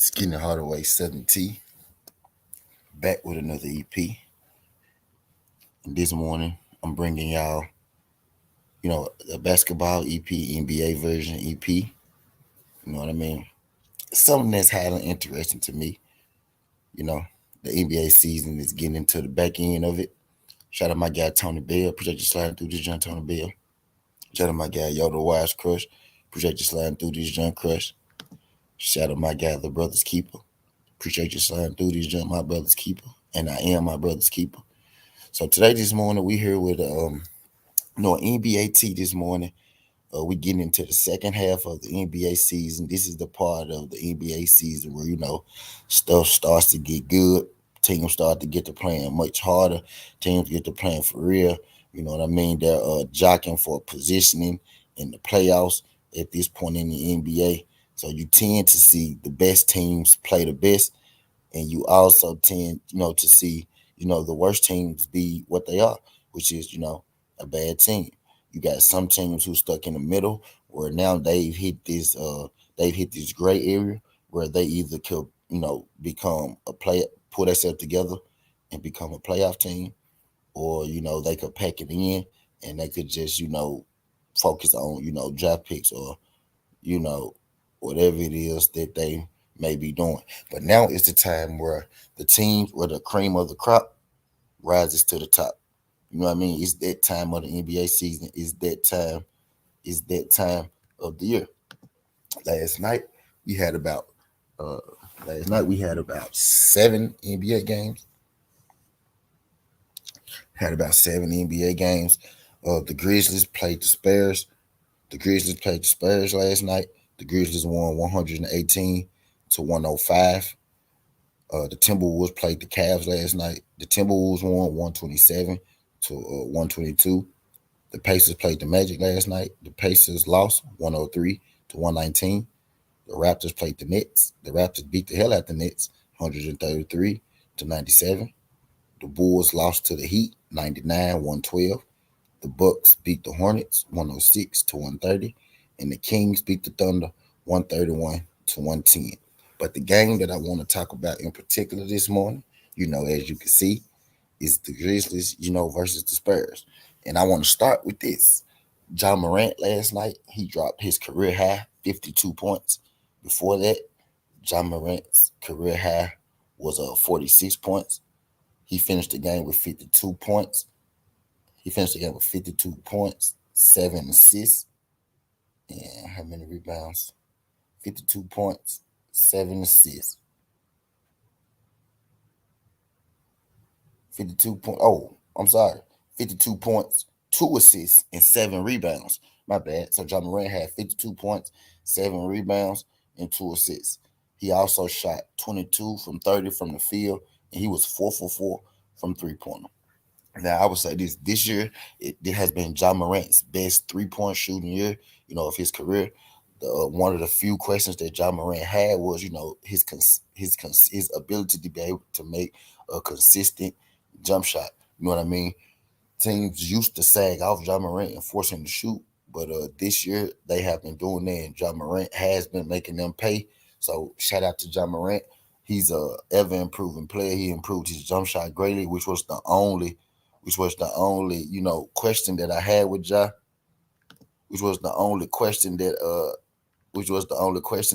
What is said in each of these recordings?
Skinny Hardaway 7T, back with another EP. And this morning, I'm bringing y'all, a basketball EP, NBA version EP. You know what I mean? Something that's highly interesting to me. You know, the NBA season is getting into the back end of it. Shout out my guy Tony Bell. Appreciate you sliding through this John Tony Bell. Shout out my guy Yoda Wise Crush. Appreciate you sliding through this John Crush. Shout out my guy The Brothers Keeper. Appreciate you sliding through this John My Brother's Keeper. And I am my brother's keeper. So today, this morning, we here with NBA T this morning. We getting into the second half of the NBA season. This is the part of the NBA season where stuff starts to get good. Teams start to get to playing much harder. Teams get to playing for real. You know what I mean? They're jockeying for positioning in the playoffs at this point in the NBA. So you tend to see the best teams play the best, and you also tend, to see, the worst teams be what they are, which is, a bad team. You got some teams who stuck in the middle where now they've hit this gray area where they either could, become a play, pull themselves together and become a playoff team, or, they could pack it in and they could just, focus on, draft picks or, you know, whatever it is that they may be doing. But now is the time where the teams, where the cream of the crop rises to the top. You know what I mean? It's that time of the NBA season. It's that time. It's that time of the year. Last night we had about uh seven NBA games. Had about seven NBA games. The Grizzlies played the Spurs. The Grizzlies played the Spurs last night. The Grizzlies won 118 to 105. The Timberwolves played the Cavs last night. The Timberwolves won 127 to 122. The Pacers played the Magic last night. The Pacers lost 103 to 119. The Raptors played the Nets. The Raptors beat the hell out the Nets 133 to 97. The Bulls lost to the Heat 99-112. The Bucks beat the Hornets 106 to 130. And the Kings beat the Thunder 131 to 110. But the game that I want to talk about in particular this morning, as you can see, is the Grizzlies, versus the Spurs. And I want to start with this. John Morant last night, he dropped his career high, 52 points. Before that, John Morant's career high was 46 points. He finished the game with 52 points. He finished the game with 52 points, 7 assists, and how many rebounds? 52 points, 7 assists. 52 points. Oh, I'm sorry. 52 points, 2 assists, and 7 rebounds. My bad. So John Morant had 52 points, 7 rebounds, and 2 assists. He also shot 22 from 30 from the field, and he was 4 for 4 from three-pointer. Now, I would say this year, it has been John Morant's best three-point shooting year, of his career. One of the few questions that John Morant had was, his ability to be able to make a consistent jump shot. You know what I mean? Teams used to sag off John Morant and force him to shoot, but this year they have been doing that, and John Morant has been making them pay. So shout out to John Morant. He's a ever improving player. He improved his jump shot greatly, which was the only question that I had with Ja, which was the only question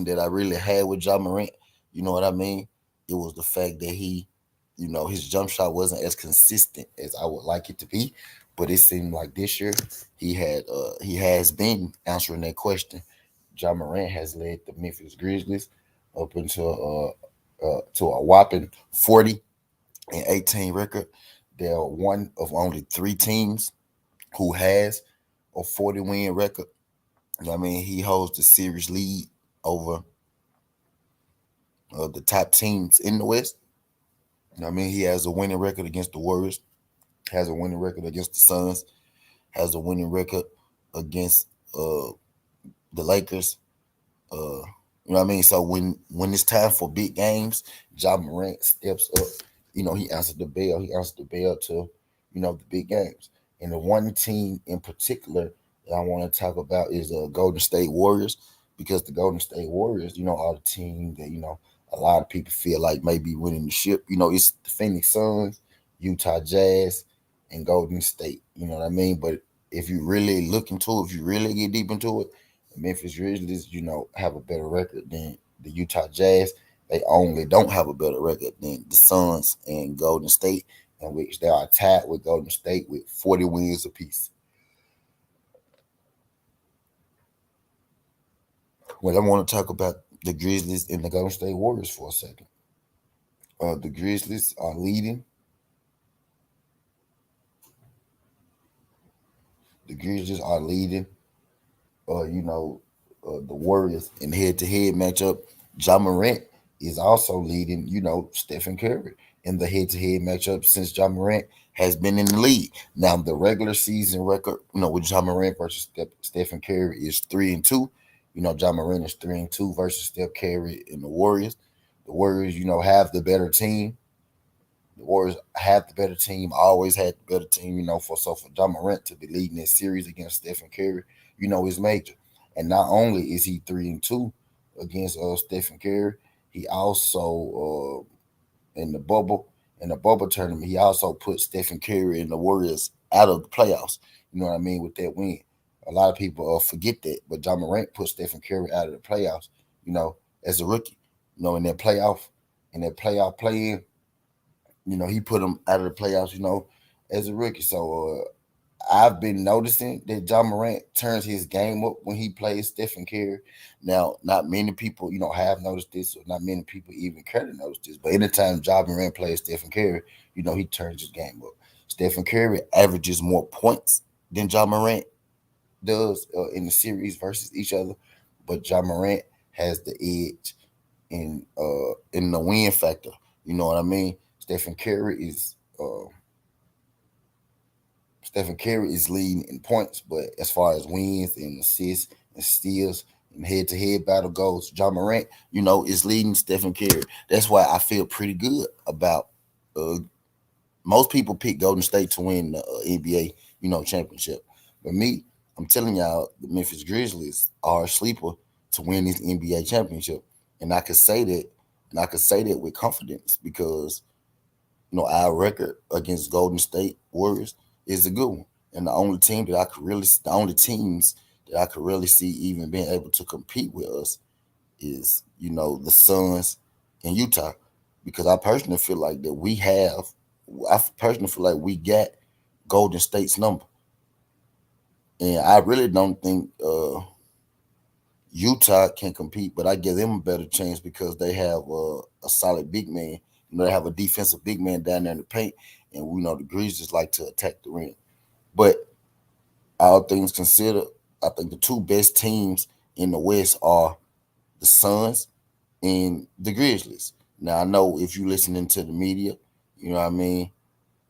that I really had with Ja Morant. You know what I mean? It was the fact that his jump shot wasn't as consistent as I would like it to be. But it seemed like this year he has been answering that question. Ja Morant has led the Memphis Grizzlies up into to a whopping 40-18 record. They're one of only 3 teams who has a 40-win record. You know what I mean? He holds the series lead over the top teams in the West. You know what I mean? He has a winning record against the Warriors, has a winning record against the Suns, has a winning record against the Lakers. You know what I mean? So when it's time for big games, Ja Morant steps up. He answered the bell. He answered the bell to, the big games. And the one team in particular that I want to talk about is Golden State Warriors, because the Golden State Warriors, are the team that, A lot of people feel like maybe winning the ship. It's the Phoenix Suns, Utah Jazz, and Golden State. You know what I mean? But if you really look into it, if you really get deep into it, the Memphis Grizzlies, have a better record than the Utah Jazz. They only don't have a better record than the Suns and Golden State, in which they are tied with Golden State with 40 wins apiece. Well, I want to talk about the Grizzlies and the Golden State Warriors for a second. The Grizzlies are leading. The Grizzlies are leading. You know, the Warriors in head-to-head matchup. Ja Morant is also leading. Stephen Curry in the head-to-head matchup since Ja Morant has been in the league. Now, the regular season record, with Ja Morant versus Stephen Curry is 3-2. Ja Morant is 3-2 versus Steph Curry and the Warriors. The Warriors, have the better team. The Warriors have the better team, always had the better team, for Ja Morant to be leading this series against Stephen Curry, is major. And not only is he 3-2 against Stephen Curry, he also in the bubble tournament, he also put Stephen Curry and the Warriors out of the playoffs. You know what I mean, with that win. A lot of people forget that, but Ja Morant put Stephen Curry out of the playoffs, you know, as a rookie. In that playoff play-in, he put him out of the playoffs, as a rookie. So I've been noticing that Ja Morant turns his game up when he plays Stephen Curry. Now, not many people, have noticed this, or not many people even care to notice this. But anytime Ja Morant plays Stephen Curry, he turns his game up. Stephen Curry averages more points than Ja Morant does in the series versus each other, but Ja Morant has the edge in the win factor. You know what I mean? Stephen Curry is leading in points, but as far as wins and assists and steals and head to head battle goes, Ja Morant, is leading Stephen Curry. That's why I feel pretty good about. Uh, Most people pick Golden State to win the NBA, championship. But me, I'm telling y'all, the Memphis Grizzlies are a sleeper to win this NBA championship, and I could say that, with confidence because our record against Golden State Warriors is a good one. And the only teams that I could really see even being able to compete with us is, the Suns and Utah. Because I personally feel like we got Golden State's number. And I really don't think Utah can compete, but I give them a better chance because they have a solid big man. They have a defensive big man down there in the paint, and we know the Grizzlies like to attack the rim. But all things considered, I think the two best teams in the West are the Suns and the Grizzlies. Now I know if you listening to the media, you know what I mean.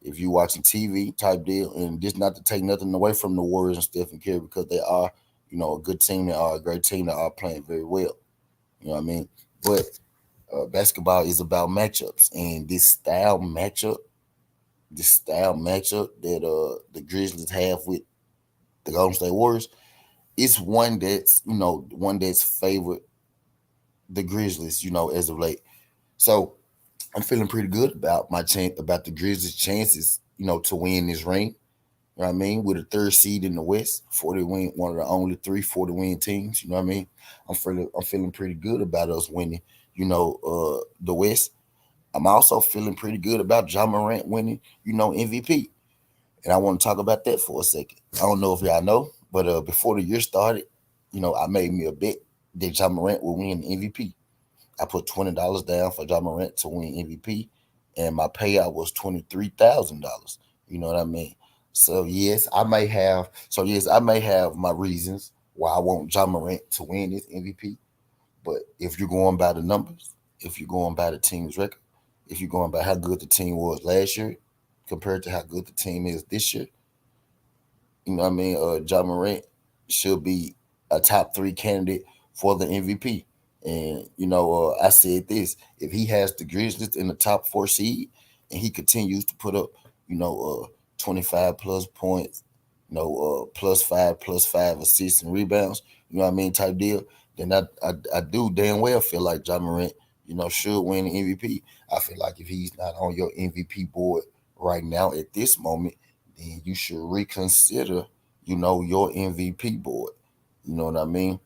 If you watching TV type deal, and just not to take nothing away from the Warriors and Stephen Curry because they are, a good team. They are a great team. They are playing very well. You know what I mean. But basketball is about matchups, and this style matchup that the Grizzlies have with the Golden State Warriors, it's one that's favored the Grizzlies, as of late. So I'm feeling pretty good about about the Grizzlies' chances, to win this ring. You know what I mean? With a third seed in the West, 40 win, one of the only 3 win teams. You know what I mean? I'm feeling pretty good about us winning. The West. I'm also feeling pretty good about Ja Morant winning. MVP. And I want to talk about that for a second. I don't know if y'all know, but before the year started, I made me a bet that Ja Morant will win MVP. I put $20 down for Ja Morant to win MVP, and my payout was $23,000. You know what I mean? So yes, I may have my reasons why I want Ja Morant to win this MVP. But if you're going by the numbers, if you're going by the team's record, if you're going by how good the team was last year compared to how good the team is this year, you know what I mean? Ja Morant should be a top three candidate for the MVP. And I said this: if he has the Grizzlies in the top four seed, and he continues to put up, 25 plus points, plus five assists and rebounds, you know what I mean, type deal, then I do damn well feel like Ja Morant should win the MVP. I feel like if he's not on your MVP board right now at this moment, then you should reconsider, your MVP board. You know what I mean?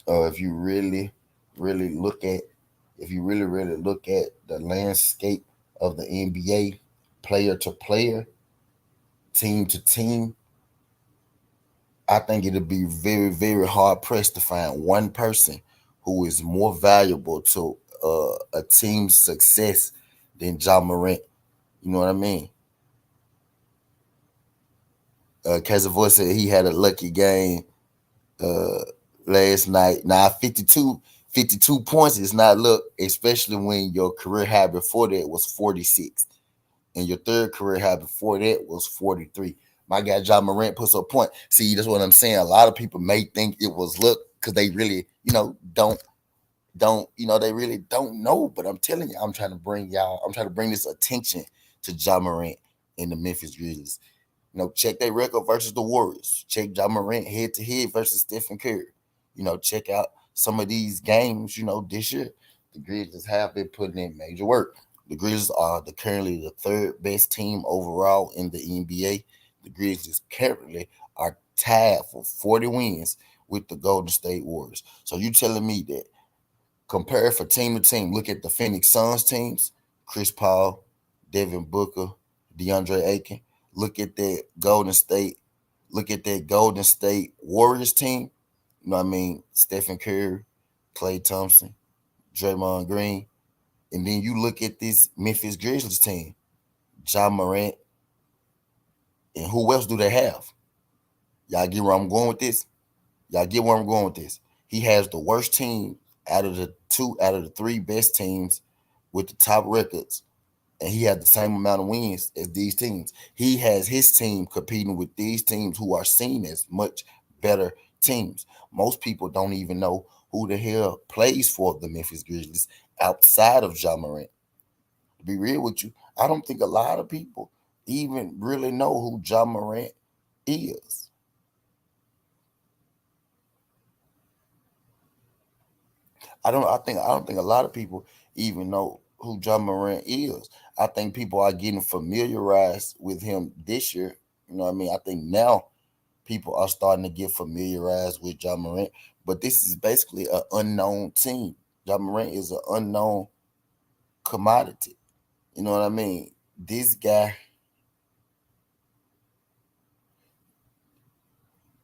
If you really look at, if you really look at the landscape of the NBA, player to player, team to team, I think it'll be very, very hard pressed to find one person who is more valuable to a team's success than John Morant. You know what I mean? Casavoy said he had a lucky game uh, last night. Now, 52 points is not luck, especially when your career high before that was 46. And your third career high before that was 43. My guy John Morant puts a point. See, that's what I'm saying. A lot of people may think it was luck because they really, they really don't know. But I'm telling you, I'm trying to bring this attention to John Morant and the Memphis Grizzlies. Check their record versus the Warriors. Check John Morant head to head versus Stephen Curry. Check out some of these games, this year. The Grizzlies have been putting in major work. The Grizzlies are currently the third best team overall in the NBA. The Grizzlies currently are tied for 40 wins with the Golden State Warriors. So you telling me that compare for team to team, look at the Phoenix Suns teams, Chris Paul, Devin Booker, DeAndre Ayton. Look at that Golden State, Warriors team. You know what I mean? Stephen Curry, Klay Thompson, Draymond Green. And then you look at this Memphis Grizzlies team, John Morant, and who else do they have? Y'all get where I'm going with this? He has the worst team out of the three best teams with the top records, and he had the same amount of wins as these teams. He has his team competing with these teams who are seen as much better teams. Most people don't even know who the hell plays for the Memphis Grizzlies outside of Ja Morant. To be real with you, I don't think a lot of people even really know who Ja Morant is. I don't think a lot of people even know who John Morant is. I think people are getting familiarized with him this year. You know what I mean? I think now people are starting to get familiarized with John Morant, but this is basically an unknown team. John Morant is an unknown commodity. You know what I mean? This guy,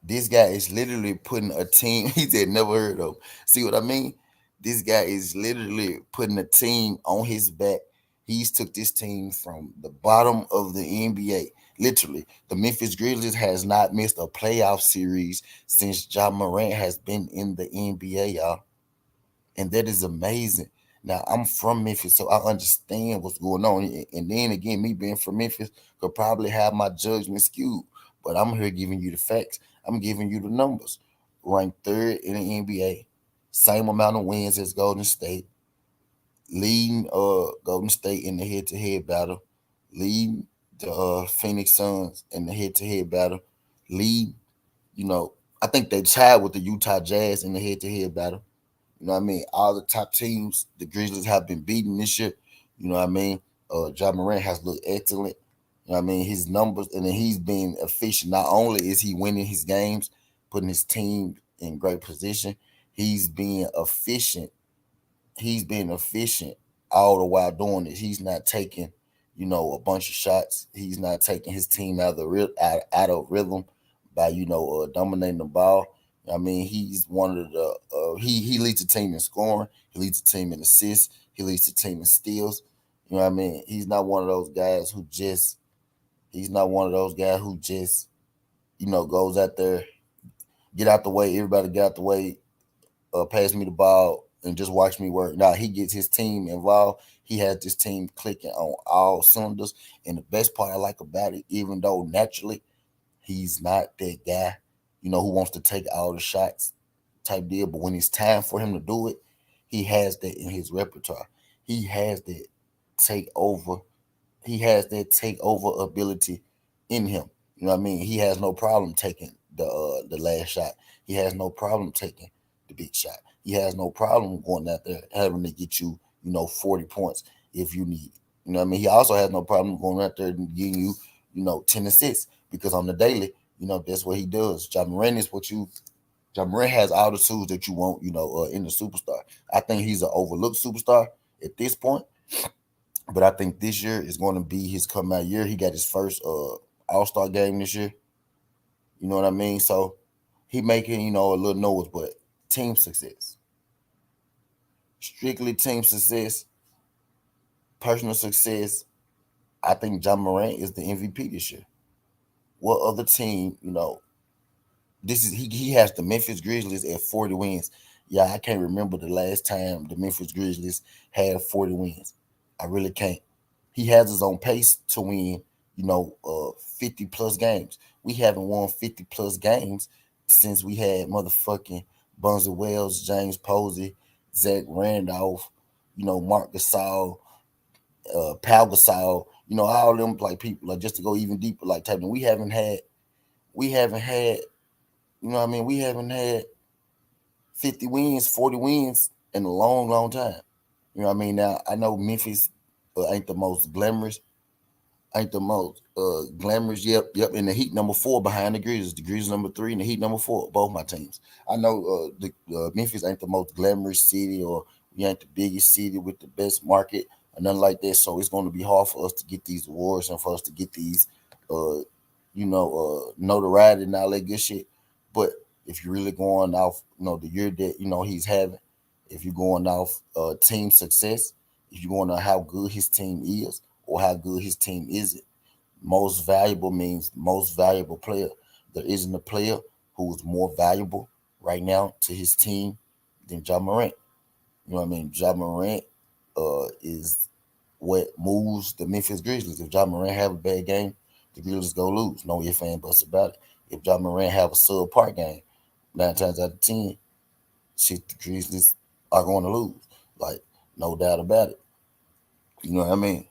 this guy is literally putting a team he said never heard of. See what I mean? This guy is literally putting a team on his back. He's took this team from the bottom of the NBA. Literally, the Memphis Grizzlies has not missed a playoff series since Ja Morant has been in the NBA, y'all. And that is amazing. Now, I'm from Memphis, so I understand what's going on. And then again, me being from Memphis could probably have my judgment skewed. But I'm here giving you the facts. I'm giving you the numbers. Ranked third in the NBA, same amount of wins as Golden State, leading Golden State in the head-to-head battle, leading the Phoenix Suns in the head-to-head battle, lead, you know, I think they tied with the Utah Jazz in the head-to-head battle. You know what I mean? All the top teams the Grizzlies have been beating this year. You know what I mean? Ja Morant has looked excellent. You know what I mean? His numbers, and then he's been efficient. Not only is he winning his games, putting his team in great position, he's being efficient. He's being efficient all the while doing it. He's not taking, a bunch of shots. He's not taking his team out of rhythm by dominating the ball. I mean, he's one of the he leads the team in scoring. He leads the team in assists. He leads the team in steals. You know what I mean? He's not one of those guys who just. He's not one of those guys who just goes out there, get out the way. Everybody get out the way. Pass me the ball and just watch me work. Now he gets his team involved. He has this team clicking on all cylinders. And the best part I like about it, even though naturally he's not that guy, who wants to take all the shots type deal. But when it's time for him to do it, he has that in his repertoire. He has that take over. He has that takeover ability in him. You know what I mean? He has no problem taking the last shot. He has no problem taking the big shot. He has no problem going out there having to get you 40 points if you need. You know what I mean? He also has no problem going out there and getting you, 10 assists because on the daily, that's what he does. John Moran is what you John Moran has all the tools that you want, in the superstar. I think he's an overlooked superstar at this point, but I think this year is going to be his comeback year. He got his first All-Star game this year. You know what I mean? So he making, a little noise, but team success. Strictly team success, personal success. I think John Morant is the MVP this year. What other team, this is he has the Memphis Grizzlies at 40 wins. Yeah, I can't remember the last time the Memphis Grizzlies had 40 wins. I really can't. He has his own pace to win, 50 plus games. We haven't won 50 plus games since we had motherfucking Bunzy Wells, James Posey, Zach Randolph, Mark Gasol, Pal Gasol, all them like people like just to go even deeper like type. And we haven't had, we haven't had 50 wins, 40 wins in a long, long time. You know what I mean? Now I know Memphis ain't the most glamorous, Yep, yep. And the Heat number 4 behind the Grizzlies. The Grizzlies number 3 and the Heat number 4. Both my teams. I know the Memphis ain't the most glamorous city, or we ain't the biggest city with the best market or nothing like that. So it's going to be hard for us to get these awards and for us to get these, notoriety and all that good shit. But if you're really going off, the year that he's having, if you're going off team success, if you're going on how good his team is or how good his team isn't. Most valuable means most valuable player. There isn't a player who is more valuable right now to his team than John Morant. You know what I mean? John Morant is what moves the Memphis Grizzlies. If John Morant have a bad game, the Grizzlies go lose. No ifs, ands, buts about it. If John Morant have a subpar game, 9 times out of 10, shit, the Grizzlies are going to lose. Like, no doubt about it. You know what I mean?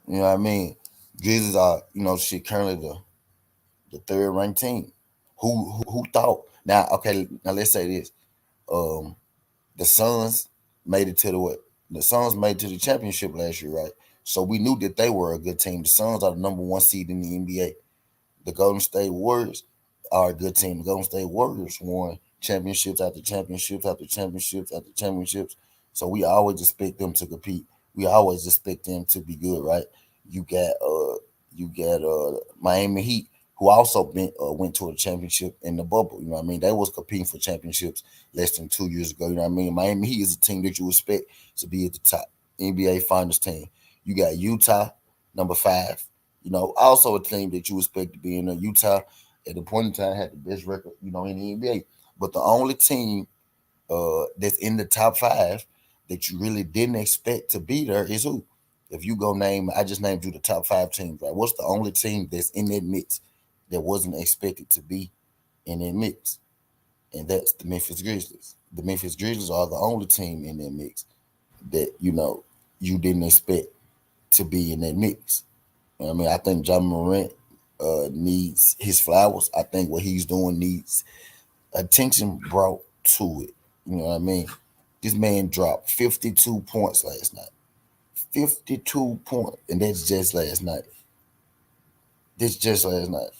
You know what I mean? Grizzlies are, shit currently the third ranked team. Who thought? Now, okay, now let's say this. Um, the Suns made it to the what? The Suns made it to the championship last year, right? So we knew that they were a good team. The Suns are the number 1 seed in the NBA. The Golden State Warriors are a good team. The Golden State Warriors won championships after championships after championships after championships. So we always expect them to compete. We always expect them to be good, right? You got Miami Heat, who also went to a championship in the bubble. You know what I mean? They was competing for championships less than 2 years ago. You know what I mean? Miami Heat is a team that you expect to be at the top. NBA Finals team. You got Utah, number 5. Also a team that you expect to be in Utah at the point in time had the best record, in the NBA. But the only team that's in the top 5 that you really didn't expect to be there is who? If you go name, I just named you the top 5 teams, right? What's the only team that's in that mix that wasn't expected to be in that mix? And that's the Memphis Grizzlies. The Memphis Grizzlies are the only team in that mix that, you didn't expect to be in that mix. I mean, I think John Morant needs his flowers. I think what he's doing needs attention brought to it. You know what I mean? This man dropped 52 points last night. 52 points. And that's just last night. This just last night.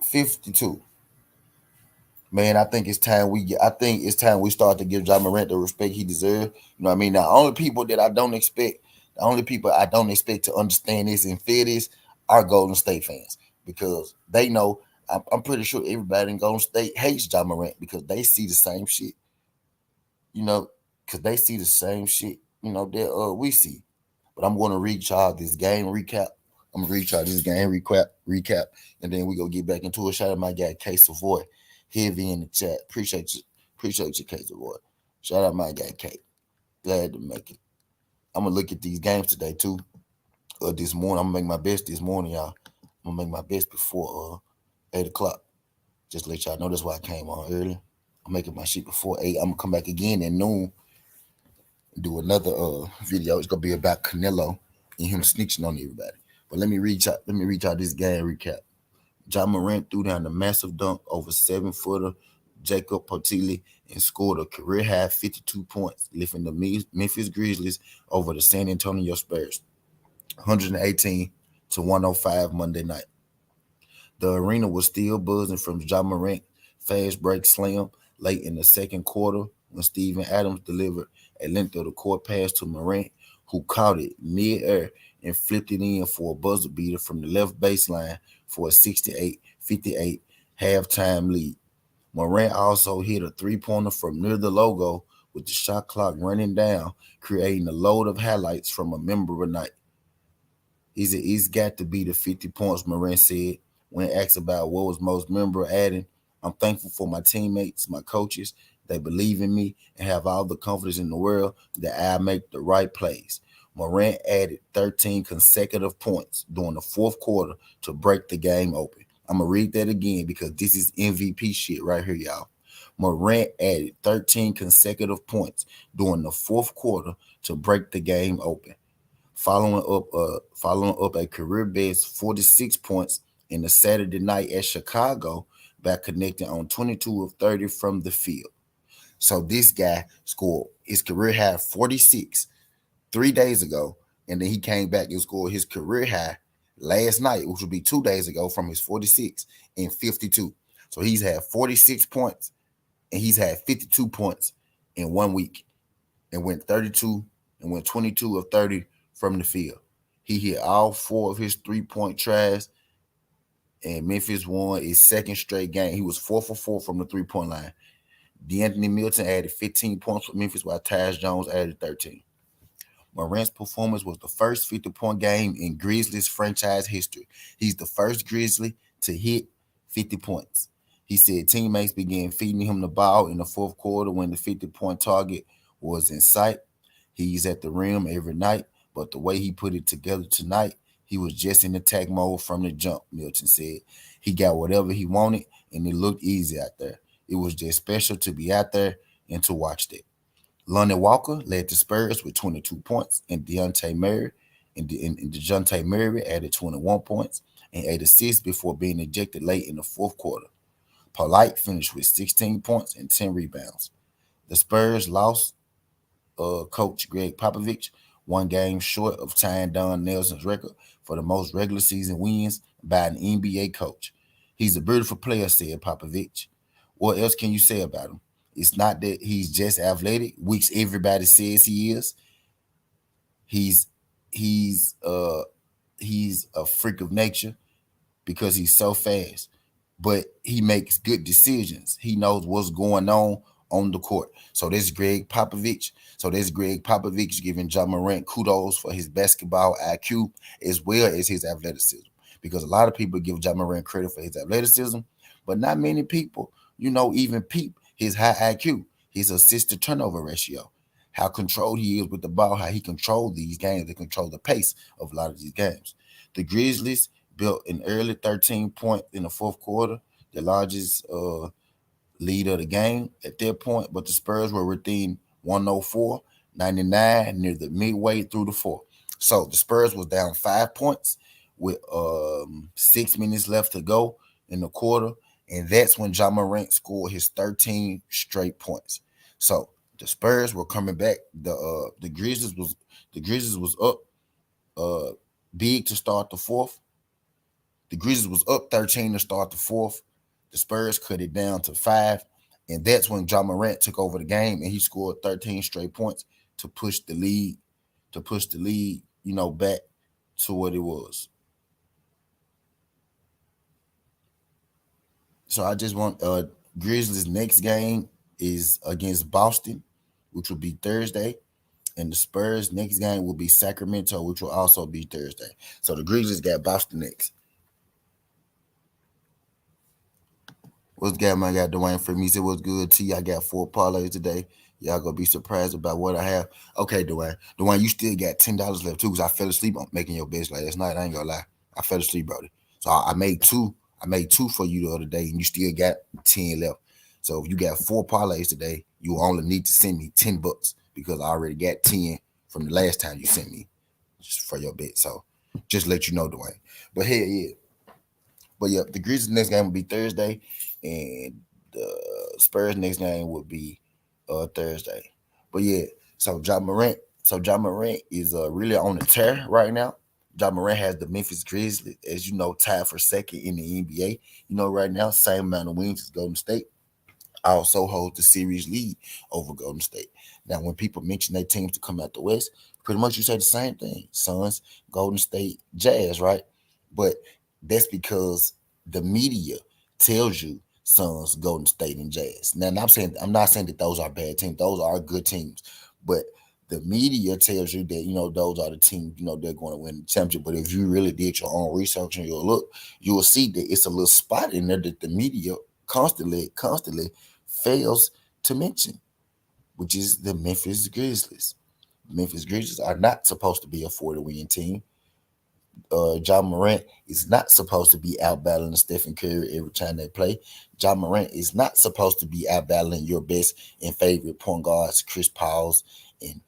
52. Man, I think it's time we start to give John Morant the respect he deserves. You know what I mean? Now, the only people I don't expect to understand this and feel this are Golden State fans because they know I'm pretty sure everybody in Golden State hates John Morant because they see the same shit, you know, because they see the same shit, that we see. But I'm going to read y'all this game recap. I'm gonna read y'all this game recap, and then we gonna get back into it. Shout out my guy K Savoy, heavy in the chat. Appreciate you, K Savoy. Shout out my guy K. Glad to make it. I'm gonna look at these games today too. This morning I'm gonna make my best this morning, y'all. I'm gonna make my best before 8 o'clock. Just to let y'all know that's why I came on early. I'm making my shit before 8. I'm gonna come back again at noon and do another video. It's gonna be about Canelo and him snitching on everybody. But let me reach out this game recap. John Morant threw down a massive dunk over 7-footer Jacob Portillo and scored a career-high 52 points, lifting the Memphis Grizzlies over the San Antonio Spurs, 118 to 105 Monday night. The arena was still buzzing from John Morant fast break slam late in the second quarter when Steven Adams delivered a length of the court pass to Morant, who caught it mid-air and flipped it in for a buzzer beater from the left baseline for a 68-58 halftime lead. Morant also hit a three-pointer from near the logo with the shot clock running down, creating a load of highlights from a memorable night. He's got to be the 50 points, Morant said when asked about what was most memorable, adding, I'm thankful for my teammates, my coaches. They believe in me and have all the confidence in the world that I make the right plays. Morant added 13 consecutive points during the fourth quarter to break the game open. I'm going to read that again because this is MVP shit right here, y'all. Morant added 13 consecutive points during the fourth quarter to break the game open, following up a career best 46 points in the Saturday night at Chicago by connecting on 22 of 30 from the field. So this guy scored his career high 46 3 days ago, and then he came back and scored his career high last night, which would be 2 days ago, from his 46 and 52. So he's had 46 points and he's had 52 points in 1 week and went 32 and went 22 of 30 from the field. He hit all 4 of his 3-point tries, and Memphis won his second straight game. He was 4 for 4 from the 3-point line. DeAnthony Milton added 15 points for Memphis, while Tyus Jones added 13. Morant's performance was the first 50-point game in Grizzlies franchise history. He's the first Grizzly to hit 50 points. He said teammates began feeding him the ball in the fourth quarter when the 50-point target was in sight. He's at the rim every night, but the way he put it together tonight, he was just in attack mode from the jump, Milton said. He got whatever he wanted, and it looked easy out there. It was just special to be out there and to watch that. Lonnie Walker led the Spurs with 22 points, and DeJounte Murray added 21 points and 8 assists before being ejected late in the fourth quarter. Polite finished with 16 points and 10 rebounds. The Spurs lost coach Greg Popovich, 1 game short of tying Don Nelson's record for the most regular season wins by an NBA coach. He's a beautiful player, said Popovich. What else can you say about him? It's not that he's just athletic, which everybody says he is. He's a freak of nature because he's so fast, but he makes good decisions. He knows what's going on the court. So this Greg Popovich. Giving Ja Morant kudos for his basketball IQ as well as his athleticism. Because a lot of people give Ja Morant credit for his athleticism, but not many people, even peep his high IQ, his assist to turnover ratio, how controlled he is with the ball, how he controlled these games, they control the pace of a lot of these games. The Grizzlies built an early 13-point in the fourth quarter, the largest lead of the game at that point, but the Spurs were within 104-99 near the midway through the fourth. So the Spurs was down 5 points with 6 minutes left to go in the quarter, and that's when Ja Morant scored his 13 straight points. So the Spurs were coming back. The Grizzlies was up big to start the fourth. The Grizzlies was up 13 to start the fourth. The Spurs cut it down to 5, and that's when Ja Morant took over the game, and he scored 13 straight points to push the lead, back to what it was. So I just want Grizzlies' next game is against Boston, which will be Thursday, and the Spurs' next game will be Sacramento, which will also be Thursday. So the Grizzlies got Boston next. What's good, man? I got Dwayne for me. He said, what's good, T? I got 4 parlays today. Y'all gonna be surprised about what I have. Okay, Dwayne. Dwayne, you still got $10 left too, because I fell asleep on making your bets last night. I ain't gonna lie. I fell asleep, brother. So I made two. I made 2 for you the other day, and you still got 10 left. So if you got 4 parlays today, you only need to send me $10 because I already got 10 from the last time you sent me just for your bet. So just let you know, Dwayne. But hey, yeah. But yeah, the Grizzlies next game will be Thursday, and the Spurs next game will be Thursday. But yeah, so John Morant is really on the tear right now. John Morant has the Memphis Grizzlies, as you know, tied for second in the NBA. You know, right now, same amount of wins as Golden State also holds the series lead over Golden State. Now, when people mention their teams to come out the West, pretty much you say the same thing: Suns, Golden State, Jazz, right? But that's because the media tells you Suns, Golden State, and Jazz. Now, I'm not saying that those are bad teams; those are good teams, but the media tells you that those are the teams they're going to win the championship. But if you really did your own research and you'll look, you will see that it's a little spot in there that the media constantly fails to mention, which is the Memphis Grizzlies. Memphis Grizzlies are not supposed to be a 40-win team. John Morant is not supposed to be out battling Stephen Curry every time they play. John Morant is not supposed to be out battling your best and favorite point guards, Chris Paul's, and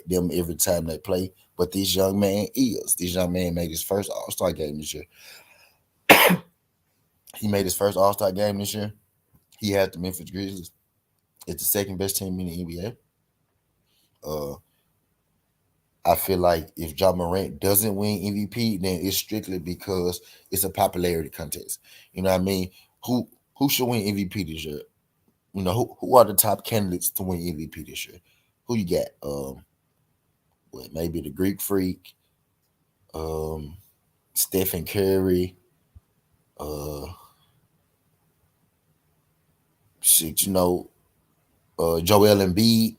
them every time they play. But this young man is. This young man made his first All Star game this year. He made his first All Star game this year. He had the Memphis Grizzlies. It's the second best team in the NBA. Uh, I feel like if John Morant doesn't win MVP, then it's strictly because it's a popularity contest. You know what I mean? Who should win MVP this year? Who are the top candidates to win MVP this year? Who you got? Maybe the Greek Freak, um, Stephen Curry, uh, shit, Joel Embiid,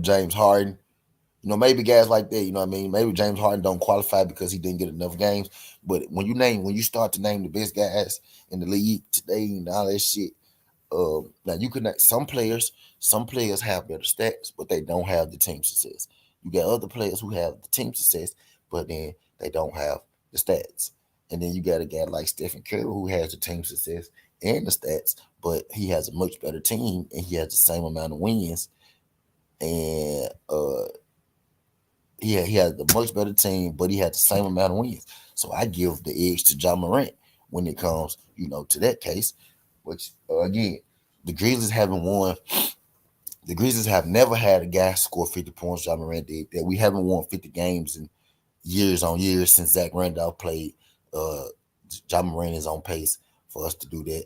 James Harden. Maybe guys like that, you know what I mean? Maybe James Harden don't qualify because he didn't get enough games. But when you start to name the best guys in the league today and all that shit, now you could some players have better stats, but they don't have the team success. You got other players who have the team success, but then they don't have the stats. And then you got a guy like Stephen Curry who has the team success and the stats, but he has a much better team and he has the same amount of wins. And he has a much better team, but he had the same amount of wins. So I give the edge to John Morant when it comes, to that case. Which again, the Grizzlies haven't won. The Grizzlies have never had a guy score 50 points. John Morant did that. We haven't won 50 games in years on years since Zach Randolph played. Uh, John Morant is on pace for us to do that.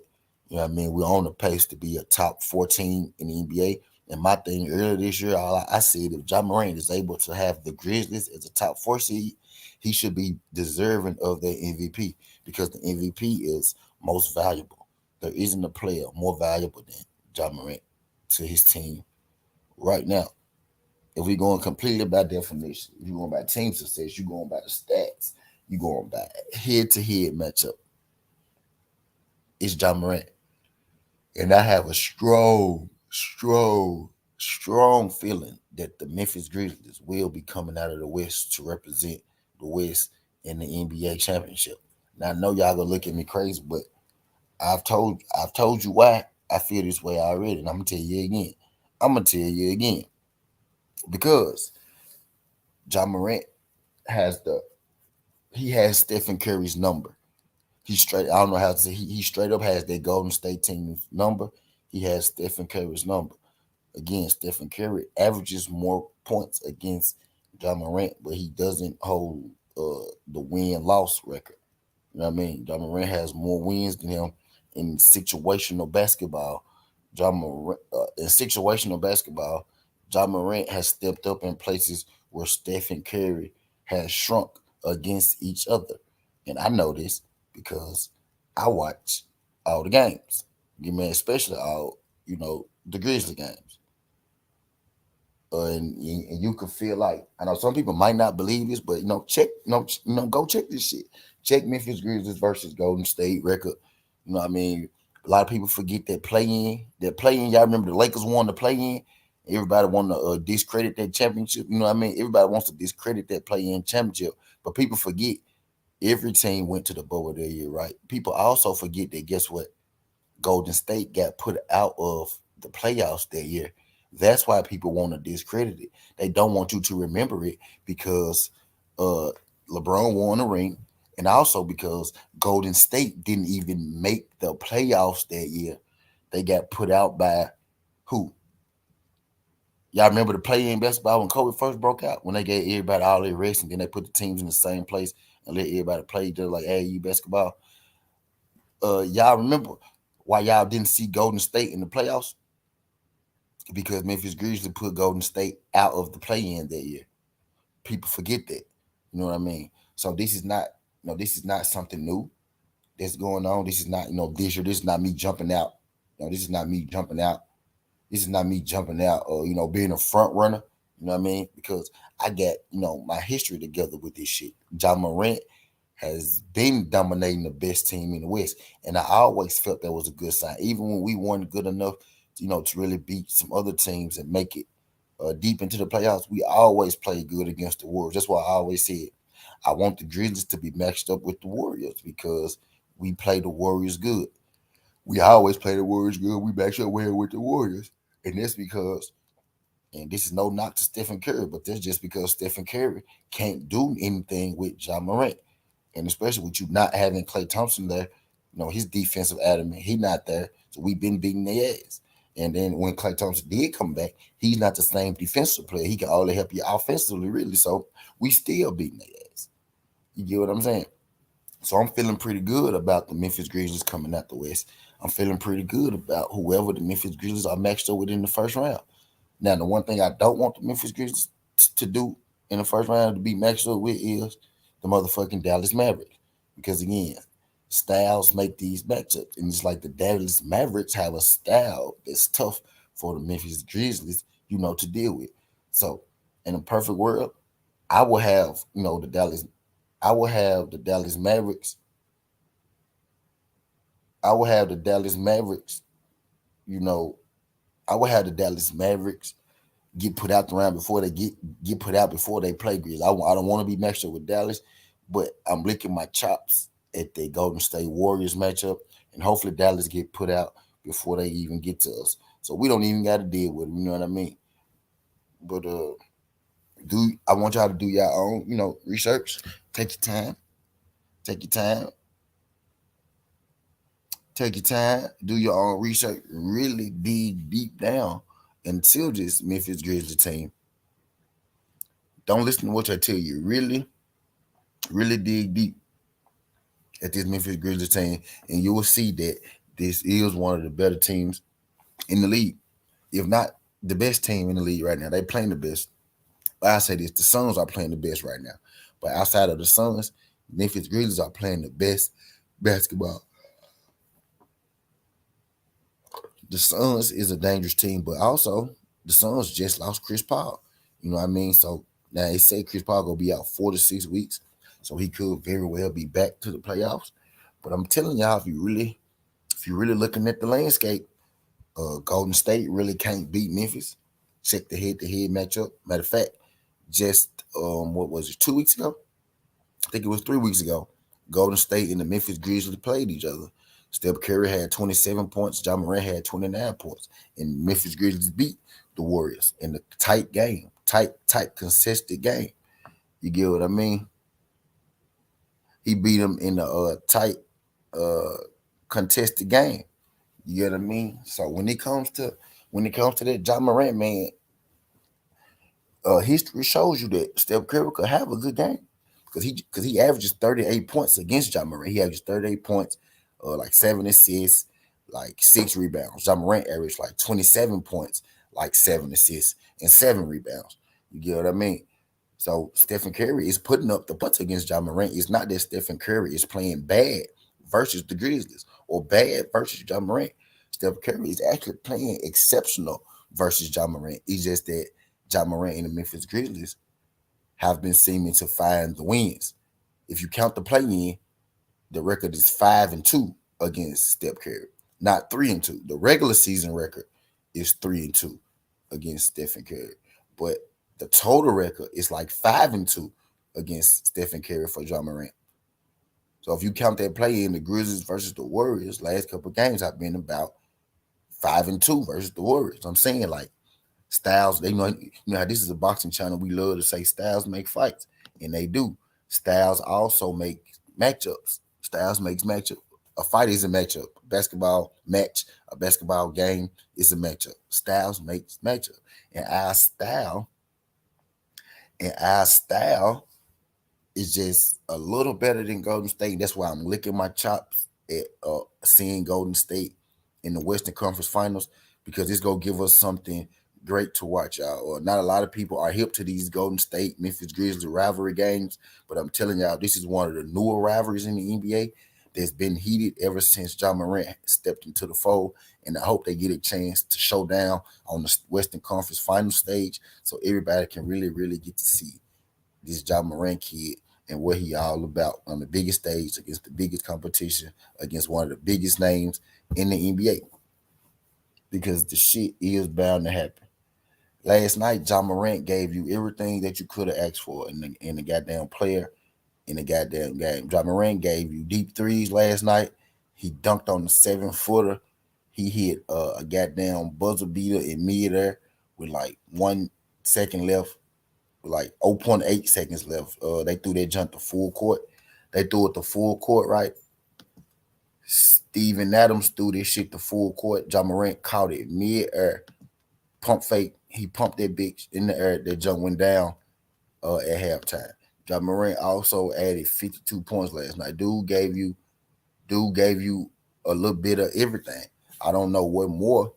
You know what I mean? We're on the pace to be a top 14 in the NBA. And my thing earlier this year, I said if John Morant is able to have the Grizzlies as a top 4 seed, he should be deserving of the MVP because the MVP is most valuable. There isn't a player more valuable than John Morant to his team right now. If we're going completely by definition, if you're going by team success, you're going by the stats, you're going by head-to-head matchup, it's John Morant. And I have a strong feeling that the Memphis Grizzlies will be coming out of the West to represent the West in the NBA championship. Now I know y'all gonna look at me crazy, but I've told you why I feel this way already, and I'm gonna tell you again. I'm gonna tell you again because John Morant has he has Stephen Curry's number. He straight I don't know how to say he straight up has that Golden State team's number. He has Stephen Curry's number. Again, Stephen Curry averages more points against John Morant, but he doesn't hold the win-loss record. You know what I mean? John Morant has more wins than him in situational basketball. In situational basketball, John Morant has stepped up in places where Stephen Curry has shrunk against each other. And I know this because I watch all the games. You mean especially all, the Grizzly games. And you could feel like I know some people might not believe this, but check, go check this shit. Check Memphis Grizzlies versus Golden State record. You know what I mean? A lot of people forget that play in. That play in, y'all remember the Lakers won the play in. Everybody want to discredit that championship. You know what I mean? Everybody wants to discredit that play in championship, but people forget every team went to the bubble that year, right? People also forget that guess what? Golden State got put out of the playoffs that year. That's why people want to discredit it. They don't want you to remember it because uh, LeBron won a ring And also because Golden State didn't even make the playoffs that year. They got put out by who? Y'all remember the play-in basketball when COVID first broke out? When they gave everybody all their rest and then they put the teams in the same place and let everybody play just like AAU basketball. Y'all remember why y'all didn't see Golden State in the playoffs? Because Memphis Grizzlies put Golden State out of the play-in that year. People forget that. You know what I mean? So this is not something new that's going on. This is not, this year. This is not me jumping out. This is not me jumping out. This is not me jumping out or, being a front runner. You know what I mean? Because I got, my history together with this shit. John Morant has been dominating the best team in the West. And I always felt that was a good sign. Even when we weren't good enough, to really beat some other teams and make it deep into the playoffs, we always played good against the Warriors. That's why I always said I want the Grizzlies to be matched up with the Warriors because we play the Warriors good. We always play the Warriors good. We match up well with the Warriors. And that's because, and this is no knock to Stephen Curry, but that's just because Stephen Curry can't do anything with John Morant. And especially with you not having Klay Thompson there, his defensive adamant, he not there. So we've been beating their ass. And then when Klay Thompson did come back, he's not the same defensive player. He can only help you offensively, really. So we still beating their ass. You get what I'm saying? So I'm feeling pretty good about the Memphis Grizzlies coming out the West. I'm feeling pretty good about whoever the Memphis Grizzlies are matched up with in the first round. Now, the one thing I don't want the Memphis Grizzlies to do in the first round to be matched up with is the motherfucking Dallas Mavericks. Because again, styles make these matchups. And it's like the Dallas Mavericks have a style that's tough for the Memphis Grizzlies, to deal with. So in a perfect world, I will have, the Dallas I will have the Dallas Mavericks. I will have the Dallas Mavericks, you know, I will have the Dallas Mavericks get put out the round before they get put out before they play Grizzlies. I don't want to be matched up with Dallas, but I'm licking my chops at the Golden State Warriors matchup, and hopefully Dallas get put out before they even get to us. So we don't even got to deal with them. You know what I mean? But do I want y'all to do your own, research. Take your time. Take your time. Take your time. Do your own research. Really dig deep down until this Memphis Grizzlies team. Don't listen to what I tell you. Really, really dig deep at this Memphis Grizzlies team, and you will see that this is one of the better teams in the league, if not the best team in the league right now. They playing the best. But I say this: the Suns are playing the best right now. But outside of the Suns, Memphis Grizzlies are playing the best basketball. The Suns is a dangerous team, but also the Suns just lost Chris Paul. You know what I mean? So now they say Chris Paul gonna be out 4 to 6 weeks, so he could very well be back to the playoffs. But I'm telling y'all, if you're really looking at the landscape, Golden State really can't beat Memphis. Check the head-to-head matchup. Matter of fact, just what was it, 2 weeks ago? I think it was 3 weeks ago. Golden State and the Memphis Grizzlies played each other. Steph Curry had 27 points. John Morant had 29 points. And Memphis Grizzlies beat the Warriors in a tight game. Tight, consistent game. You get what I mean? He beat them in a tight, uh, contested game. You get what I mean? So when it comes to that John Morant, man, history shows you that Steph Curry could have a good game because he averages 38 points against John Morant. He averages 38 points, like 7 assists, like 6 rebounds. John Morant averaged like 27 points, like 7 assists and 7 rebounds. You get what I mean? So Stephen Curry is putting up the butts against John Morant. It's not that Stephen Curry is playing bad versus the Grizzlies or bad versus John Morant. Stephen Curry is actually playing exceptional versus John Morant. It's just that John Morant and the Memphis Grizzlies have been seeming to find the wins. If you count the play in, the record is 5-2 against Steph Curry, not 3-2. The regular season record is 3-2 against Stephen Curry, but the total record is like 5-2 against Stephen Curry for John Morant. So if you count that play in, the Grizzlies versus the Warriors, last couple of games have been about 5-2 versus the Warriors. I'm saying like Styles, how this is a boxing channel. We love to say Styles make fights, and they do. Styles also make matchups. Styles makes matchup. A fight is a matchup. Basketball match, a basketball game is a matchup. Styles makes matchup. And our style is just a little better than Golden State. That's why I'm licking my chops at seeing Golden State in the Western Conference Finals, because it's gonna give us something great to watch, y'all. Not a lot of people are hip to these Golden State Memphis Grizzlies rivalry games, but I'm telling y'all, this is one of the newer rivalries in the NBA that's been heated ever since Ja Morant stepped into the fold. And I hope they get a chance to show down on the Western Conference Final stage, so everybody can really, really get to see this Ja Morant kid and what he all about on the biggest stage against the biggest competition, against one of the biggest names in the NBA. Because the shit is bound to happen. Last night, Ja Morant gave you everything that you could have asked for in the goddamn player in the goddamn game. Ja Morant gave you deep threes last night. He dunked on the 7-footer. He hit a goddamn buzzer beater in mid-air with like 1 second left, like 0.8 seconds left. They threw that jump to full court. They threw it to full court, right? Steven Adams threw this shit to full court. Ja Morant caught it mid-air. Pump fake. He pumped that bitch in the air. That jump went down at halftime. Ja Morant also added 52 points last night. Dude gave you a little bit of everything. I don't know what more.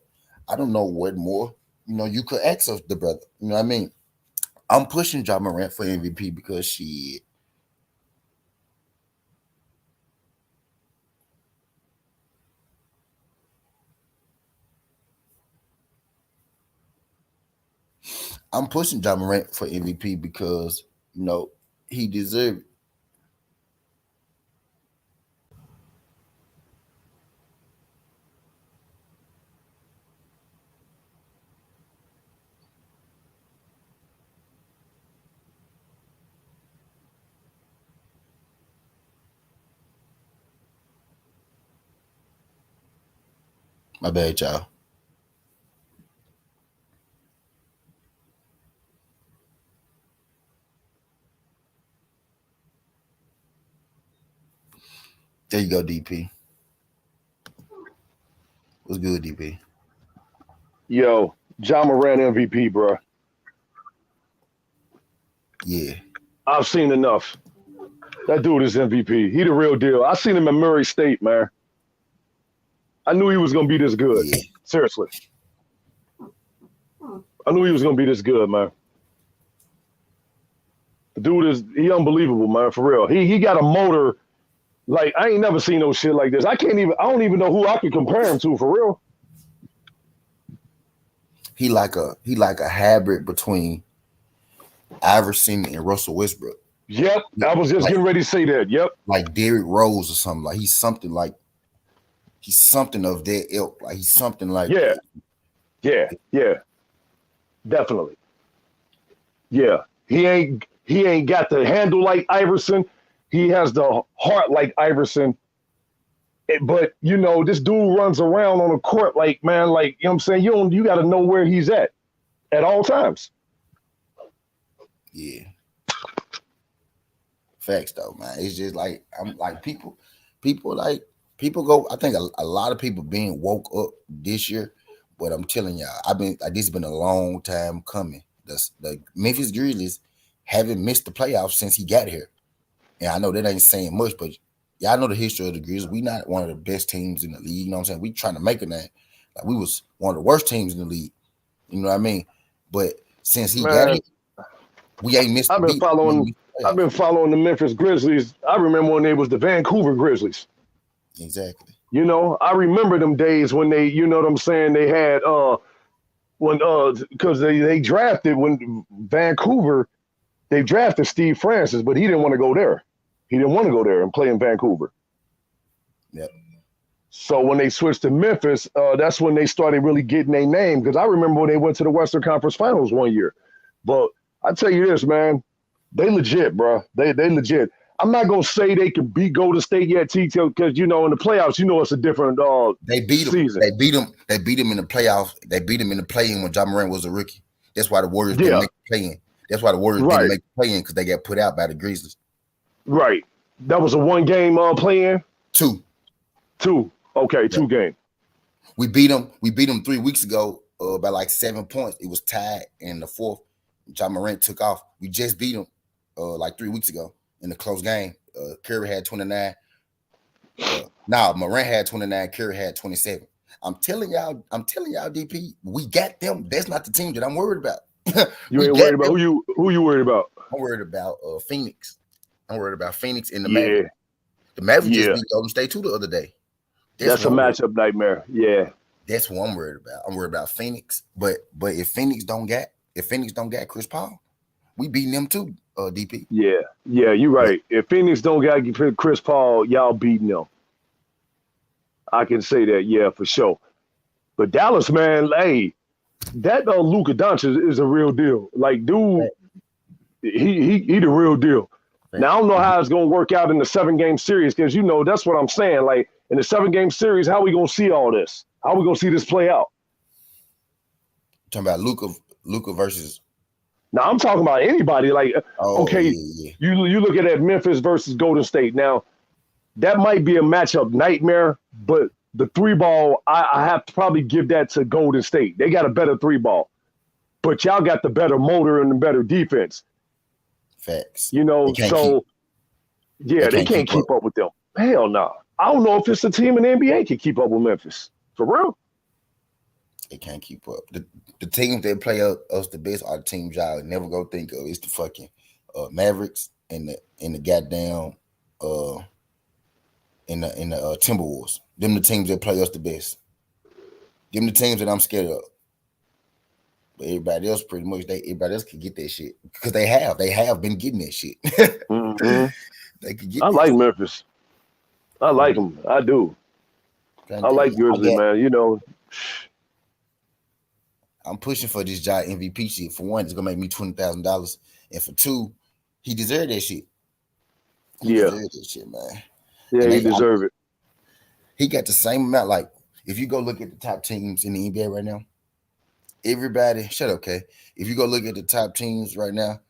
You could ask of the brother. You know what I mean? I'm pushing Ja Morant for MVP because I'm pushing Ja Morant for MVP because he deserved it. My bad, y'all. There you go, DP. What's good, DP? Yo, Ja Morant MVP, bro. Yeah. I've seen enough. That dude is MVP. He the real deal. I seen him at Murray State, man. I knew he was gonna be this good. Yeah. Seriously. I knew he was gonna be this good, man. The dude he unbelievable, man, for real. He got a motor. Like, I ain't never seen no shit like this. I don't even know who I could compare him to, for real. He like a hybrid between Iverson and Russell Westbrook. Yep. I was just getting ready to say that. Yep. Like Derrick Rose or something. Like he's something of that ilk. Like he's something like Yeah. that. Yeah. Definitely. Yeah. He ain't got the handle like Iverson. He has the heart like Iverson. But this dude runs around on the court like, man, like, you know what I'm saying? You got to know where he's at all times. Yeah. Facts though, man. It's just like I'm like people go. I think a lot of people being woke up this year, but I'm telling y'all, this has been a long time coming. The Memphis Grizzlies haven't missed the playoffs since he got here, and I know that ain't saying much, but y'all know the history of the Grizzlies. We not one of the best teams in the league. You know what I'm saying? We trying to make a name. Like we was one of the worst teams in the league. You know what I mean? But since he got here, we ain't missed. I've been following the Memphis Grizzlies. I remember when they was the Vancouver Grizzlies. Exactly. I remember them days when they, you know what I'm saying, they had because they drafted when Vancouver, they drafted Steve Francis, but he didn't want to go there. He didn't want to go there and play in Vancouver. Yep. So when they switched to Memphis, that's when they started really getting their name. Because I remember when they went to the Western Conference Finals one year. But I tell you this, man, they legit, bro. They legit. I'm not gonna say they can beat Golden State yet, Tito, because in the playoffs, it's a different they beat them. Season. They beat them in the playoffs. They beat them in the play-in when Ja Morant was a rookie. That's why the Warriors didn't make the play-in. That's why the Warriors didn't make the play-in, because they got put out by the Grizzlies. Right. That was a one game play-in? Two. Two. Okay, Yeah. 2 game. We beat them. We beat them 3 weeks ago by like 7 points. It was tied in the fourth. John Morant took off. We just beat them like 3 weeks ago in a close game. Curry had 29. Morant had 29. Curry had 27. I'm telling y'all, DP, we got them. That's not the team that I'm worried about. You ain't worried about who you worried about? I'm worried about Phoenix. I'm worried about Phoenix and the Yeah. Mavericks. The Mavericks just Yeah. beat Golden State too the other day. That's a matchup nightmare. Yeah. That's who I'm worried about. I'm worried about Phoenix. But if Phoenix don't got Chris Paul, we beating them too, DP. Yeah. Yeah, you're right. If Phoenix don't got Chris Paul, y'all beating them. I can say that, yeah, for sure. But Dallas, man, hey, that Luka Doncic is a real deal. Like, dude, he the real deal. Now, I don't know how it's going to work out in the 7-game series because, that's what I'm saying. Like, in the 7-game series, how we going to see all this? How we going to see this play out? Talking about Luka versus. Now, I'm talking about anybody. Like, You look at that Memphis versus Golden State. Now, that might be a matchup nightmare, but the 3-ball, I have to probably give that to Golden State. They got a better 3-ball. But y'all got the better motor and the better defense. Facts. They can't keep up with them. Hell no. I don't know if it's a team in the NBA can keep up with Memphis. For real. They can't keep up. The teams that play us the best are the teams y'all never go think of. It's the fucking Mavericks and the goddamn in the Timberwolves. Them the teams that play us the best. Them the teams that I'm scared of. But everybody else, pretty much, everybody else can get that shit because they have been getting that shit. Mm-hmm. They could get. I like Memphis. I like them. I do. I like Grizzlies, man. I'm pushing for this giant MVP shit. For one, it's gonna make me $20,000, and for two, he deserved that shit. He deserved that shit, man. Yeah, he deserved it. He got the same amount. Like, if you go look at the top teams in the NBA right now, everybody, shut up, K. If you go look at the top teams right now,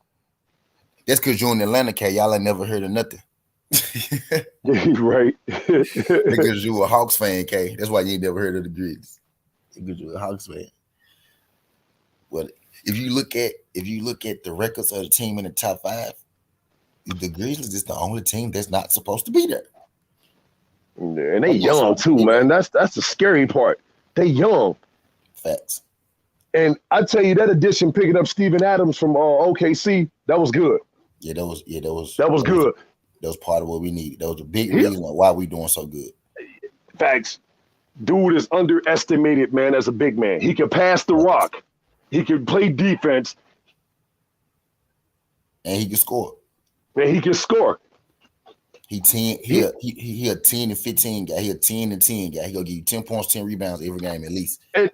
that's because you're in Atlanta, K. Y'all ain't never heard of nothing. Right. Because you a Hawks fan, K. That's why you ain't never heard of the Grizzlies. Because you're a Hawks fan. Well, if you look at the records of the team in the top 5, the Grizzlies is the only team that's not supposed to be there. And they young too, man. That's the scary part. They young. Facts. And I tell you, that addition picking up Steven Adams from OKC, that was good. Yeah, that was good. That was part of what we needed. That was a big reason why we doing so good. Facts. Dude is underestimated, man, as a big man. He can pass the rock. He can play defense. And he can score. And he can score. He a 10 and 15 guy. He a 10 and 10 guy. He gonna give you 10 points, 10 rebounds every game at least. And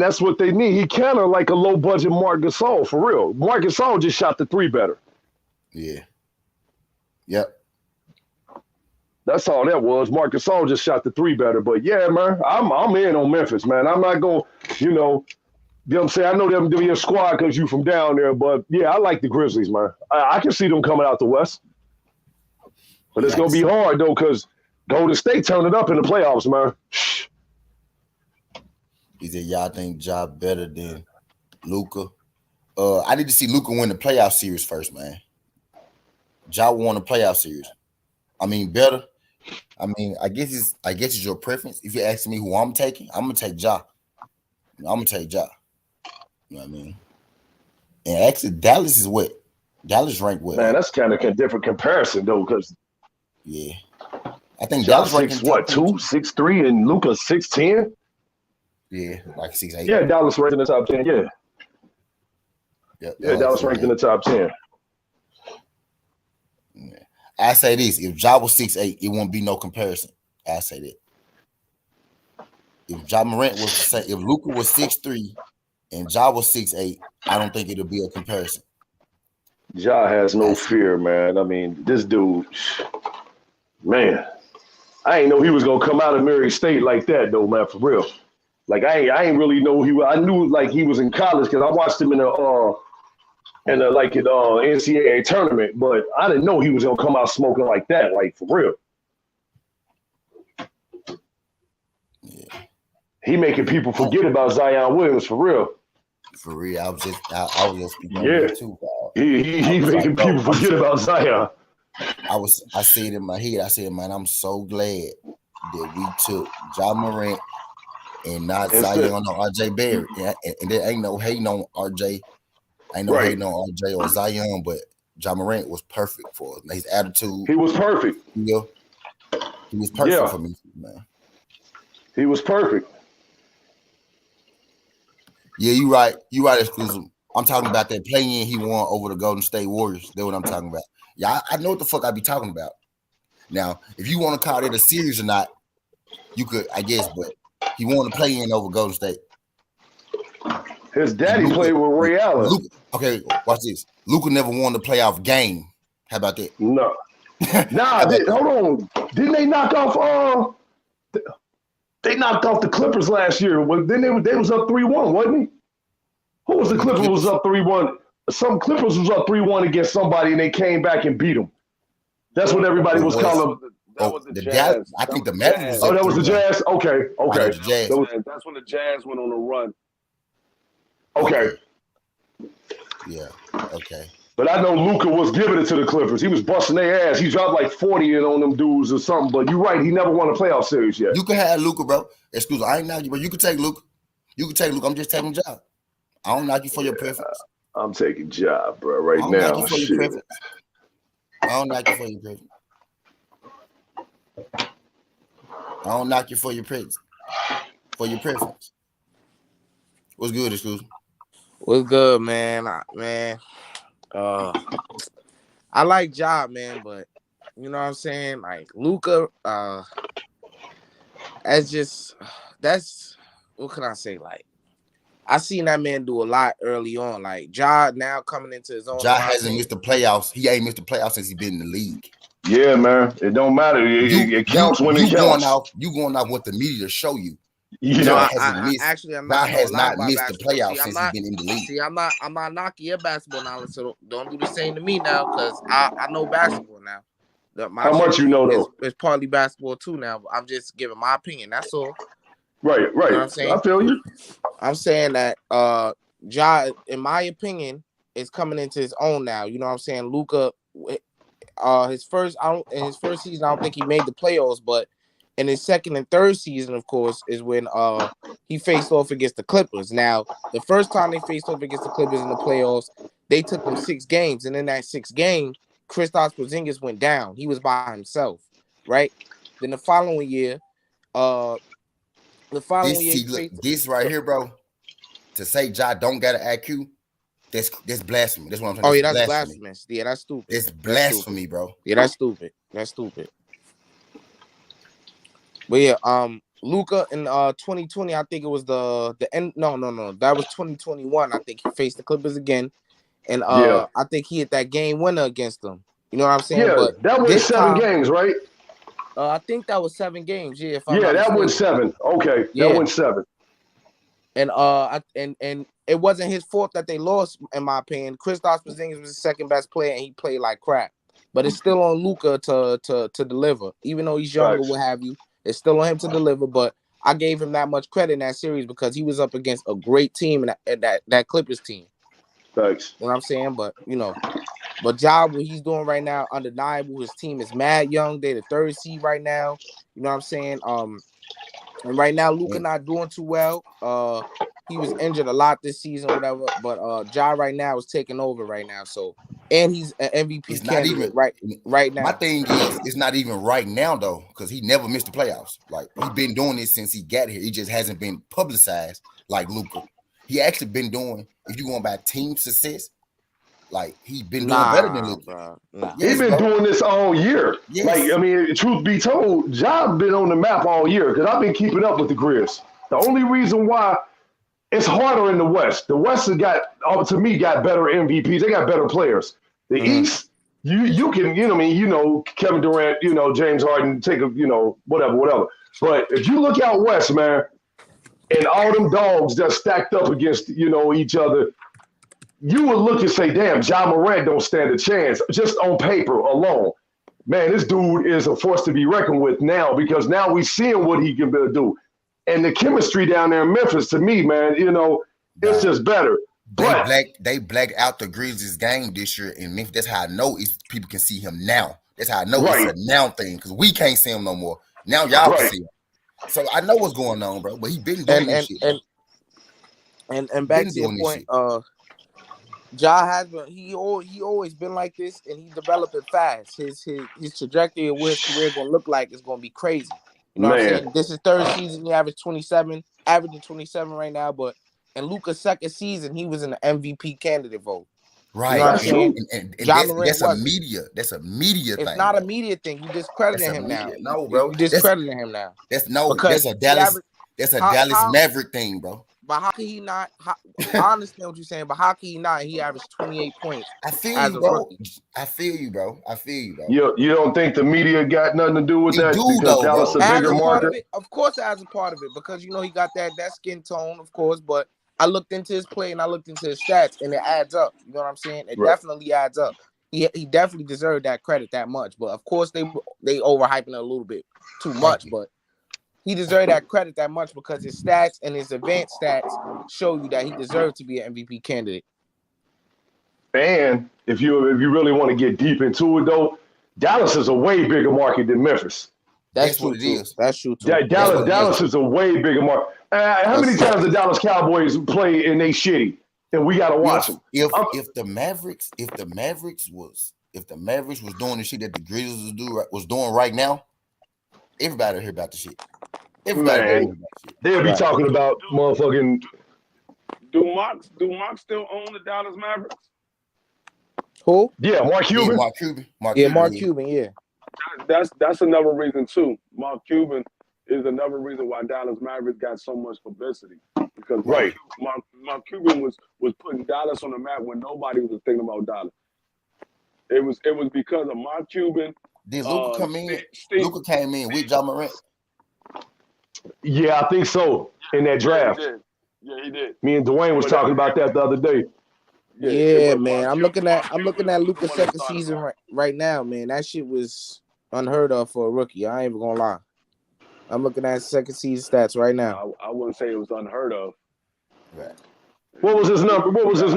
that's what they need. He kind of like a low budget Marc Gasol, for real. Marc Gasol just shot the 3 better. Yeah. Yep. That's all that was. Marc Gasol just shot the 3 better. But yeah, man, I'm in on Memphis, man. I'm not going, you know what I'm saying? I know them doing your squad because you from down there, but yeah, I like the Grizzlies, man. I can see them coming out the West. But it's going to be hard, though, because Golden State turned it up in the playoffs, man. He said, y'all think Ja better than Luka? I need to see Luka win the playoff series first, man. Ja won the playoff series. I mean, better. I mean, I guess it's your preference. If you're asking me who I'm taking, I'm going to take Ja. I'm going to take Ja. You know what I mean? And actually, Dallas is what? Dallas ranked what? Man, that's kind of a different comparison, though, because yeah. I think Dallas ranked what, 2, 6'3", and Luka 6'10"? Yeah, like 6'8". Yeah, Dallas ranked in the top 10, yeah. Yep, yeah, Dallas ranked in the top 10. Yeah. I say this, if Ja was 6'8", it won't be no comparison. I say that. If Ja Morant was if Luka was 6'3" and Ja was 6'8", I don't think it'll be a comparison. Ja has no fear, man. I mean, this dude, man, I ain't know he was gonna come out of Murray State like that, though, man, for real. Like I ain't really know I knew like he was in college because I watched him in in the like an NCAA tournament, but I didn't know he was gonna come out smoking like that, like for real. Yeah. He making people forget about Zion Williams for real. For real, I was just speaking on Yeah, this too, dog. he making people forget about Zion. I said in my head, I said, man, I'm so glad that we took Ja Morant and not Zion or RJ Barrett. And there ain't no hating on RJ. Ain't no hating on RJ or Zion, but Ja Morant was perfect for us. His attitude. He was perfect. He was perfect for me, man. He was perfect. Yeah, you right. You right, exclusive. I'm talking about that play-in he won over the Golden State Warriors. That's what I'm talking about. Yeah, I know what the fuck I be talking about. Now, if you want to call it a series or not, you could, I guess, but he won the play-in over Golden State. His daddy played with Ray Allen. Okay, watch this. Luka never won the playoff game. How about that? No. Hold on. Didn't they knock off they knocked off the Clippers last year? Well, then they was up 3-1, wasn't he? Who was the Clippers was up 3-1? Some Clippers was up 3-1 against somebody and they came back and beat them. That's what everybody was calling. That was the Jazz. I think the Mavericks. Oh, that was the Jazz? Okay. The Jazz. That's when the Jazz went on a run. Okay. Yeah. Okay. But I know Luka was giving it to the Clippers. He was busting their ass. He dropped like 40 in on them dudes or something. But you're right. He never won a playoff series yet. You can have Luka, bro. Excuse me. I ain't knocking you, but you can take Luka. You can take Luka. I'm just taking job. I don't knock you for your preference. I'm taking job, bro, right now. I don't knock you for your preference. I don't knock you for your preference. I don't knock you for your preference. What's good, excuse me? What's good, man? I like Ja, man, but you know what I'm saying? Like Luka, that's what can I say? Like I seen that man do a lot early on. Like Ja now coming into his own. Ja hasn't missed the playoffs. He ain't missed the playoffs since he's been in the league. Yeah, man. It don't matter. It counts when it counts. You going off what the media show you. Yeah, no, I'm not has not missed the playoffs since he's been in the league. See, I'm not knocking your basketball knowledge, so don't do the same to me now, because I know basketball now. How much you know though? It's partly basketball too now. But I'm just giving my opinion. That's all. Right. You know what I'm saying? I feel you. I'm saying that Ja, in my opinion, is coming into his own now. You know what I'm saying? Luka, his first season, I don't think he made the playoffs, but in his second and third season, of course, is when he faced off against the Clippers. Now, the first time they faced off against the Clippers in the playoffs, they took them 6 games, and in that 6th game, Kristaps Porzingis went down. He was by himself, right? Then the following year, this right here, bro, to say Ja don't got an IQ, that's blasphemy. That's what I'm saying. Oh, yeah, that's blasphemous. Yeah, that's stupid. It's blasphemy, bro. Yeah, that's stupid. That's stupid. But yeah, Luka in 2020, I think it was the end. No, that was 2021. I think he faced the Clippers again, and I think he hit that game winner against them. You know what I'm saying? Yeah, but that was 7 games, right? I think that was 7 games. Yeah, that was 7. Okay, yeah. That went 7. And and it wasn't his fault that they lost, in my opinion. Kristaps Porzingis was the second best player, and he played like crap. But it's still on Luka to deliver, even though he's younger, what have you. It's still on him to deliver, but I gave him that much credit in that series because he was up against a great team and that Clippers team. Thanks. You know what I'm saying? But but Ja, what he's doing right now, undeniable. His team is mad young. They're the 3rd seed right now. You know what I'm saying? And right now, Luka not doing too well. He was injured a lot this season, whatever. But Ja right now is taking over right now. So, and he's an MVP candidate right now. My thing is, it's not even right now though, because he never missed the playoffs. Like he's been doing this since he got here. He just hasn't been publicized like Luka. He actually been doing. If you going by team success, like he's been doing better than Luka. He's been doing this all year. Yes. Like I mean, truth be told, Ja's been on the map all year because I've been keeping up with the Grizz. The only reason why it's harder in the West. The West has got better MVPs. They got better players. The East, you can, Kevin Durant, James Harden, take a, whatever. But if you look out West, man, and all them dogs that stacked up against, each other, you would look and say, damn, Ja Morant don't stand a chance just on paper alone. Man, this dude is a force to be reckoned with now because now we seeing what he can do. And the chemistry down there in Memphis, to me, man, it's just better. But they blacked out the Grizzlies game this year in Memphis. That's how I know people can see him now. That's how I know it's a now thing because we can't see him no more. Now y'all can see him. So I know what's going on, bro. But he been doing this shit. And back to your point, Ja has been he always been like this, and he's developing fast. His trajectory of what his career gonna look like is gonna be crazy. You know what I'm saying? This is third season. He averaging 27 right now. But in Luka's second season, he was in the MVP candidate vote. Right. You know what I'm saying? And that's a media thing. It's not a media thing. You discrediting him now. No, bro. You discrediting him now. That's a Dallas Maverick thing, bro. But how can he not? I understand what you're saying, but how can he not? He averaged 28 points. I feel you, bro. I feel you, bro. You don't think the media got nothing to do with that? Because Dallas a bigger market? Of course, it has a part of it because he got that skin tone, of course. But I looked into his play and I looked into his stats, and it adds up. You know what I'm saying? It definitely adds up. He definitely deserved that credit that much. But of course, they overhyping it a little bit too much. But he deserved that credit that much because his stats and his advanced stats show you that he deserved to be an MVP candidate. And if you really want to get deep into it, though, Dallas is a way bigger market than Memphis. That's true, too. That's true, too. Dallas is a way bigger market. How many times the Dallas Cowboys play and they shitty, and we got to watch them? If the Mavericks was doing the shit that the Grizzlies was doing right now, everybody hear about the shit. Everybody they'll be talking about motherfucking. Do Mox still own the Dallas Mavericks? Who? Yeah, Mark Cuban. Yeah, Mark Cuban. Mark Cuban. Yeah. That's another reason too. Mark Cuban is another reason why Dallas Mavericks got so much publicity because Mark Cuban was putting Dallas on the map when nobody was thinking about Dallas. It was because of Mark Cuban. Did Luka come in? Luka came in with Ja Morant. Yeah, I think so. In that draft. Yeah, he did. Me and Dwayne was talking about that the other day. Yeah, man. I'm looking at Luka's second season right now, man. That shit was unheard of for a rookie. I ain't even gonna lie. I'm looking at second season stats right now. I wouldn't say it was unheard of. Right. What was his number? What was his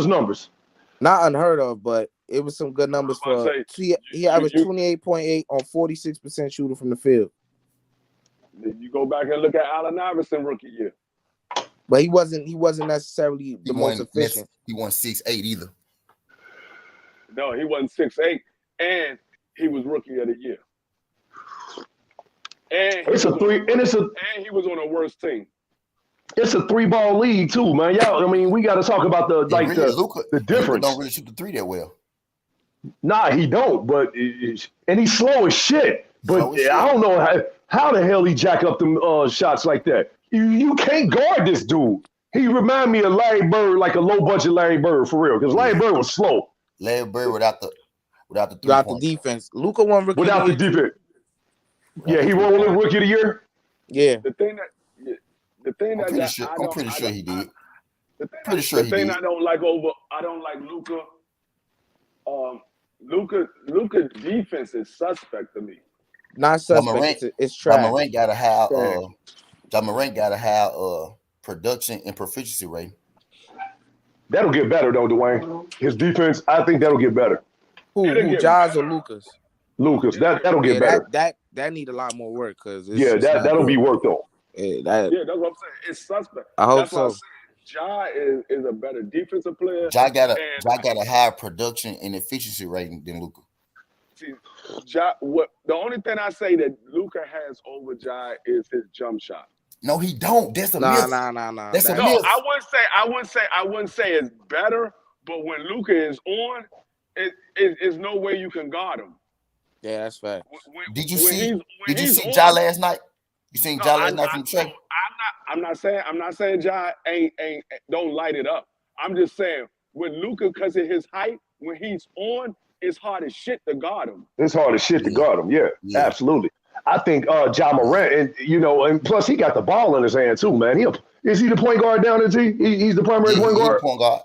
numbers? Not unheard of, but it was some good numbers for. He averaged 28.8 on 46% shooting from the field. You go back and look at Allen Iverson rookie year. But he wasn't necessarily the most efficient. He wasn't 6'8" either. No, he wasn't 6'8", and he was rookie of the year. And he was on a worse team. It's a 3-ball league too, man. Y'all, I mean, we got to talk about the difference. Luka don't really shoot the three that well. Nah, he don't. But and he's slow as shit. But I don't know how the hell he jack up them shots like that. You can't guard this dude. He remind me of Larry Bird, like a low budget Larry Bird for real, because Larry Bird was slow. Larry Bird without the defense. Luka won rookie without the defense. Yeah, he won rookie of the year. Yeah. I'm pretty sure he did. The thing I don't like Luka. Luka defense is suspect to me. Not suspect. It's trash. Ja Morant gotta have production and proficiency rate. That'll get better though, Dwayne. His defense, I think that'll get better. Who Jaws or Lucas? Lucas, that'll get better. That need a lot more work because that'll be worked on. That's what I'm saying. It's suspect. I hope so. Ja is a better defensive player. Ja got a higher production and efficiency rating than Luka. See, the only thing I say that Luka has over Ja is his jump shot. No, he don't. That's a myth. Nah. That's a myth. I wouldn't say it's better, but when Luka is on, it's no way you can guard him. Yeah, that's fact. Did you see Ja last night? You seen Ja last night from the track? I'm not saying Ja ain't don't light it up. I'm just saying with Luka, because of his height, when he's on, it's hard as shit to guard him. It's hard as shit to guard him. Yeah, absolutely. I think Ja Morant, and plus he got the ball in his hand too, man. Is he the point guard down there? He's the primary point guard. Point guard.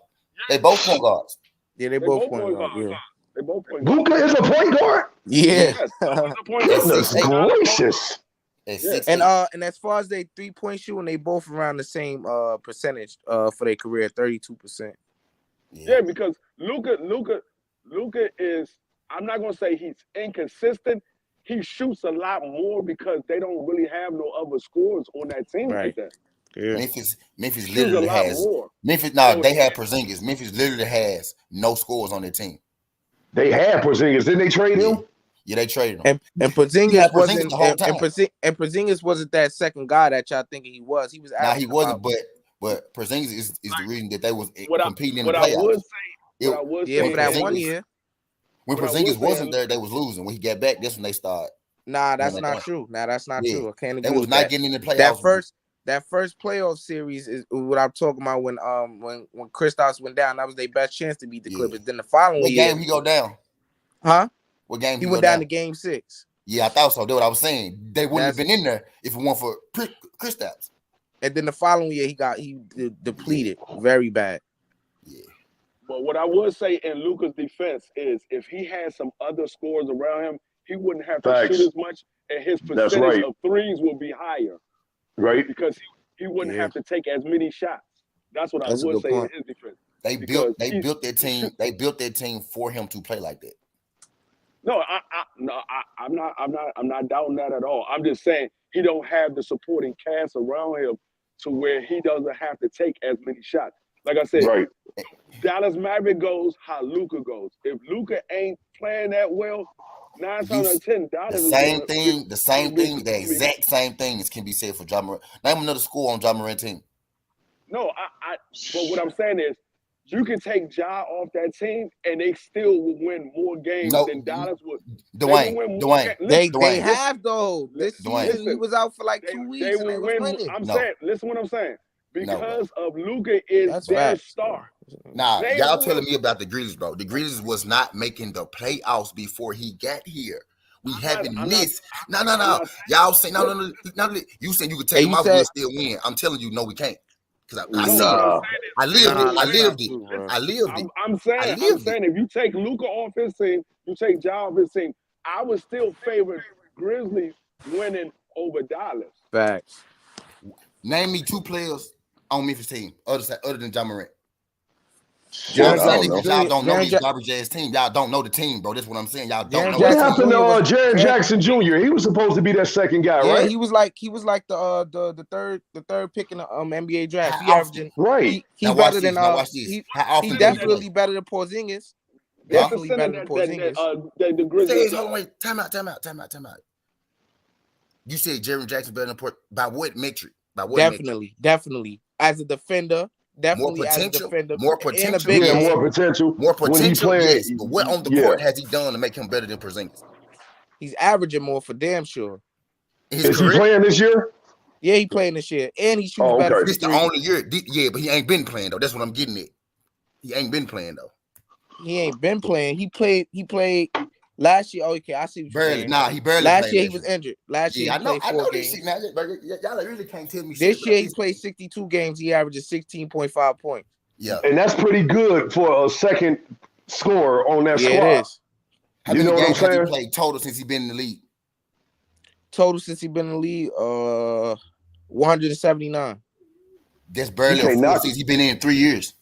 They both point guards. Yeah, they both point guard. Yeah. They both point guard. Luka is a point guard. Yeah. Yes, Luka's a point That's guard. Goodness 6'8". gracious. At Yeah. 6'8". And as far as they 3-point shooting, they both around the same percentage for their career, 32%. Yeah, because Luka is. I'm not gonna say he's inconsistent. He shoots a lot more because they don't really have no other scorers on that team like Right. that. Yeah. Memphis Shoots a literally lot has more. Memphis. No, So- they have Porzingis. Memphis literally has no scores on their team. They had Porzingis. Didn't they trade him? Yeah, they traded him. And He Porzingis had Porzingis wasn't the whole time. and Porzingis wasn't that second guy that y'all thinking he was. He was Nah, he averaging wasn't. about- But Porzingis is the reason that they was What competing in the I would playoffs. say, what I would yeah, say, for that is- one Porzingis- year. When what I Porzingis would say wasn't is- there, they was losing. When he got back, that's when they started. Nah, that's Yeah, not that- true. Nah, that's not Yeah. true. I can't They agree was with not that. getting in the playoffs. That first playoff series is what I'm talking about when Kristaps went down. That was their best chance to beat the Yeah. Clippers. Then the following What year, game he go down? huh? What game He he went go down down? to game 6. Yeah, I thought so. That's what I was saying. They wouldn't have That's- been in there if it weren't for Kristaps. And then the following year he depleted very bad. Yeah. But what I would say in Luka's defense is if he had some other scorers around him, he wouldn't have to Facts. shoot as much, and his That's percentage right. of threes would be higher Right? because he wouldn't Yeah. have to take as many shots. That's what That's a I would good say point. in his defense. They Because built their team. They built their team for him to play like that. No, I'm not doubting that at all. I'm just saying he don't have the supporting cast around him to where he doesn't have to take as many shots. Like I said, Right. Dallas Maverick goes how Luka goes. If Luka ain't playing that well, 9 times out of 10, Dallas The is same gonna- thing. The same be- thing. The exact same thing can be said for Ja Morant. Name another score on Ja Morant team. No, but what I'm saying is, you can take Ja off that team, and they still will win more games No, than Dallas would. Dwayne. They Dwayne. have though. This Dwayne. season he was out for like 2 They weeks and they will was win. winning. I'm No. saying, listen what I'm saying. No. Because of Luka is That's their facts. star. Nah, They y'all will telling win. me about the Grizzlies, bro. The Grizzlies was not making the playoffs before he got here. We I'm haven't not- missed. No. I'm not- Y'all say no. You said you could Hey, take you them out, said- we'll still win. I'm telling you, no, we can't. Because I No, see what it. I'm Nah. saying is, I lived Nah, it. that's I not lived it. true, bro. I lived it. I'm saying, if you take Luka off his team, you take Ja off his team, I would still favor Grizzlies winning over Dallas. Facts. Name me 2 players on Memphis team other than Ja Morant. Shit, Y'all, I don't know. y'all don't know Jaren this Ja- garbage ass team. Y'all don't know the team, bro. That's what I'm saying. Y'all Jaren don't know What the Jackson team. happened to Jr. was- Jaren Jackson Jr.? He was supposed to be that second guy, Yeah, right? he was like the third pick in the NBA draft. He How averaging Right. he Now watch better this. than Now watch this. he How often he do you definitely play? better than Porzingis. That's Definitely the better center than that Porzingis. the Grizzlies. Hold on, wait. Time out. You said Jaren Jackson better than by what metric? By what metric? Definitely. As a defender, definitely as a potential? defender. More And a potential? big Yeah, man. more potential. More When he potential, played, yes. But what on the yeah. court has he done to make him better than Porzingis? He's averaging more for damn sure. His Is he career? playing this year? Yeah, he playing this year. And he shoots Oh, better okay. from This the three. only year. Yeah, but he ain't been playing though. That's what I'm getting at. He ain't been playing though. He ain't been playing. He played last year. Okay, I see what you're Barely. saying. Nah, he barely Last played. year he was injured. Last year Yeah, he played I 4 know this games. shit now. But y'all really can't tell me This shit year about he played 62 games. He averages 16.5 points. Yeah. And that's pretty good for a second scorer on that Yeah, squad. it is. How You many know what I'm games has he saying? played total since he been in the league? Total since he been in the league, 179. That's barely You a can't full knock season. He been in 3 years.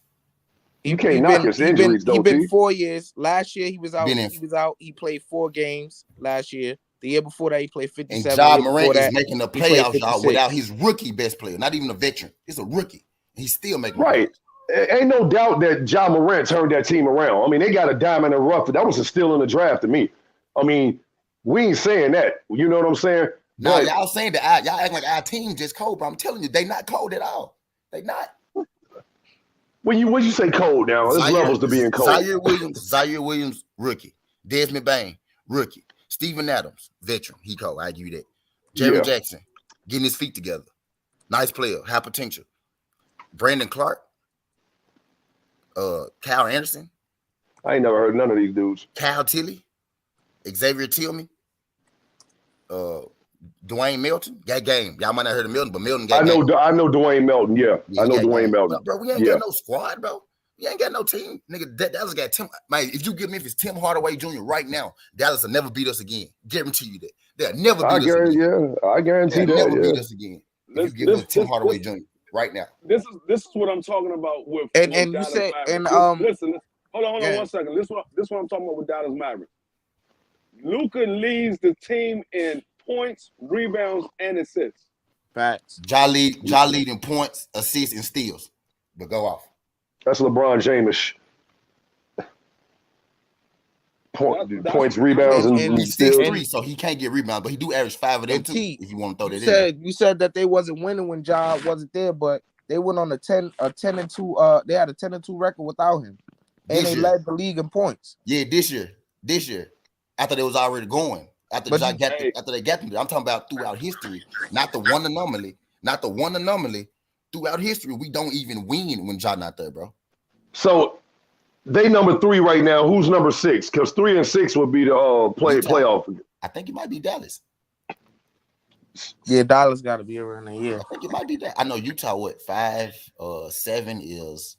You can't knock his injuries, though, He been T. 4 years. Last year he was out. Been in- He was out. He played 4 games last year. The year before that he played And 57. Ja The year Morant before is that, making the he played playoffs, y'all, 56. without his rookie best player. Not even a veteran. It's a rookie. He's still making the Right. playoffs. Ain't no doubt that Ja Morant turned that team around. I mean, they got a diamond in the rough. That was a steal in the draft to me. I mean, we ain't saying that. You know what I'm saying? Now But y'all saying that y'all act like our team just cold, but I'm telling you, they not cold at all. They not. when you say cold now, there's levels to being cold. Zaire Williams, rookie. Desmond Bain, rookie. Steven Adams, veteran. He cold. I give you that. Jerry Yeah. Jackson, getting his feet together. Nice player, high potential. Brandon Clark, Kyle Anderson, I ain't never heard none of these dudes. Kyle Tilley, Xavier Tillman, Dwayne Melton. Got game. Y'all might not heard of Melton, but Melton got I game. know Dwayne Melton. Yeah, Yeah, I know he got Dwayne game. Melton. Bro, we ain't Yeah. got no squad, bro. He ain't got no team, nigga. Dallas got Tim. Man, if you give me if it's Tim Hardaway Jr. right now, Dallas will never beat us again. Guarantee you that. They'll never beat us again. Yeah, I guarantee They'll that. never beat us again. If you give me Tim Hardaway Jr. right now. This is what I'm talking about with And you Dallas said Mavericks. and Listen, hold on yeah. 1 second. This what I'm talking about with Dallas Mavericks. Luka leads the team in points, rebounds, and assists. Facts. Ja lead in points, assists, and steals. But go off. That's LeBron James. Points, rebounds, and he's steals. 6'3", so he can't get rebounds, but he do average 5 of them too. If you want to throw that in. You said that they wasn't winning when Ja wasn't there, but they went on a 10-2. They had a 10-2 record without him, and they led the league in points. Yeah, this year, after they was already going, after they got them, I'm talking about throughout history, not the one anomaly. Throughout history, we don't even win when Ja not there, bro. So they number 3 right now. Who's number 6? Because 3 and 6 would be the playoff. I think it might be Dallas. Yeah, Dallas got to be around there. Yeah, I think it might be that. I know Utah. What 7 is?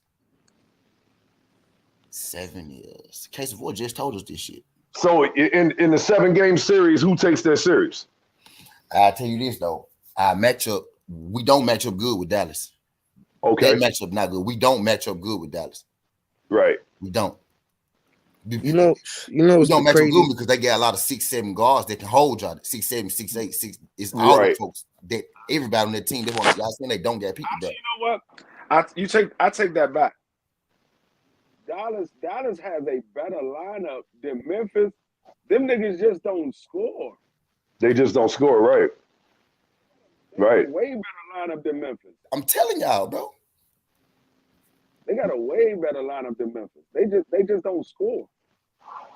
7 is. Case of War just told us this shit. So in the 7-game series, who takes that series? I'll tell you this though. Our matchup, we don't match up good with Dallas. Okay. That matchup not good. We don't match up good with Dallas. Right. We don't. You know, we don't match up good because they got a lot of 6'7" guards that can hold y'all. 6'7", 6'8", 6. It's all the folks that everybody on that team. They want y'all saying they don't get people back. You know what? I take that back. Dallas has a better lineup than Memphis. Them niggas just don't score. They just don't score, right? Right. Way better lineup than Memphis. I'm telling y'all, bro. They got a way better lineup than Memphis. They just don't score.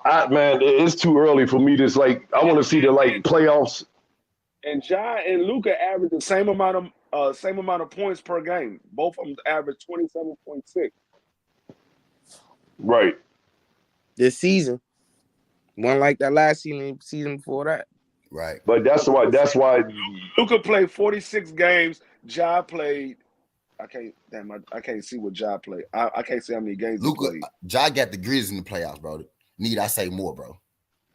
Man, it's too early for me to I want to see the playoffs. And Ja and Luka average the same amount of points per game. Both of them average 27.6. Right. This season, one like that last season before that. Right. But that's why Luka played 46 games. Ja played. I can't see what Ja played. I can't see how many games he played. Ja got the Grizzlies in the playoffs, bro. Need I say more, bro?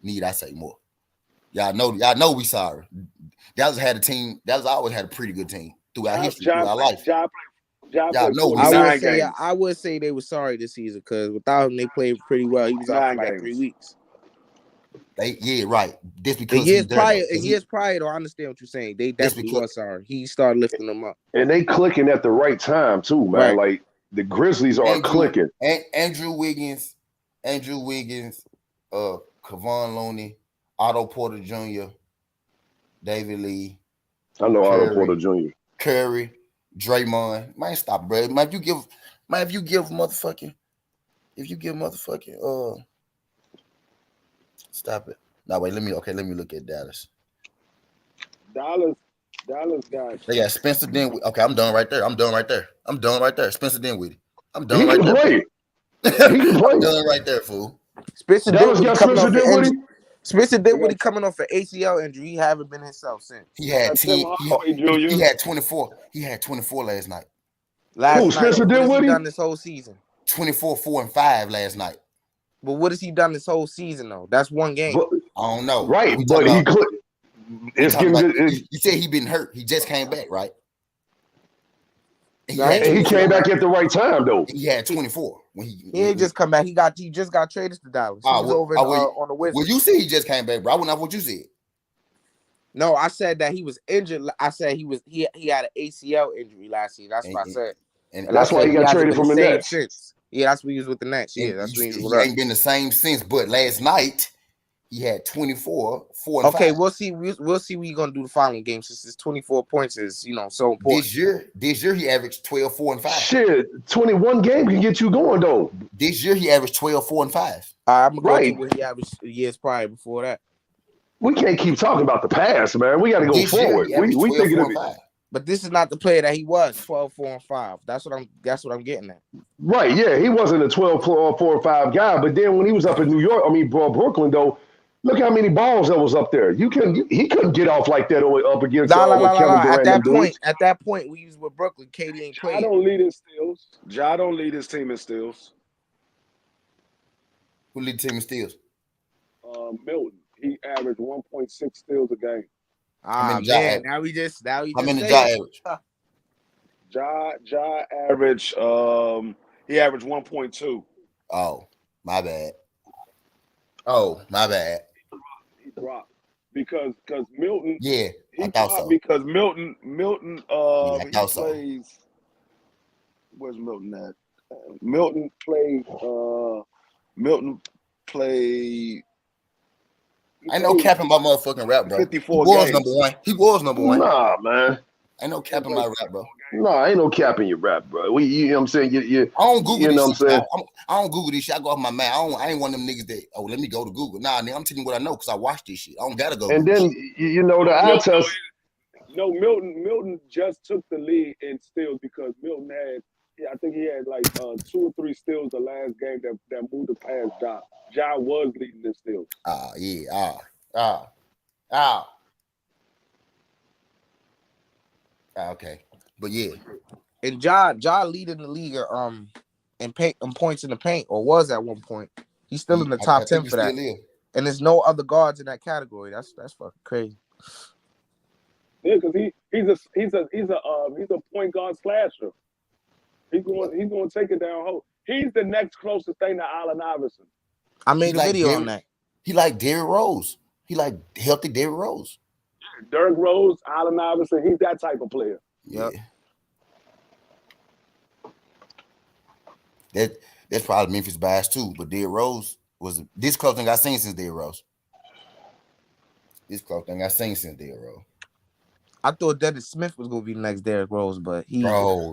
Need I say more? Y'all know we sorry. Dallas had a team. Dallas always had a pretty good team throughout history, throughout life. I would say they were sorry this season because without him, they played pretty well. He was out for like 3 weeks. Right. This because years prior, though, I understand what you're saying. They definitely were sorry. He started lifting them up, and they clicking at the right time too, man. Right. Like the Grizzlies are clicking. Andrew Wiggins, Kevon Looney, Otto Porter Jr., David Lee. I know Otto Porter Jr. Curry, Draymond. Man, stop, bro. Man, if you give motherfucking, stop it. No, wait, let me look at Dallas. Dallas got. They got Spencer Dinwiddie. Okay, I'm done right there. Spencer Dinwiddie. I'm done right there. He can play. I'm done right there, fool. Spencer Dinwiddie coming off an ACL injury. He haven't been himself since. He had 10. He had 24. He had 24 last night. Spencer Dinwiddie? What has he done this whole season? 24, 4, and 5 last night. But what has he done this whole season though? That's one game. I don't know. Right, but he could. You said he been hurt. He just came back, right? He came back at the right time though. He had 24 when he ain't just come back. He just got traded to Dallas. He was over on the Wizards. Well, you said he just came back, bro. I wouldn't know what you said. No, I said that he was injured. I said he had an ACL injury last season. That's what I said. And that's why he got traded from the Nets. Since. Yeah, that's what he was with the Nets. Yeah, that's what he was with. He ain't been the same since. But last night he had 24, 4, and 5. Okay, we'll see. We'll see what he's gonna do the following game since his 24 points is so important. This year he averaged 12, 4, and 5. Shit, 21 game can get you going though. This year he averaged 12, 4, and 5. I'm gonna go to what he averaged years prior before that. We can't keep talking about the past, man. We got to go forward. We thinking of it. But this is not the player that he was. 12, 4, and 5. That's what I'm getting at. Right? Yeah, he wasn't a 12, 4, or 5 guy. But then when he was up in New York, Brooklyn though. Look how many balls that was up there. He couldn't get off like that up against Kevin Durant. At that point, we was with Brooklyn. KD ain't playing. Ja don't lead his steals. Ja don't lead his team in steals. Who lead the team in steals? Milton. He averaged 1.6 steals a game. Ah many Ja man, average? now we just How many say Ja it. average? Ja averaged he averaged 1.2. Oh, my bad. Oh, my bad. He dropped because Milton Yeah, I he thought dropped so. because Milton Yeah, I he thought so. plays. Where's Milton at? Milton played. Milton played. Ain't no capping my motherfucking rap, bro. He 54 was games. number one. He was number one. Nah, man. Ain't no capping my rap, bro. Nah, ain't no cap in your rap, bro. You know what I'm saying? You I don't Google you know this what I'm shit. saying? I don't Google this shit. I go off my man. I ain't one of them niggas that, let me go to Google. Nah, nigga, I'm telling you what I know because I watched this shit. I don't gotta go And Google then shit. you know the eye test. Milton just took the lead in steals because Milton had. Yeah, I think he had like 2 or 3 steals the last game that moved it past Ja. Ja was leading the steals. Okay. But yeah. And Ja leading the league in paint and points in the paint, or was at one point. He's still in the top I 10 think for that. Is. And there's no other guards in that category. That's fucking crazy. Yeah, because he's a point guard slasher. He's going to take it down home. He's the next closest thing to Allen Iverson. I made a video on that. He like Derrick Rose. He like healthy Derrick Rose. Derrick Rose, Allen Iverson. He's that type of player. Yeah. That's probably Memphis bias too. But Derrick Rose was this close thing I seen since Derrick Rose. I thought Dennis Smith was gonna be the next Derrick Rose, but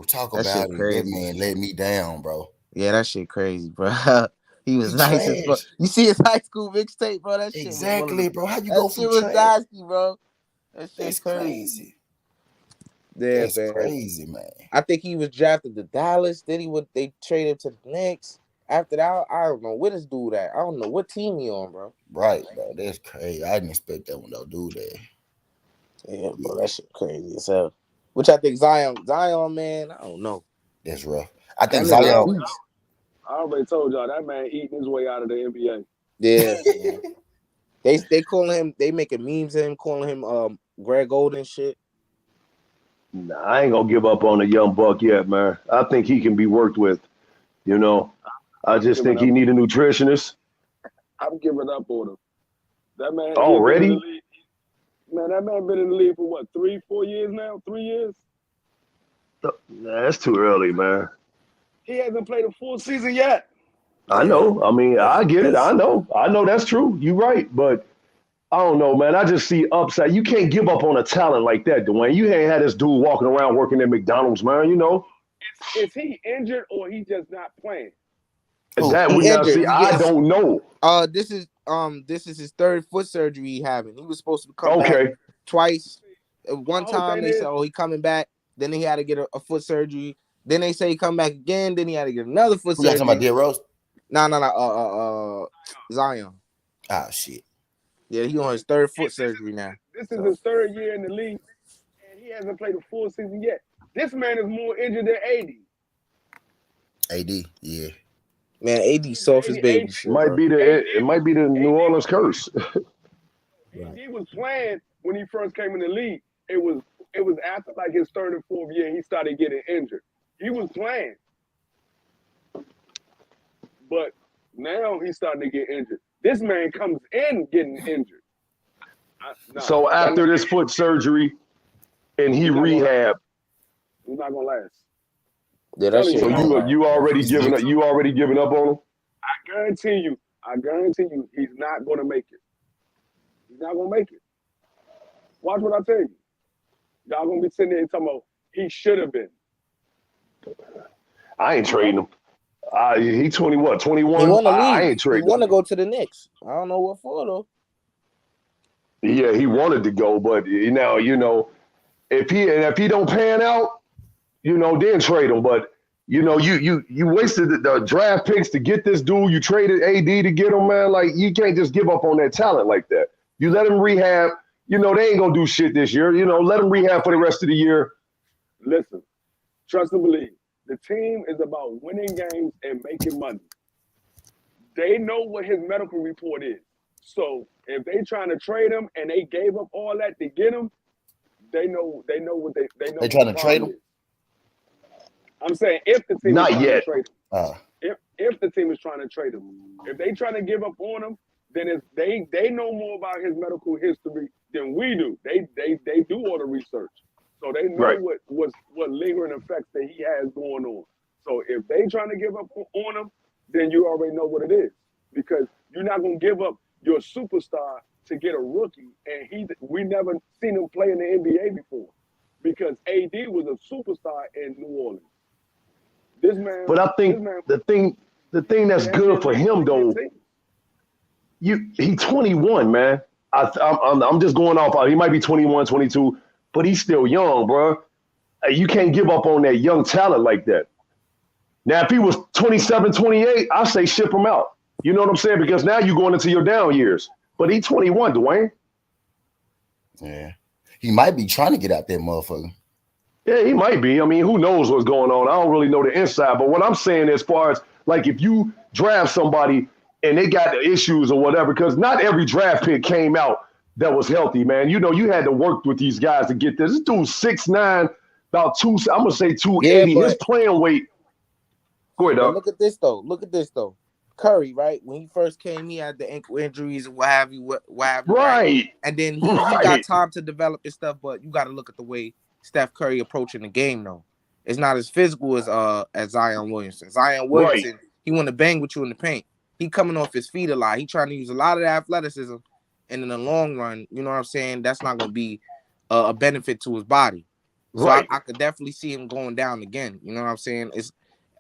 talk about it. That man let me down, bro. Yeah, that shit crazy, bro. He was nice as fuck. You see his high school mixtape, bro? That shit exactly, bro. How you that go shit from was trash? nasty, bro. That That's crazy. Yeah, that's man. crazy, man. I think he was drafted to Dallas. Then they traded him to the Knicks. After that, I don't know where this dude at. I don't know what team he on, bro. Right, bro. That's crazy. I didn't expect that one though, dude. Yeah, bro, that shit crazy as hell. Which I think Zion, man, I don't know. That's rough. I think Zion. Zion. I already told y'all that man eating his way out of the NBA. Yeah. they calling him. They making memes of him, calling him Greg Oden shit. Nah, I ain't gonna give up on the young buck yet, man. I think he can be worked with. You know, I just think he need a nutritionist. I'm giving up on him. That man already. Man, that man been in the league for what, 3-4 years now? 3 years? Nah, that's too early, man. He hasn't played a full season yet. I know. I mean, I get it. I know that's true. You're right, but I don't know, man. I just see upside. You can't give up on a talent like that, Dwayne. You ain't had this dude walking around working at McDonald's, man. You know. Is he injured or he just not playing? That we gotta see. I don't know. This is his third foot surgery he having. He was supposed to come back twice. One time they said, "Oh, he coming back." Then he had to get a foot surgery. Then they say he come back again. Then he had to get another foot surgery. You talking about Derrick Rose? No. Zion. Ah, shit. Yeah, he on his third foot surgery now. This is his third year in the league, and he hasn't played a full season yet. This man is more injured than AD. AD, yeah. Man, AD soft as baby. It might be the New Orleans curse. He was playing when he first came in the league. It was after like his third and fourth year he started getting injured. He was playing, but now he's starting to get injured. This man comes in getting injured. So after this foot surgery, and he rehab, he's not gonna last. Yeah, that shit. So you already giving up? You already giving up on him? I guarantee you, he's not gonna make it. He's not gonna make it. Watch what I tell you. Y'all gonna be sitting there talking about he should have been. I ain't trading him. He 21. He want to leave. I ain't trading. He want to go to the Knicks. I don't know what for though. Yeah, he wanted to go, but now if he don't pan out, then trade him. But you wasted the draft picks to get this dude. You traded AD to get him, man. Like you can't just give up on that talent like that. You let him rehab. They ain't gonna do shit this year. Let him rehab for the rest of the year. Listen, trust and believe. The team is about winning games and making money. they know what his medical report is. So if they trying to trade him and they gave up all that to get him, they know what they know They what trying the to trade problem him? is. I'm saying if the team is Not trying to yet. trade him, Uh, if the team is trying to trade him, if they trying to give up on him, then they know more about his medical history than we do. They do all the research, so they know Right. what lingering effects that he has going on. So if they trying to give up on him, then you already know what it is, because you're not gonna give up your superstar to get a rookie, and we never seen him play in the NBA before, because AD was a superstar in New Orleans. This man, But I this think man the thing played that's good for NBA him on though, 18. he's 21, man. I'm just going off. He might be 21, 22, but he's still young, bro. You can't give up on that young talent like that. Now, if he was 27, 28, I say ship him out. You know what I'm saying? Because now you're going into your down years. But he's 21, Dwayne. yeah. He might be trying to get out there, motherfucker. Yeah, he might be. I mean, who knows what's going on? I don't really know the inside. But what I'm saying as far as, like, if you draft somebody and they got the issues or whatever, because not every draft pick came out that was healthy, man. You know, you had to work with these guys to get this. This dude's 6'9", about I'm going to say Yeah, 280. His playing weight. Go ahead, but dog. look at this though. Curry, right? When he first came, he had the ankle injuries and what have you, right? Right. And then he got Right. time to develop his stuff, but you got to look at the way Steph Curry approaching the game though. It's not as physical as Zion Williamson. Zion Right. Williamson, he want to bang with you in the paint. He coming off his feet a lot. He trying to use a lot of the athleticism, and in the long run, you know what I'm saying, that's not going to be a benefit to his body. So Right. I could definitely see him going down again. You know what I'm saying?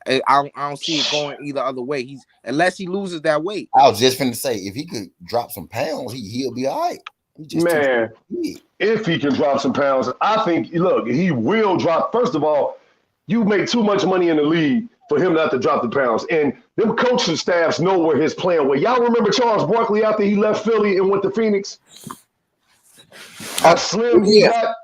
I don't see it going either other way. Unless he loses that weight. I was just finna say, if he could drop some pounds, he'll be all right. He just too Man, big. if he can drop some pounds, I think, look, he will drop. First of all, you make too much money in the league for him not to drop the pounds. And them coaching staffs know where his playing weight. Y'all remember Charles Barkley after he left Philly and went to Phoenix? How slim he got?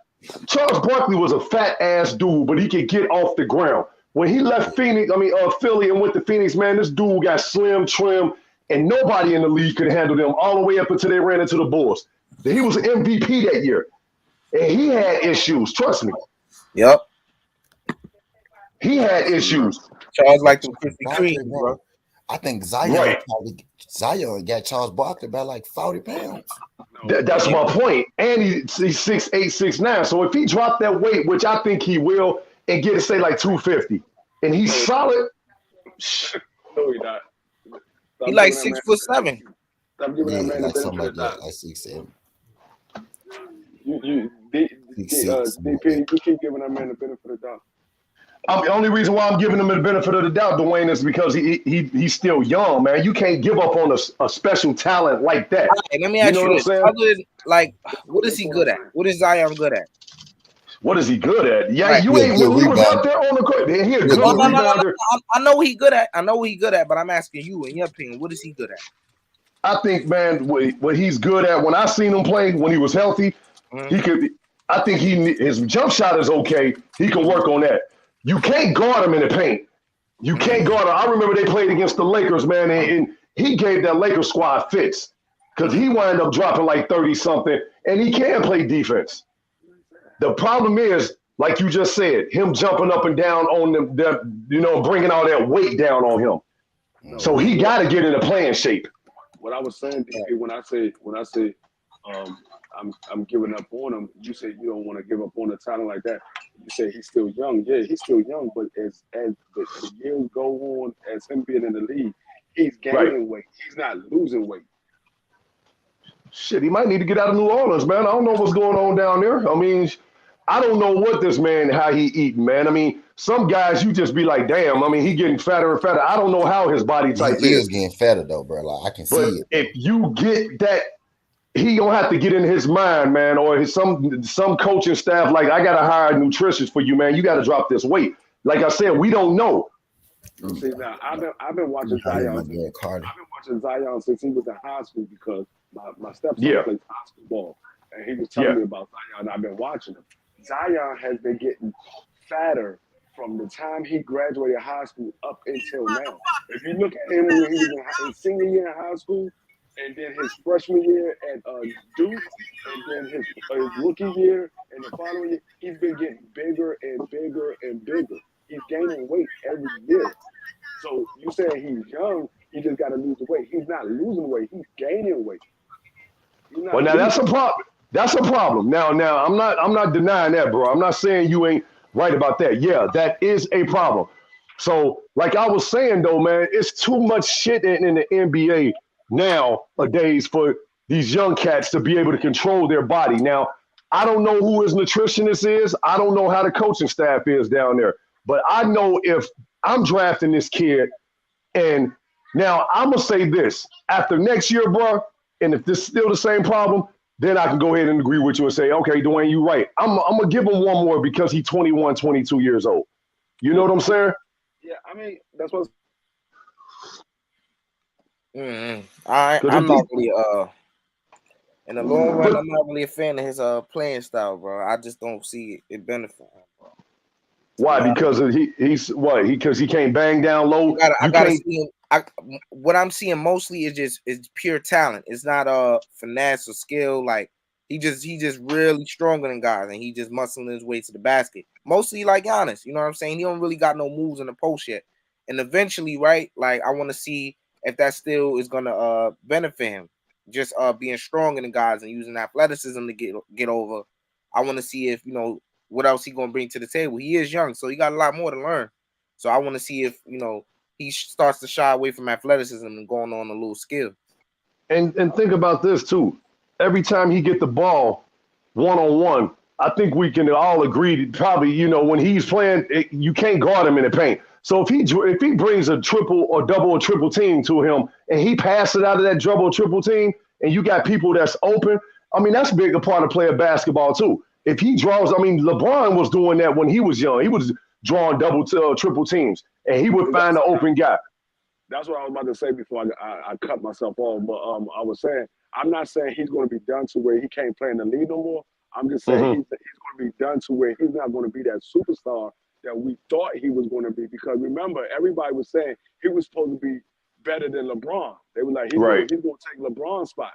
Charles Barkley was a fat ass dude, but he could get off the ground. When he left Philly and went to Phoenix, man, this dude got slim, trim, and nobody in the league could handle them all the way up until they ran into the Bulls. He was an MVP that year, and he had issues. Trust me. Yep. He had issues. Charles like the Krispy Barkley, Kreme, bro. I think Zion got Charles Barkley by like 40 pounds. That's my point. And he's 6'8", 6'9". So if he dropped that weight, which I think he will, and get to say like 250, and he's solid. No, he not. He like 6'7". Stop giving that man like the something benefit like of the that, doubt. like 6'7". DP, you keep giving that man the benefit of the doubt. The only reason why I'm giving him the benefit of the doubt, Dwayne, is because he's still young, man. You can't give up on a special talent like that. Right, let me ask you this. Other than, like, what is he good at? What is Zion good at? What is he good at? Yeah, Right. you ain't when he was out there on the court. He a good rebounder. I know what he good at. I know what he good at, but I'm asking you, in your opinion, what is he good at? I think, man, what he's good at. When I seen him play when he was healthy, he could. I think his jump shot is okay. He can work on that. You can't guard him in the paint. You can't guard him. I remember they played against the Lakers, man, and he gave that Lakers squad fits because he wound up dropping like 30-something, and he can play defense. The problem is, like you just said, him jumping up and down on them, bringing all that weight down on him. So he got to get in a playing shape. What I was saying, DP, when I say I'm giving up on him, you say you don't want to give up on a talent like that. You say he's still young. Yeah, he's still young, but as the years go on, as him being in the league, he's gaining weight. He's not losing weight. Shit, he might need to get out of New Orleans, man. I don't know what's going on down there. I mean, I don't know what this man, how he eating, man. I mean, some guys you just be like, damn. I mean, he getting fatter and fatter. I don't know how his body type He is getting fatter though, bro. Like I can see it. If you get that, he gonna have to get in his mind, man, or some coaching staff like, I gotta hire a nutritionist for you, man. You gotta drop this weight. Like I said, we don't know. See, now I've been watching Zion. I've been watching Zion since he was in high school because my stepson plays high school ball, and he was telling me about Zion. I've been watching him. Zion has been getting fatter from the time he graduated high school up until now. If you look at him when he was in his senior year in high school, and then his freshman year at Duke, and then his rookie year and the following year, he's been getting bigger and bigger and bigger. He's gaining weight every year. So you saying he's young, he just got to lose the weight. He's not losing weight. He's gaining weight. Well, now that's a problem. That's a problem. Now I'm not denying that, bro. I'm not saying you ain't right about that. Yeah, that is a problem. So, like I was saying though, man, it's too much shit in the NBA nowadays for these young cats to be able to control their body. Now, I don't know who his nutritionist is. I don't know how the coaching staff is down there. But I know if I'm drafting this kid, and now I'm gonna say this after next year, bro, and if this is still the same problem, then I can go ahead and agree with you and say, okay, Dwayne, you're right. I'm gonna give him one more because he's 21, 22 years old. You know what I'm saying? Yeah, I mean, that's what. I'm not really in the long run. I'm not really a fan of his playing style, bro. I just don't see it benefit him, bro. Why? Because he's what? Because he can't bang down low. I gotta see him. What I'm seeing mostly is pure talent. It's not finesse or skill. Like he just really stronger than guys, and he just muscling his way to the basket. Mostly like Giannis, you know what I'm saying? He don't really got no moves in the post yet. And eventually, right? Like I want to see if that still is gonna benefit him. Just being stronger than guys and using athleticism to get over. I want to see if what else he gonna bring to the table. He is young, so he got a lot more to learn. So I want to see if he starts to shy away from athleticism and going on a little skill. And think about this too. Every time he get the ball one-on-one, I think we can all agree that probably, when he's playing, you can't guard him in the paint. So if he brings a triple or double or triple team to him and he passes out of that double or triple team and you got people that's open, I mean, that's a big part of playing basketball too. If he draws, I mean, LeBron was doing that when he was young. He was drawing double triple teams and he would find the open guy. That's what I was about to say before I cut myself off. But I was saying, I'm not saying he's going to be done to where he can't play in the league no more. I'm just saying he's going to be done to where he's not going to be that superstar that we thought he was going to be. Because remember, everybody was saying he was supposed to be better than LeBron. They were like, he's going to take LeBron's spot.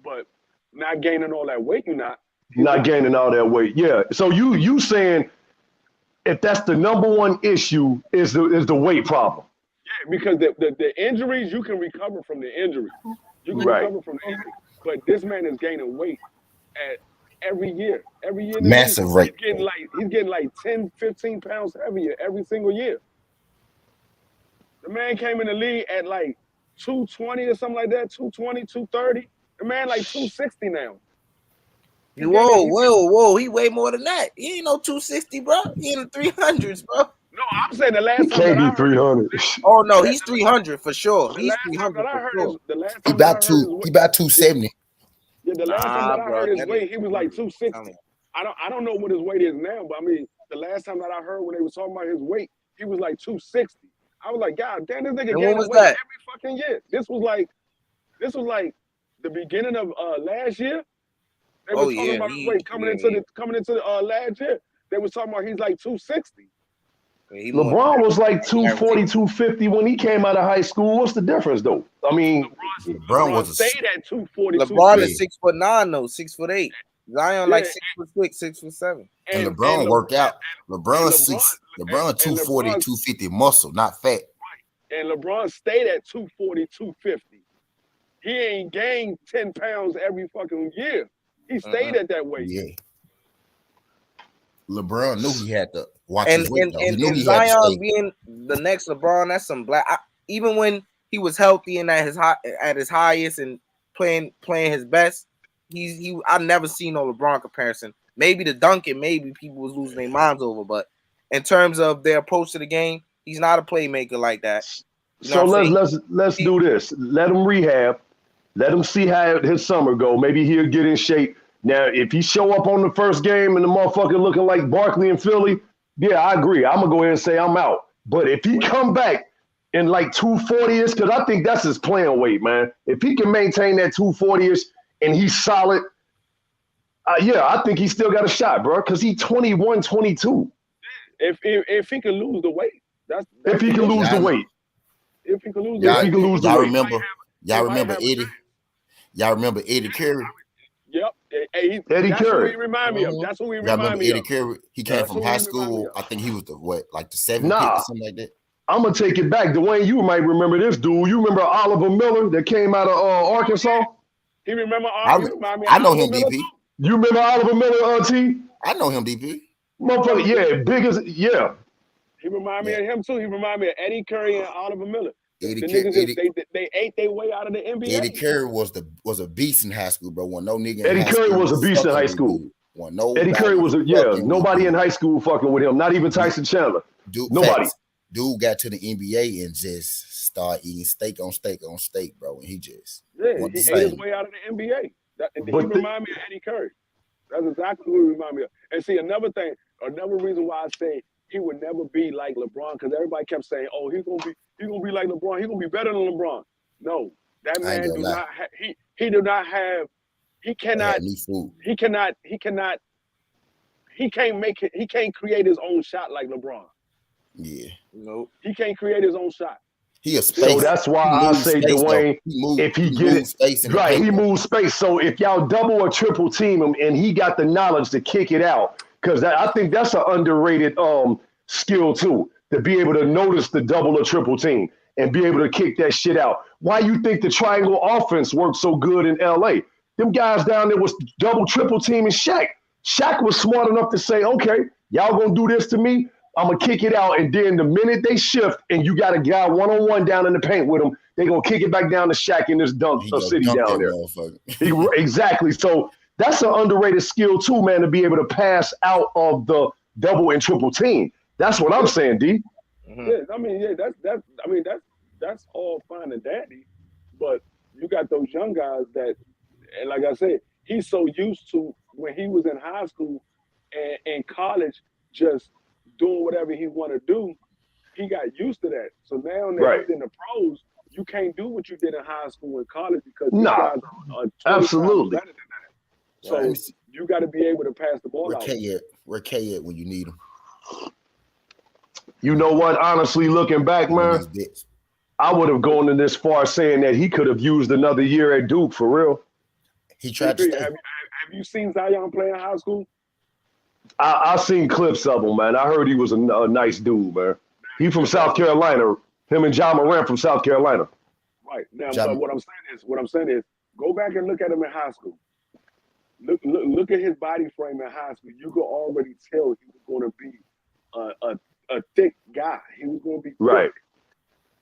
But not gaining all that weight, you're not. Not gaining all that weight, yeah. So you saying if that's the number one issue is the weight problem? Yeah, because the injuries, you can recover from the injury. You can recover from the injury. But this man is gaining weight at every year. Every year. Massive rate. He's getting like 10, 15 pounds heavier every single year. The man came in the league at like 220 or something like that, 220, 230. The man like 260 now. Whoa. He way more than that. He ain't no 260, bro. He in the 300s, bro. No, I'm saying the last time can't be 300. Oh no, he's 300 for sure. He's 300 for sure. He about 270. Yeah, the last time that I heard his weight, he was like 260. I don't know what his weight is now, but I mean, the last time that I heard when they was talking about his weight, he was like 260. I was like, God damn, this nigga gaining weight every fucking year. This was like the beginning of last year. They were talking about his weight coming into the last year. They was talking about he's like 260. LeBron was like 240, 250 when he came out of high school. What's the difference, though? I mean, LeBron stayed at 240. LeBron is 6'9", though, 6'8". Zion like 6'6", 6'7". And LeBron worked out. LeBron 240, 250 muscle, not fat. Right. And LeBron stayed at 240, 250. He ain't gained 10 pounds every fucking year. He stayed at that weight. Yeah. LeBron knew he had to watch and, his weight. And Zion being the next LeBron, that's some black. Even when he was healthy and at his highest and playing his best, I never seen no LeBron comparison. Maybe the Duncan, maybe people was losing their minds over, but in terms of their approach to the game, he's not a playmaker like that. You know let's do this. Let him rehab. Let him see how his summer go. Maybe he'll get in shape. Now, if he show up on the first game and the motherfucker looking like Barkley in Philly, yeah, I agree. I'm going to go ahead and say I'm out. But if he come back in like 240-ish, because I think that's his playing weight, man. If he can maintain that 240-ish and he's solid, I think he still got a shot, bro, because he's 21, 22. If he can lose the weight. That's if he can lose the weight. If he can lose Y'all, the weight, he can lose the y'all weight. remember? Y'all might remember have a Eddie? Y'all remember Eddie Curry? Yep. Eddie That's who Curry. he remind me of. Mhm. That's who he Y'all remind remember me Eddie of. Curry? He came That's from who high he remind me school. of. I think he was the seventh pick or Nah, something like that. I'm gonna take it back. Dwayne, you might remember this dude. You remember Oliver Miller that came out of Arkansas? He remember. I He re- remind me of I know Oliver him, Miller DP. too. You remember Oliver Miller, T? I know him, DP. Motherfucker, yeah, big as yeah. He remind me Yeah, of him too. He remind me of Eddie Curry and Oliver Miller. The Eddie niggas just Eddie, they ate their way out of the Eddie NBA. Curry was a beast in high school, bro. Wasn't no nigga in Eddie high Curry school was a beast in fucking high with school. dude. Wasn't Eddie Curry nobody was fucking with nobody in dude. high school fucking with him. Not even Tyson Chandler. Dude, Nobody. facts. Dude got to the NBA and just started eating steak on steak on steak, bro. And he just Yeah, wasn't the he ate his same. way out of the NBA. He But remind me of Eddie Curry. That's exactly who he remind me of. And see, another reason why I say he would never be like LeBron, because everybody kept saying, "Oh, he's gonna be like LeBron. He's gonna be better than LeBron." No, that I ain't man gonna do lie. not. He do not have. He I had cannot. new food. He cannot. He cannot. He can't make it. He can't create his own shot like LeBron. Yeah. Nope. He can't create his own shot. He a See, so space. that's why He I moves say space though. Dwayne, if he He get it moves space in the right, paint he though. moves space. So if y'all double or triple team him and he got the knowledge to kick it out, because I think that's an underrated skill too, to be able to notice the double or triple team and be able to kick that shit out. Why you think the triangle offense worked so good in LA? Them guys down there was double, triple teaming Shaq. Shaq was smart enough to say, okay, y'all gonna do this to me. I'm gonna kick it out, and then the minute they shift and you got a guy one-on-one down in the paint with them, they gonna kick it back down to Shaq in this dunk He go city dunk down that there. motherfucker. Exactly. So that's an underrated skill too, man, to be able to pass out of the double and triple team. That's what I'm saying, D. Yeah, I mean, yeah, that's all fine and dandy, but you got those young guys that, and like I said, he's so used to when he was in high school and in college, just doing whatever he want to do. He got used to that. So now that Right. he's in the pros, you can't do what you did in high school and college because these Nah, guys are 20 absolutely. times better than that. So you got to be able to pass the ball Where out. Where K at when you need him? You know what? Honestly, looking back, man, I would have gone in this far saying that he could have used another year at Duke for real. He tried to stay. Have you seen Zion play in high school? I've seen clips of him, man. I heard he was a nice dude, man. He from South Carolina. Him and John Morant from South Carolina. Right. Now, but what I'm saying is, go back and look at him in high school. Look at his body frame in high school. You could already tell he was going to be a thick guy. He was going to be thick. Right.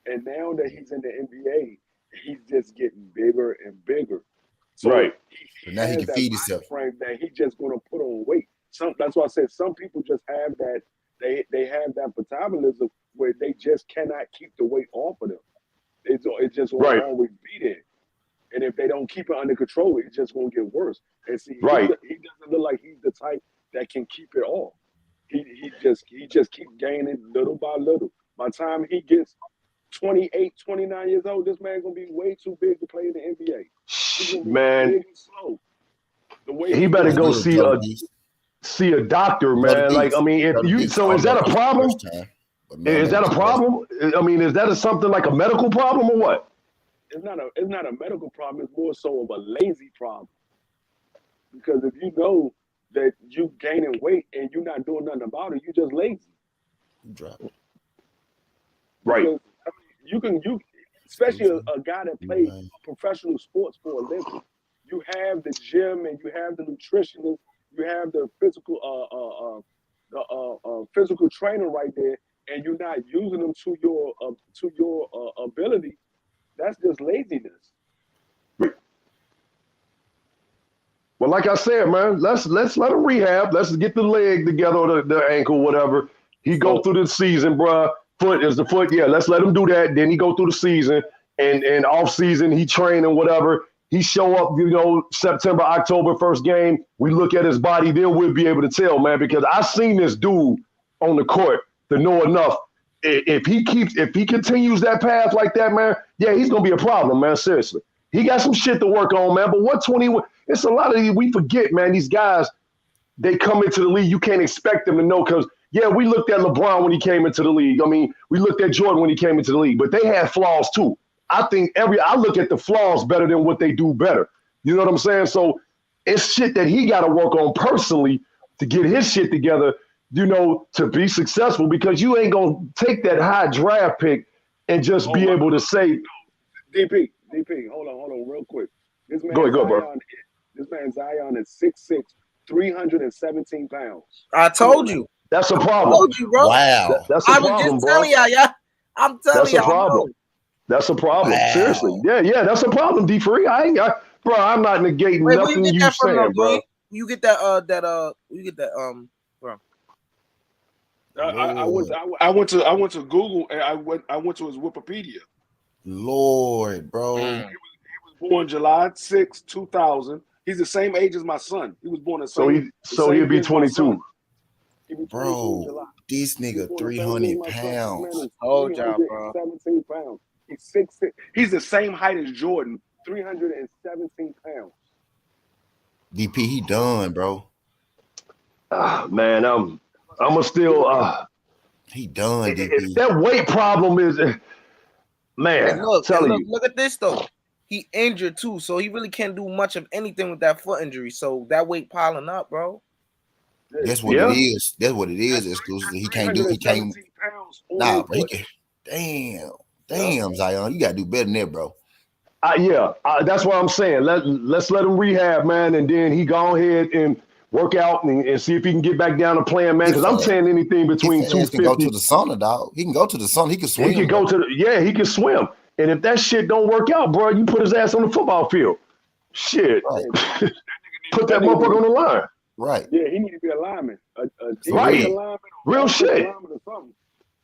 And now that he's in the NBA, he's just getting bigger and bigger. So right. He now he can feed himself. Frame that he's just going to put on weight. That's why I said some people just have that. They have that metabolism where they just cannot keep the weight off of them. It just will always be there. And if they don't keep it under control, it just won't get worse. And see, he doesn't look like he's the type that can keep it off. He just keeps gaining little by little. By the time he gets 28, 29 years old, this man gonna be way too big to play in the NBA. He's gonna be man, big and slow. The way he better go see a doctor, man. Like, I mean, if you so is that a problem? Is that a problem? I mean, is that something like a medical problem or what? It's not a medical problem. It's more so of a lazy problem. Because if you know that you gaining weight and you're not doing nothing about it, you're just lazy. Drop. Right. Because, I mean, you especially a guy that plays professional sports for a living. You have the gym and you have the nutritionist, you have the physical physical trainer right there, and you're not using them to your ability. That's just laziness. Well, like I said, man, let's let him rehab. Let's get the leg together or the ankle, whatever. He go through the season, bruh. Foot is the foot. Yeah, let's let him do that. Then he go through the season and off season he train and whatever. He show up, September, October, first game. We look at his body, then we'll be able to tell, man, because I seen this dude on the court to know enough. If he continues that path like that, man, yeah, he's gonna be a problem, man. Seriously. He got some shit to work on, man. But what 21? It's a lot of we forget, man. These guys, they come into the league. You can't expect them to know because Yeah, we looked at LeBron when he came into the league. I mean, we looked at Jordan when he came into the league, but they had flaws too. I think I look at the flaws better than what they do better. You know what I'm saying? So it's shit that he got to work on personally to get his shit together, you know, to be successful, because you ain't going to take that high draft pick and just be able to say, DP, hold on real quick. This man go ahead, bro. Zion is 6'6", 317 pounds. I told you. That's a I problem. told you, bro. Wow. That's a I was problem, just bro. telling y'all, yeah. I'm telling That's a y'all. problem. That's a problem. Wow. Seriously. Yeah, that's a problem, D-Free. Bro, I'm not negating Wait, nothing where you get you that from, saying, bro. You get that you get that bro. I went to Google and I went to his Wikipedia. Lord, bro. He was born July 6, 2000. He's the same age as my son. He was born the same. So he'll be 22. Bro, this nigga 300 pounds. Oh, y'all, bro. 17 pounds. He's 6'6". He's the same height as Jordan, 317 pounds. DP, he done, bro. Man, I'm a still He done, DP. that weight problem is, man, And look, telling you. look at this though. He injured too, so he really can't do much of anything with that foot injury. So that weight piling up, bro. That's what it is. That's what it is. Exclusive. He can't. Nah, bro. Damn, Zion. You gotta do better than that, bro. That's what I'm saying. Let's let him rehab, man, and then he go ahead and work out and see if he can get back down to playing, man. Because I'm saying anything between 250. He can go to the sauna, dog. He can go to the sauna. He can swim. He can go to he can swim. And if that shit don't work out, bro, you put his ass on the football field. Shit. Right. Put that motherfucker on the line. Right. Yeah, he need to be a lineman. Right. Lineman Real shit.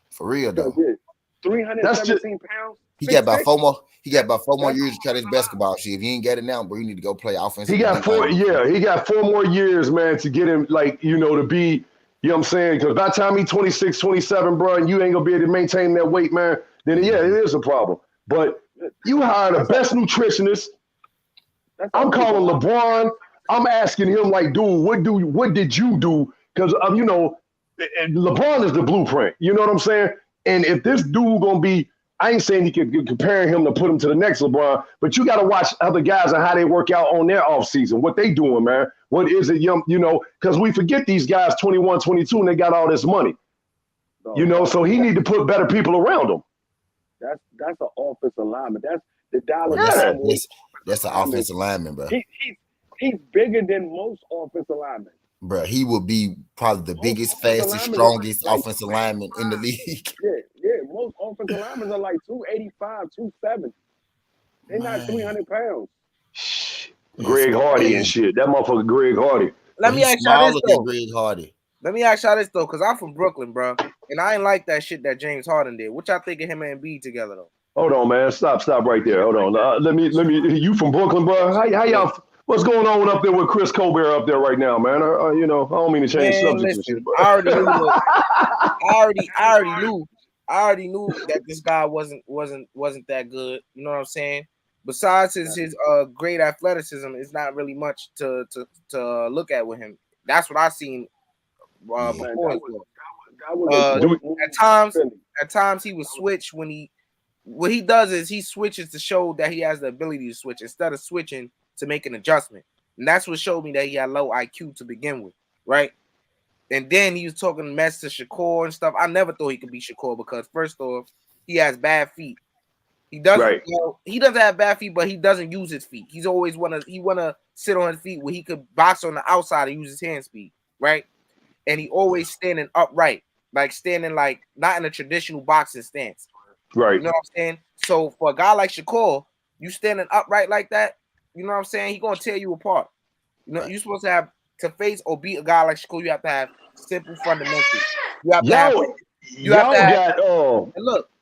For real, though. 317 pounds. He got about 4 more. He got about 4 more years to try this basketball shit. If he ain't got it now, bro, you need to go play offense. He got 4. Yeah, he got 4 more years, man, to get him, like, you know, to be. You know what I'm saying? Because by the time he's 26, 27, bro, and you ain't gonna be able to maintain that weight, man, then yeah, it is a problem. But you hire the best nutritionist. I'm calling LeBron. I'm asking him, like, dude, what did you do? Because you know, LeBron is the blueprint. You know what I'm saying? And if this dude gonna be, I ain't saying you can compare him to put him to the next LeBron, but you got to watch other guys and how they work out on their offseason, what they doing, man. What is it, you know, because we forget these guys 21, 22, and they got all this money. You know, so he need to put better people around him. That's an offensive lineman. That's the Dallas. That's an offensive lineman, bro. He's bigger than most offensive linemen. Bro, he will be probably the biggest, fastest, strongest offensive lineman in the league. Yeah. Most offensive linemen are like 285, 270. They're not 300 pounds. Greg Hardy and shit. That motherfucker Greg Hardy. Let me ask y'all this though. Greg Hardy. Let me ask y'all this though, because I'm from Brooklyn, bro, and I ain't like that shit that James Harden did. What y'all think of him and Embiid together though? Hold on, man. Stop right there. Hold on. Let me. You from Brooklyn, bro? How y'all? What's going on up there with Chris Colbert up there right now, man? You know, I don't mean to change subjects. Listen, I already knew that this guy wasn't that good. You know what I'm saying? Besides his great athleticism, it's not really much to look at with him. That's what I seen before. At times he would switch when what he does is he switches to show that he has the ability to switch instead of switching to make an adjustment. And that's what showed me that he had low IQ to begin with, right? And then he was talking mess to Shakur and stuff. I never thought he could be Shakur because first off, he has bad feet. He doesn't. He doesn't have bad feet, but he doesn't use his feet. He's always wanna sit on his feet where he could box on the outside and use his hand speed, right? And he always standing upright, like standing like not in a traditional boxing stance, right? You know what I'm saying? So for a guy like Shakur, you standing upright like that, you know what I'm saying? He gonna tear you apart. You know, you're supposed to have to face or beat a guy like Shakur. You have to have simple fundamentals. You have to have. You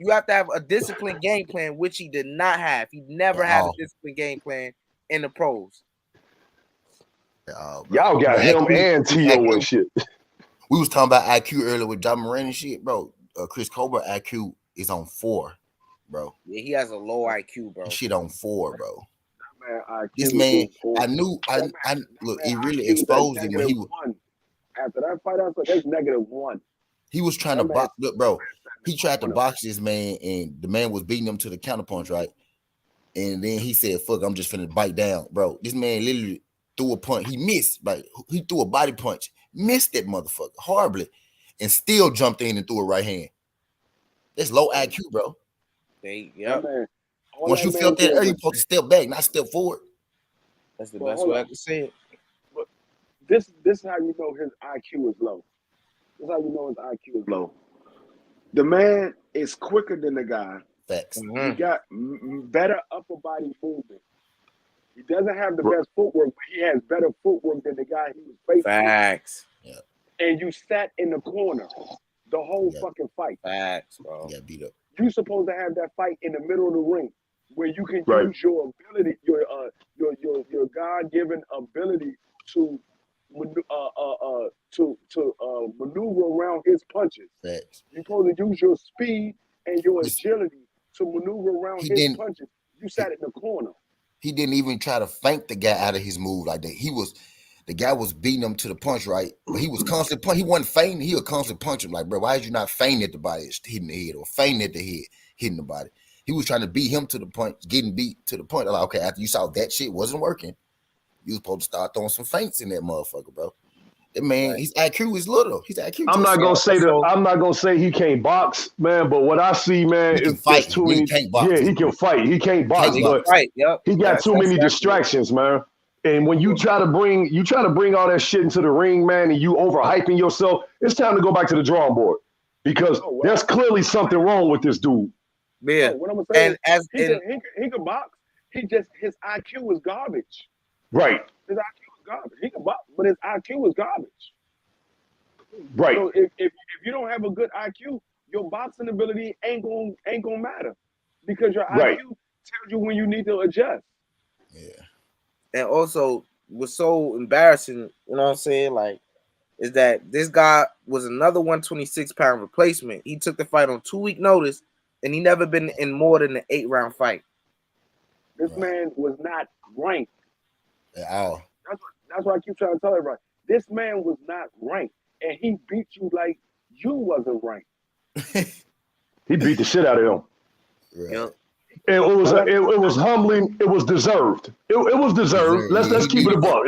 have to have a disciplined game plan, which he did not have. He never had a disciplined game plan in the pros. Y'all got him and T.O. and shit. We was talking about IQ earlier with John Morant and shit, bro. Chris Colbert IQ is on 4, bro. Yeah, he has a low IQ, bro. Shit on 4, bro. This man, I look, he really exposed him when he was. After that fight, I said that's -1. He was trying to That man- box, look, bro. He tried to box this man, and the man was beating him to the counterpunch, right? And then he said, "Fuck, I'm just finna bite down, bro." This man literally threw a punch. He missed, like he threw a body punch, missed that motherfucker horribly, and still jumped in and threw a right hand. That's low IQ, bro. Yep. That man, all Once that you man felt that did early, you was- supposed to step back, not step forward. That's the Well, best hold way I on. can say it. this is how you know his IQ is low. This is how you know his IQ is low. The man is quicker than the guy. Facts. He got better upper body movement. He doesn't have the best footwork, but he has better footwork than the guy he was facing. Facts. And you sat in the corner the whole fucking fight. Facts, bro. Yeah, beat up. You're supposed to have that fight in the middle of the ring where you can Right. use your ability, your God-given ability to maneuver around his punches. Facts. You're supposed to use your speed and your Listen, agility to maneuver around he his didn't- punches. You sat in the corner. He didn't even try to feint the guy out of his move like that. The guy was beating him to the punch, right? But he was constantly punch. He wasn't feinting. He would constantly punch him. Like, bro, why did you not feint at the body, hitting the head, or feint at the head, hitting the body? He was trying to beat him to the punch, getting beat to the punch. Like, okay, after you saw that shit wasn't working, you was supposed to start throwing some feints in that motherfucker, bro. That man, his IQ is little. His IQ. I'm not gonna say he can't box, man. But what I see, man, He can is fight. too He many. can't box. Yeah, he can fight. He can't box, but he got too many distractions, man. And when you try to bring all that shit into the ring, man, and you overhyping yourself, it's time to go back to the drawing board because there's clearly something wrong with this dude. Yeah. So what I'm gonna say And is he can box. His IQ is garbage. Right. His IQ is garbage. He can box, but his IQ is garbage. Right. So if you don't have a good IQ, your boxing ability ain't gonna matter because your IQ tells you when you need to adjust. Yeah. And also, what's so embarrassing, you know what I'm saying? Like, is that this guy was another 126-pound replacement. He took the fight on 2-week notice, and he never been in more than an 8-round fight. This man was not ranked. At all. That's why I keep trying to tell everybody. This man was not ranked, and he beat you like you wasn't ranked. He beat the shit out of him. Right. Yep. It was humbling. It was deserved. It was deserved. Let's keep it above.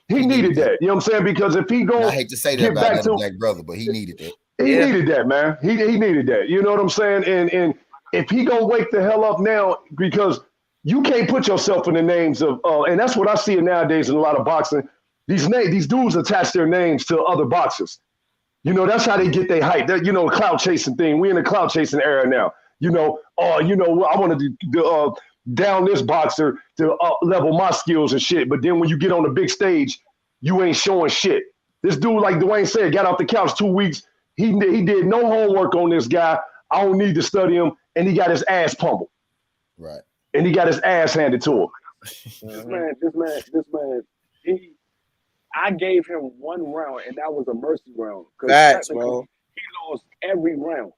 He needed that. You know what I'm saying? Because if he I hate to say that about another black brother, but he needed that. He needed that, man. He needed that. You know what I'm saying? And if he gonna wake the hell up now, because you can't put yourself in the names of, and that's what I see nowadays in a lot of boxing. These dudes attach their names to other boxers. You know, that's how they get their hype. That, you know, clout chasing thing. We in the clout chasing era now. You know, I want to down this boxer to level my skills and shit. But then when you get on the big stage, you ain't showing shit. This dude, like Dwayne said, got off the couch 2 weeks. He did no homework on this guy. I don't need to study him, and he got his ass pummeled. Right. And he got his ass handed to him. This man. I gave him one round, and that was a mercy round. Facts, bro. He lost every round.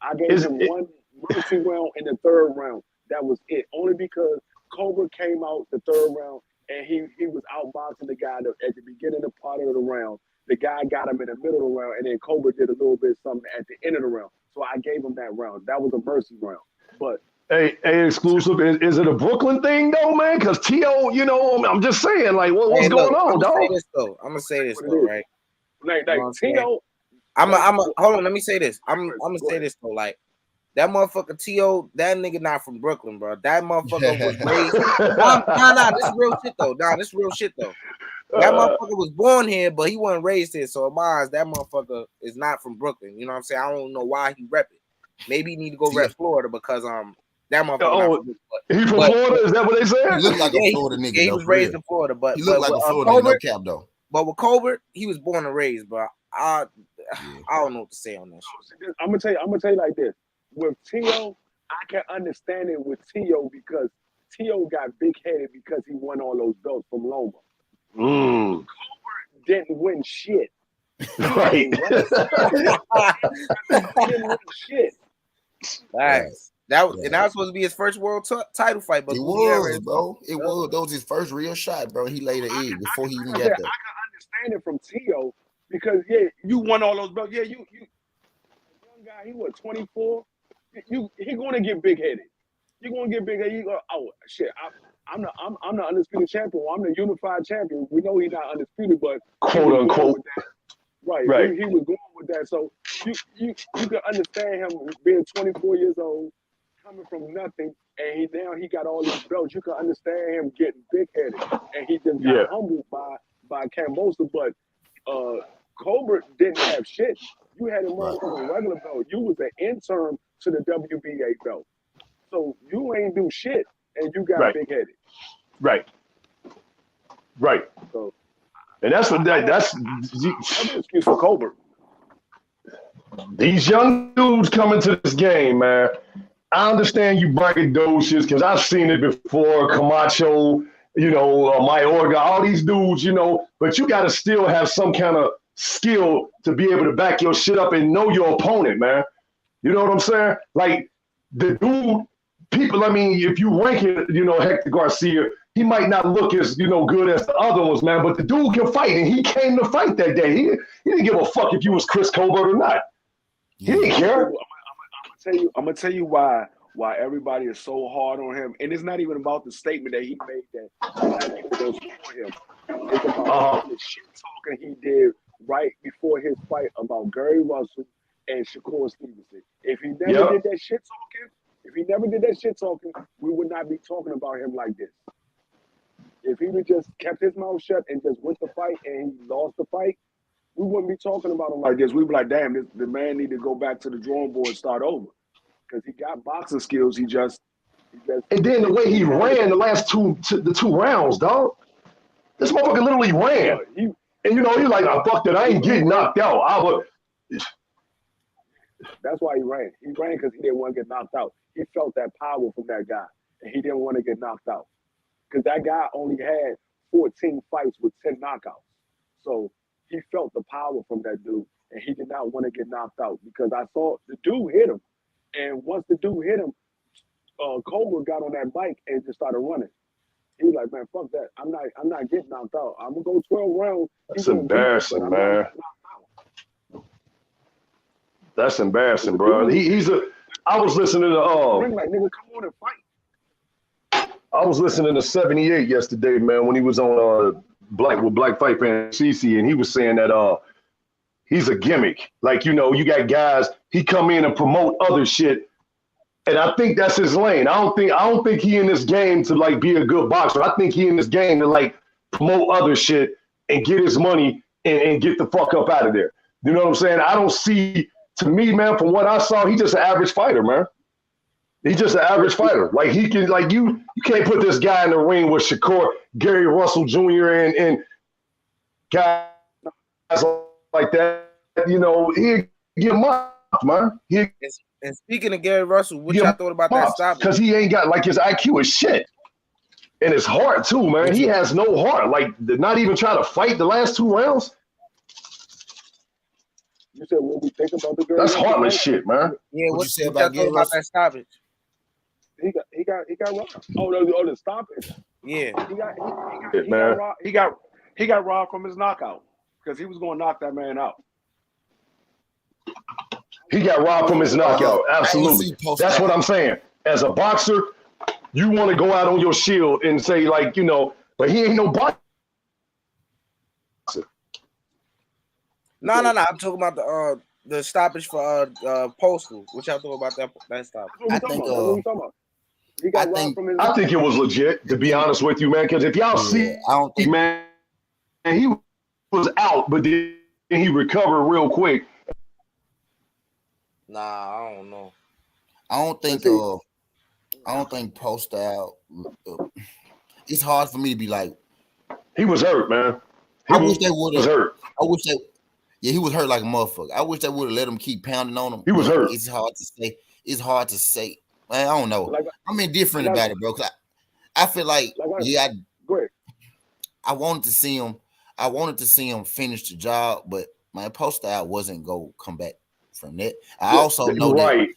I gave him one mercy round in the third round. That was it. Only because Cobra came out the third round, and he was outboxing the guy at the beginning of part of the round. The guy got him in the middle of the round, and then Cobra did a little bit something at the end of the round. So I gave him that round. That was a mercy round. But Hey, exclusive. Is it a Brooklyn thing though, man? Because T.O., you know, I'm just saying, like, what's going on, dog? I'm gonna say this though, right? Like T.O. Hold on. Let me say this. I'm gonna say this though. Like, that motherfucker T.O., that nigga not from Brooklyn, bro. That motherfucker was raised. Nah. This real shit though. That motherfucker was born here, but he wasn't raised here. So in my eyes, that motherfucker is not from Brooklyn. You know what I'm saying? I don't know why he rep it. Maybe he need to go rep Florida because that motherfucker. He from Florida? Is that what they said? He looked like a Florida nigga. Yeah, he was raised in Florida, but he looked like a Florida nigga, no cap though. But with Colbert, he was born and raised, bro. I don't know what to say on that shit. I'm gonna tell you like this. With T.O., I can understand it with T.O. because T.O. got big headed because he won all those belts from Loma. Colbert didn't win shit. Right. He didn't win shit. Nice. That was supposed to be his first world title fight, but it was, bro. It was. That was his first real shot, bro. He laid an egg before he even got there. I can understand it from T.O. because you won all those belts. Yeah, you young guy, he was 24. He gonna get big headed. You're gonna get big headed. You go, oh shit, I'm the undisputed champion. I'm the unified champion. We know he's not undisputed, but quote unquote. Right. He was going with that. So you can understand him being 24 years old, coming from nothing, and now he got all these belts. You can understand him getting big headed, and he just got humbled by Cambosa. But Colbert didn't have shit. You had a motherfucking regular belt. You was an intern to the WBA belt. So you ain't do shit, and you got big headed. Right. So, and that's what that's an excuse for Colbert. These young dudes coming to this game, man. I understand you braggadocious because I've seen it before. Camacho, Mayorga, all these dudes, but you got to still have some kind of skill to be able to back your shit up and know your opponent, man. You know what I'm saying? Like the dude, people, I mean, if you rank it, Hector Garcia, he might not look as, good as the other ones, man, but the dude can fight, and he came to fight that day. He didn't give a fuck if you was Chris Colbert or not. He didn't care. I'm gonna tell you why everybody is so hard on him, and it's not even about the statement that he made that people don't support him. It's about the shit talking he did right before his fight about Gary Russell and Shakur Stevenson. If he never did that shit talking, we would not be talking about him like this. If he would just kept his mouth shut and just went to fight and he lost the fight, we wouldn't be talking about him like this. We'd be like, damn, the man need to go back to the drawing board and start over. Because he got boxing skills, he just and then the way he ran the last two rounds, dog. This motherfucker literally ran. And you're like, oh, fuck that, I ain't getting knocked out. That's why he ran. He ran because he didn't want to get knocked out. He felt that power from that guy, and he didn't want to get knocked out. Because that guy only had 14 fights with 10 knockouts. So he felt the power from that dude, and he did not want to get knocked out because I saw the dude hit him. And once the dude hit him, Coleman got on that bike and just started running. He was like, man, fuck that. I'm not getting knocked out. I'm going to go 12 rounds. That's embarrassing, man. That's embarrassing, bro. I was listening to like, nigga, come on and fight. I was listening to 78 yesterday, man, when he was on Black Fight Fan CC, and he was saying that he's a gimmick. Like, you got guys, he come in and promote other shit. And I think that's his lane. I don't think he in this game to like be a good boxer. I think he in this game to like promote other shit and get his money and get the fuck up out of there. You know what I'm saying? I don't see, to me, man, from what I saw, he's just an average fighter, man. He's just an average fighter. Like he can, like you can't put this guy in the ring with Shakur, Gary Russell Jr. and guys like that. He'll get mocked, man. And speaking of Gary Russell, what y'all thought about that stoppage? Because he ain't got, like, his IQ is shit. And his heart, too, man. He has no heart. Like, not even trying to fight the last 2 rounds. You said what we think about the Gary That's Russell heartless fight? shit, man. Yeah, what you say about Gary Russell? That stoppage? He got robbed. Oh, the stoppage. Yeah. He got robbed from his knockout because he was going to knock that man out. He got robbed from his knockout. Absolutely. That's what I'm saying. As a boxer, you want to go out on your shield and say, like, but he ain't no boxer. No. I'm talking about the stoppage for Postal. What y'all thought about that stoppage? I think it was legit, to be honest with you, man. Because if y'all see, I don't think, man, he was out, but then he recovered real quick. Nah, I don't know. I don't think post out. It's hard for me to be like. He was hurt, man. I wish they would have. Hurt. I wish they. Yeah, he was hurt like a motherfucker. I wish they would have let him keep pounding on him. He was hurt. It's hard to say. Man, I don't know. I'm indifferent about it, bro. Cause I feel like I wanted to see him. I wanted to see him finish the job, but my post out wasn't go come back from that. I also know that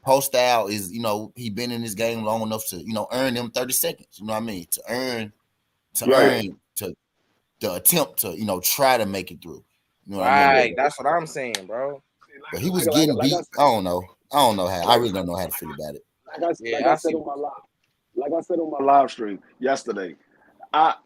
post out is, he been in this game long enough to, earn them 30 seconds. You know what I mean? To attempt to, try to make it through. You know what I mean? Right, that's what I'm saying, bro. But he was getting beat. I don't know how. I really don't know how to feel about it. Like I said on my live stream yesterday, I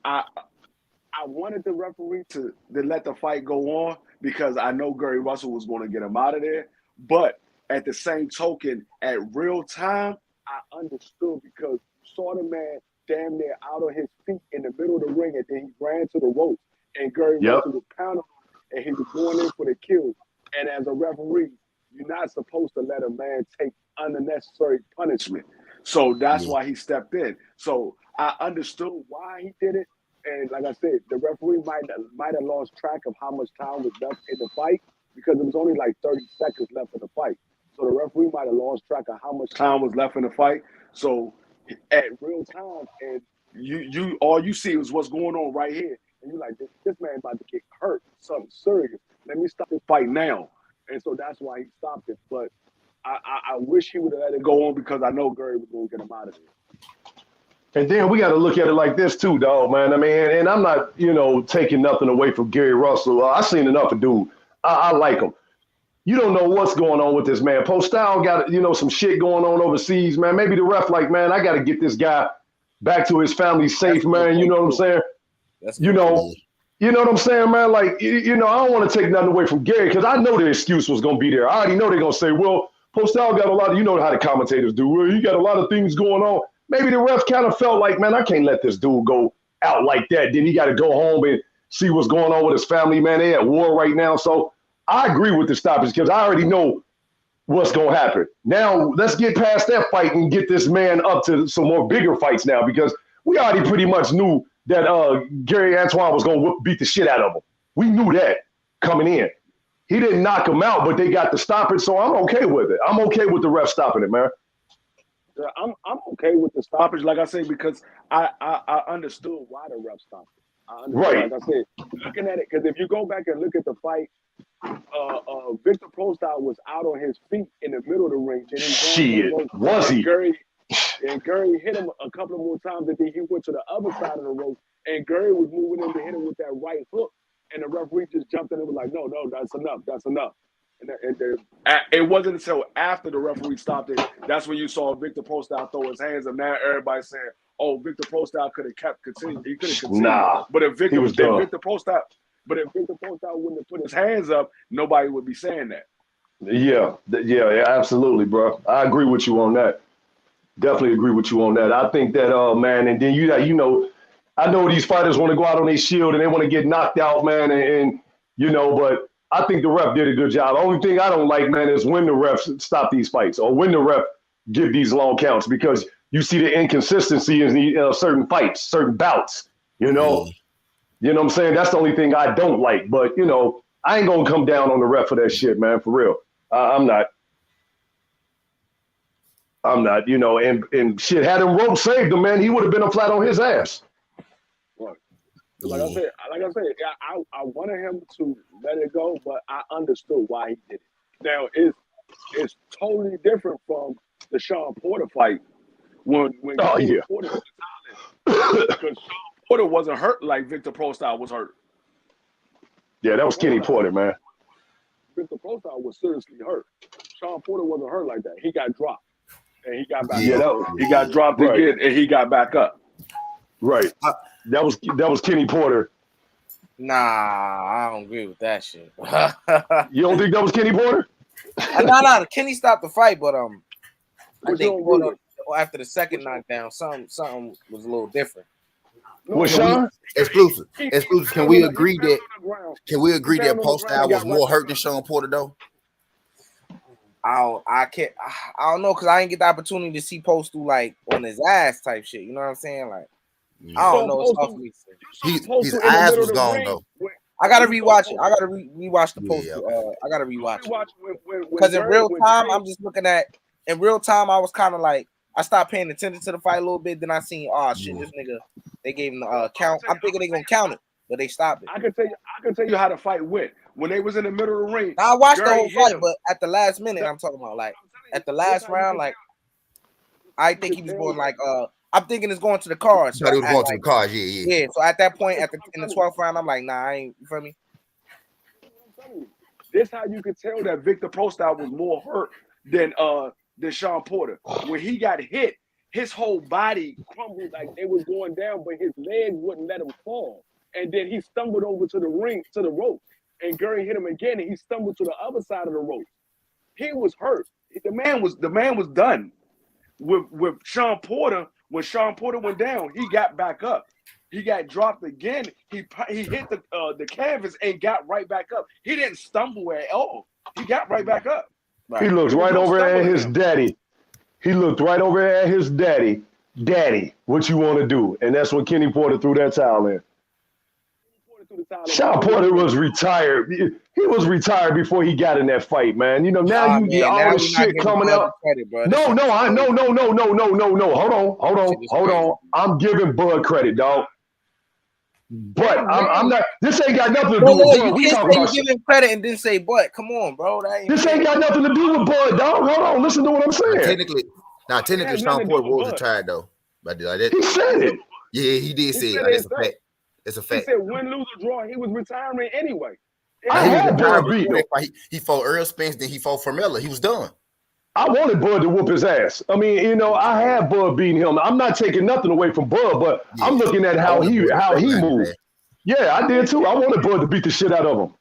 wanted the referee to let the fight go on because I know Gary Russell was going to get him out of there. But at the same token, at real time, I understood because you saw the man damn near out on his feet in the middle of the ring, and then he ran to the rope, and Gary Russell was pounding him, and he was going in for the kill. And as a referee, you're not supposed to let a man take unnecessary punishment. So that's why he stepped in. So I understood why he did it. And like I said, the referee might have lost track of how much time was left in the fight because it was only like 30 seconds left in the fight. So the referee might have lost track of how much time was left in the fight. So at real time, and you all you see is what's going on right here. And you're like, this man about to get hurt, something serious. Let me stop this fight now. And so that's why he stopped it. But I wish he would have let it go on because I know Gary was going to get him out of there. And then we got to look at it like this too, dog, man. I mean, and I'm not, taking nothing away from Gary Russell. I seen enough of dude. I like him. You don't know what's going on with this man. Postal got, some shit going on overseas, man. Maybe the ref like, man, I got to get this guy back to his family safe, man. You know what I'm saying? You know what I'm saying, man? Like, I don't want to take nothing away from Gary because I know the excuse was going to be there. I already know they're going to say, well, Postal got a lot of, how the commentators do. Well, he got a lot of things going on. Maybe the ref kind of felt like, man, I can't let this dude go out like that. Then he got to go home and see what's going on with his family, man. They at war right now. So I agree with the stoppage because I already know what's going to happen. Now, let's get past that fight and get this man up to some more bigger fights now because we already pretty much knew that Gary Antoine was going to beat the shit out of him. We knew that coming in. He didn't knock him out, but they got the stoppage, so I'm okay with it. I'm okay with the ref stopping it, man. Yeah, I'm okay with the stoppage, like I say, because I understood why the ref stopped it. I understood, Right. Like I said, looking at it, because if you go back and look at the fight, Victor Prostal was out on his feet in the middle of the ring. Then Shit, was he? And Gary hit him a couple of more times, and then he went to the other side of the rope, and Gary was moving in to hit him with that right hook, and the referee just jumped in and was like, no, that's enough. And it wasn't until after the referee stopped it, that's when you saw Victor Prostal throw his hands up. Now everybody's saying, oh, Victor Prostal could have continued. He could have continued. Nah, but if Victor Prostal wouldn't have put his hands up, nobody would be saying that. Yeah, absolutely, bro. I agree with you on that. Definitely agree with you on that. I think that, man, and then I know these fighters want to go out on their shield and they want to get knocked out, man, and but I think the ref did a good job. The only thing I don't like, man, is when the refs stop these fights or when the ref give these long counts because you see the inconsistency in the certain fights, certain bouts, You know what I'm saying? That's the only thing I don't like. But, I ain't going to come down on the ref for that shit, man, for real. I'm not, and shit, had him rope saved him, man, he would have been a flat on his ass. Like I said, I wanted him to let it go, but I understood why he did it. Now it's totally different from the Sean Porter fight when Porter was Italian. Because Sean Porter wasn't hurt like Victor Prostal was hurt. Yeah, that was Kenny Porter, man. Victor Prostal was seriously hurt. Sean Porter wasn't hurt like that. He got dropped and he got back up. He got dropped again and he got back up. Right. That was Kenny Porter. Nah, I don't agree with that shit. You don't think that was Kenny Porter? No. Kenny stopped the fight, but I think Porter, after the second knockdown, something was a little different. Sean? Exclusive. Can we agree that Postal was more hurt than Sean Porter though? I don't know because I didn't get the opportunity to see Postal like on his ass type shit. You know what I'm saying? Like I don't know. His eyes was gone though. I gotta rewatch it. I gotta rewatch the Postal. I gotta rewatch it because in real time, I'm just looking at. In real time, I was kind of like I stopped paying attention to the fight a little bit. Then I seen, oh shit, this nigga. They gave him the count. I'm thinking they gonna count it, but they stopped it. I can tell you how the fight went when they was in the middle of the ring. Now, I watched the whole fight, but at the last minute, I'm talking about like at the last round, like I think he was going like I'm thinking it's going to the cards. So he was going to the cards, yeah. Yeah, so at that point, in the 12th round, I'm like, nah, I ain't. You feel me? This how you could tell that Victor Prostar was more hurt than Sean Porter. When he got hit, his whole body crumbled like it was going down, but his legs wouldn't let him fall. And then he stumbled over to the ring, to the rope, and Gurry hit him again, and he stumbled to the other side of the rope. He was hurt. The man was done. With Sean Porter, when Sean Porter went down, he got back up. He got dropped again. He hit the canvas and got right back up. He didn't stumble at all. He got right back up. He looked right over at his daddy. He looked right over at his daddy. Daddy, what you want to do? And that's when Kenny Porter threw that towel in. Sean Porter was retired. He was retired before he got in that fight, man. You know, now you get all this shit coming out. No. Hold on. I'm giving Bud credit, dog. But I'm not. This ain't got nothing to do with Bud. You can't say you give him credit and then say Bud. Come on, bro. This ain't got nothing to do with Bud, dog. Hold on. Listen to what I'm saying. Technically, Sean Porter was retired though. But he said it. Yeah, he did say it. That's a fact. It's a fact. He said win, lose, or draw, he was retiring anyway. I had Bud beat him. He fought Earl Spence, then he fought Formella. He was done. I wanted Bud to whoop his ass. I mean, you know, I had Bud beating him. I'm not taking nothing away from Bud, but I'm looking at how he moved. Man. Yeah, I did too. I wanted Bud to beat the shit out of him.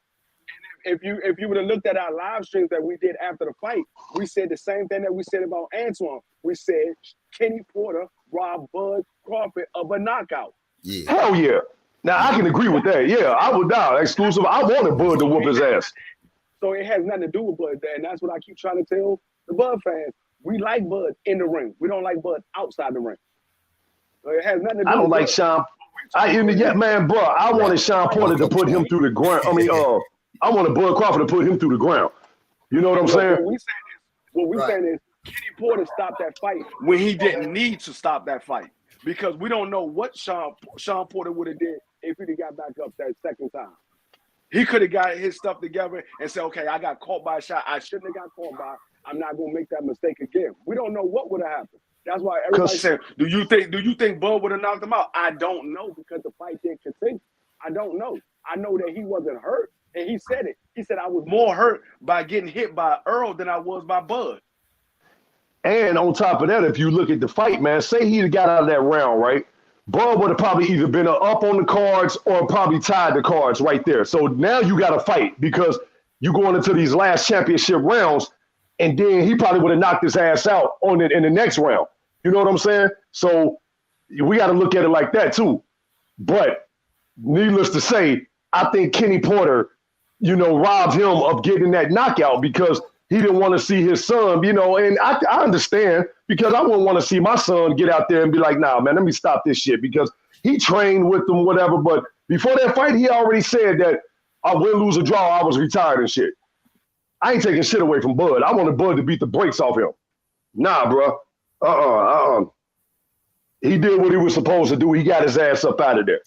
And if you would have looked at our live streams that we did after the fight, we said the same thing that we said about Antoine. We said Kenny Porter robbed Bud Crawford of a knockout. Yeah. Hell yeah. Now, I can agree with that. Yeah, I would die. Exclusive. I wanted Bud to whoop his ass. So it has nothing to do with Bud. And that's what I keep trying to tell the Bud fans. We like Bud in the ring. We don't like Bud outside the ring. So it has nothing to do with I don't like Sean. Man, bro, I wanted Sean Porter to put him through the ground. I mean, I wanted Bud Crawford to put him through the ground. You know what I'm saying? What we saying is Kenny Porter stopped that fight when he didn't need to stop that fight. Because we don't know what Sean Porter would have did if he'd have got back up that second time. He could have got his stuff together and said, okay, I got caught by a shot I shouldn't have got caught by. I'm not going to make that mistake again. We don't know what would have happened. That's why everybody said, do you think Bud would have knocked him out? I don't know because the fight didn't continue. I don't know. I know that he wasn't hurt, and he said it. He said, I was more hurt by getting hit by Earl than I was by Bud. And on top of that, if you look at the fight, man, say he got out of that round, right? Bud would have probably either been up on the cards or probably tied the cards right there. So now you got to fight because you're going into these last championship rounds, and then he probably would have knocked his ass out on it in the next round. You know what I'm saying? So we got to look at it like that too. But needless to say, I think Kenny Porter, you know, robbed him of getting that knockout because he didn't want to see his son, you know, and I understand because I wouldn't want to see my son get out there and be like, nah, man, let me stop this shit because he trained with them, whatever. But before that fight, he already said that I win, lose, or draw, I was retired and shit. I ain't taking shit away from Bud. I wanted Bud to beat the brakes off him. Nah, bro. He did what he was supposed to do. He got his ass up out of there.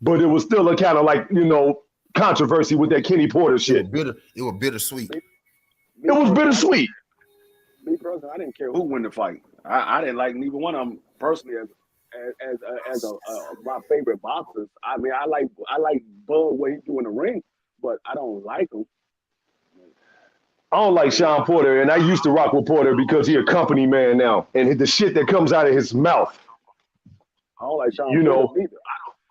But it was still a kind of like, you know, controversy with that Kenny Porter shit. It was bittersweet. It was bittersweet. Me personally, I didn't care who won the fight. I didn't like neither one of them personally as my favorite boxers. I mean, I like Bud what he do in the ring, but I don't like him. I don't like Sean Porter, and I used to rock with Porter because he a company man now, and the shit that comes out of his mouth. I don't like Sean Porter either.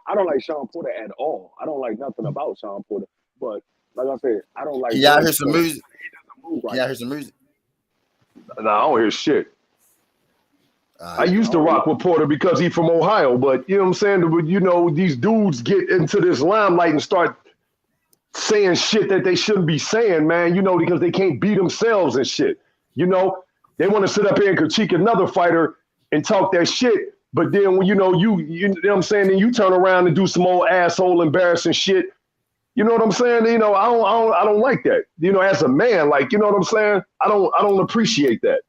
I don't like Sean Porter at all. I don't like nothing about Sean Porter, but like I said, I don't like. Y'all hear some music? Y'all hear some music? Nah, I don't hear shit. I used to rock with Porter because he's from Ohio, but you know what I'm saying? You know, these dudes get into this limelight and start saying shit that they shouldn't be saying, man, you know, because they can't be themselves and shit. You know, they want to sit up here and critique another fighter and talk that shit. But then when you know what I'm saying, then you turn around and do some old asshole embarrassing shit. You know what I'm saying? You know, I don't like that. You know, as a man, like, you know what I'm saying? I don't appreciate that.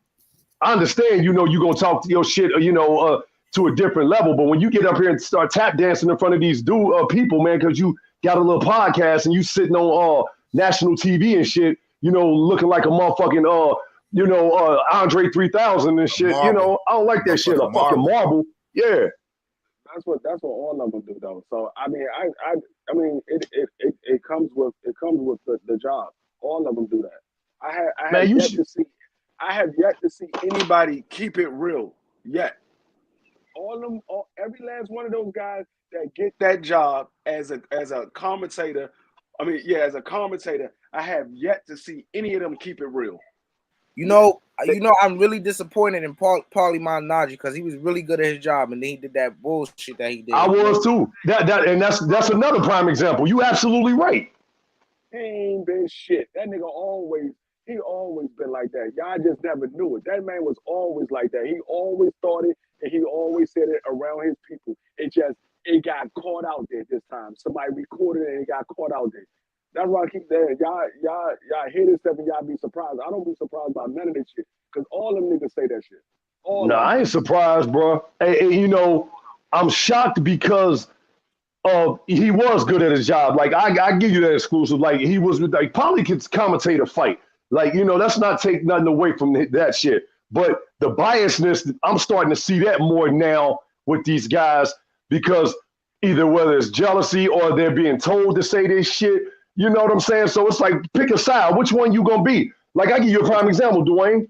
I understand, you know, you're gonna talk to your shit, you know, to a different level. But when you get up here and start tap dancing in front of these people, man, because you got a little podcast and you sitting on national TV and shit, you know, looking like a motherfucking Andre 3000 and shit. You know, I don't like that shit. A fucking marble. Yeah. That's what all of them do though. So I mean, I mean, it comes with the job. All of them do that. I Man, have you yet should. to see anybody keep it real yet. Every last one of those guys that get that job as a commentator. I mean, yeah, as a commentator, I have yet to see any of them keep it real. I'm really disappointed in Paulie Malignaggi because he was really good at his job, and then he did that bullshit that he did. I was too. That's another prime example. You absolutely right. He ain't been shit. That nigga he always been like that. Y'all just never knew it. That man was always like that. He always thought it, and he always said it around his people. It got caught out there this time. Somebody recorded it and it got caught out there. That's why I keep saying, y'all hear this stuff and y'all be surprised. I don't be surprised about none of this shit, because all them niggas say that shit. No, I ain't surprised, bro. You know, I'm shocked because he was good at his job. Like I give you that exclusive. Like he was like Polly could commentate a fight. Like, you know, let's not take nothing away from that shit. But the biasness, I'm starting to see that more now with these guys, because either whether it's jealousy or they're being told to say this shit. You know what I'm saying? So it's like, pick a side. Which one you gonna be? Like, I give you a prime example, Dwayne.